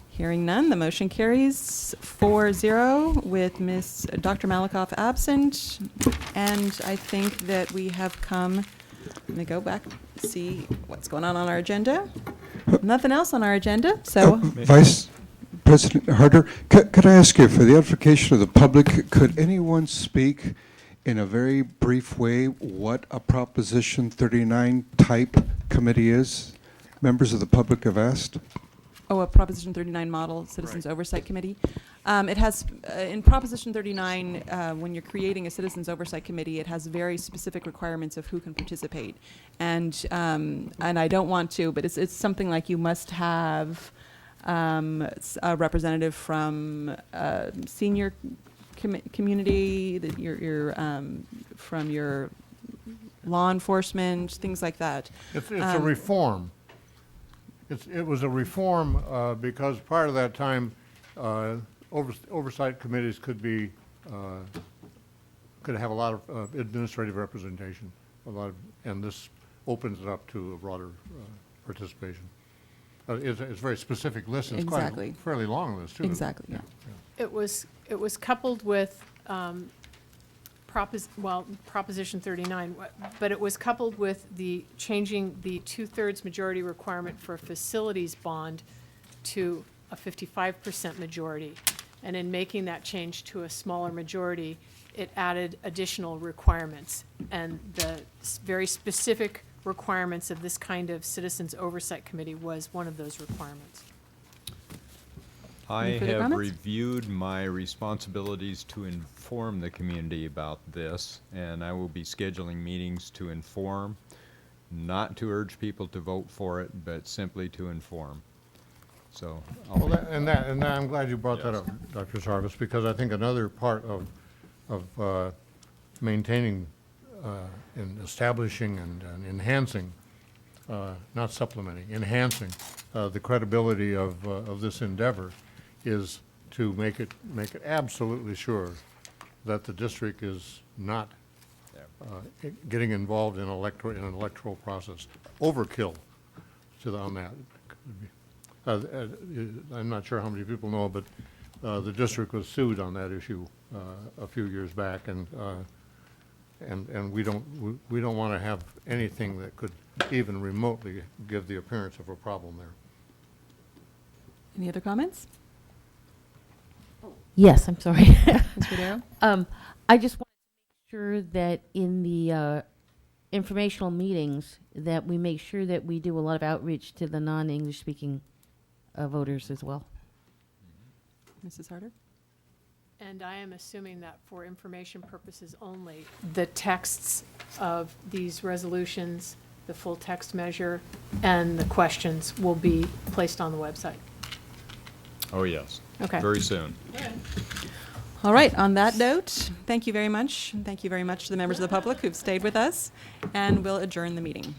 Hearing none, the motion carries 4-0 with Dr. Malakoff absent. And I think that we have come, let me go back, see what's going on our agenda. Nothing else on our agenda, so. Vice President Harder, could I ask you, for the edification of the public, could anyone speak in a very brief way what a Proposition 39 type committee is? Members of the public have asked. Oh, a Proposition 39 model Citizens Oversight Committee. It has, in Proposition 39, when you're creating a Citizens Oversight Committee, it has very specific requirements of who can participate. And I don't want to, but it's something like you must have a representative from senior community, that from your law enforcement, things like that. It's a reform. It was a reform because prior to that time, oversight committees could have a lot of administrative representation, and this opens it up to a broader participation. It's a very specific list. It's Exactly. quite a fairly long list too. Exactly, yeah. It was coupled with Proposition 39, but it was coupled with the changing the 2/3 majority requirement for a facilities bond to a 55% majority. And in making that change to a smaller majority, it added additional requirements. And the very specific requirements of this kind of Citizens Oversight Committee was one of those requirements. I Any further have comments? reviewed my responsibilities to inform the community about this, and I will be scheduling meetings to inform, not to urge people to vote for it, but simply to inform. So, Well, and I'm glad you brought that up, Dr. Sarvis, because I think another part of maintaining and establishing and enhancing, not supplementing, enhancing the credibility of this endeavor is to make it absolutely sure that the district is not getting involved in an electoral process. Overkill on that. I'm not sure how many people know, but the district was sued on that issue a few years back, and we don't want to have anything that could even remotely give the appearance of a problem there. Any other comments? Yes, I'm sorry. Ms. Rodero? I just want to make sure that in the informational meetings that we make sure that we do a lot of outreach to the non-English speaking voters as well. Mrs. Harder? And I am assuming that for information purposes only, the texts of these resolutions, the full text measure, and the questions will be placed on the website. oh, yes. Okay. Very soon. All right, on that note, thank you very much. Thank you very much to the members of the public who've stayed with us, and we'll adjourn the meeting.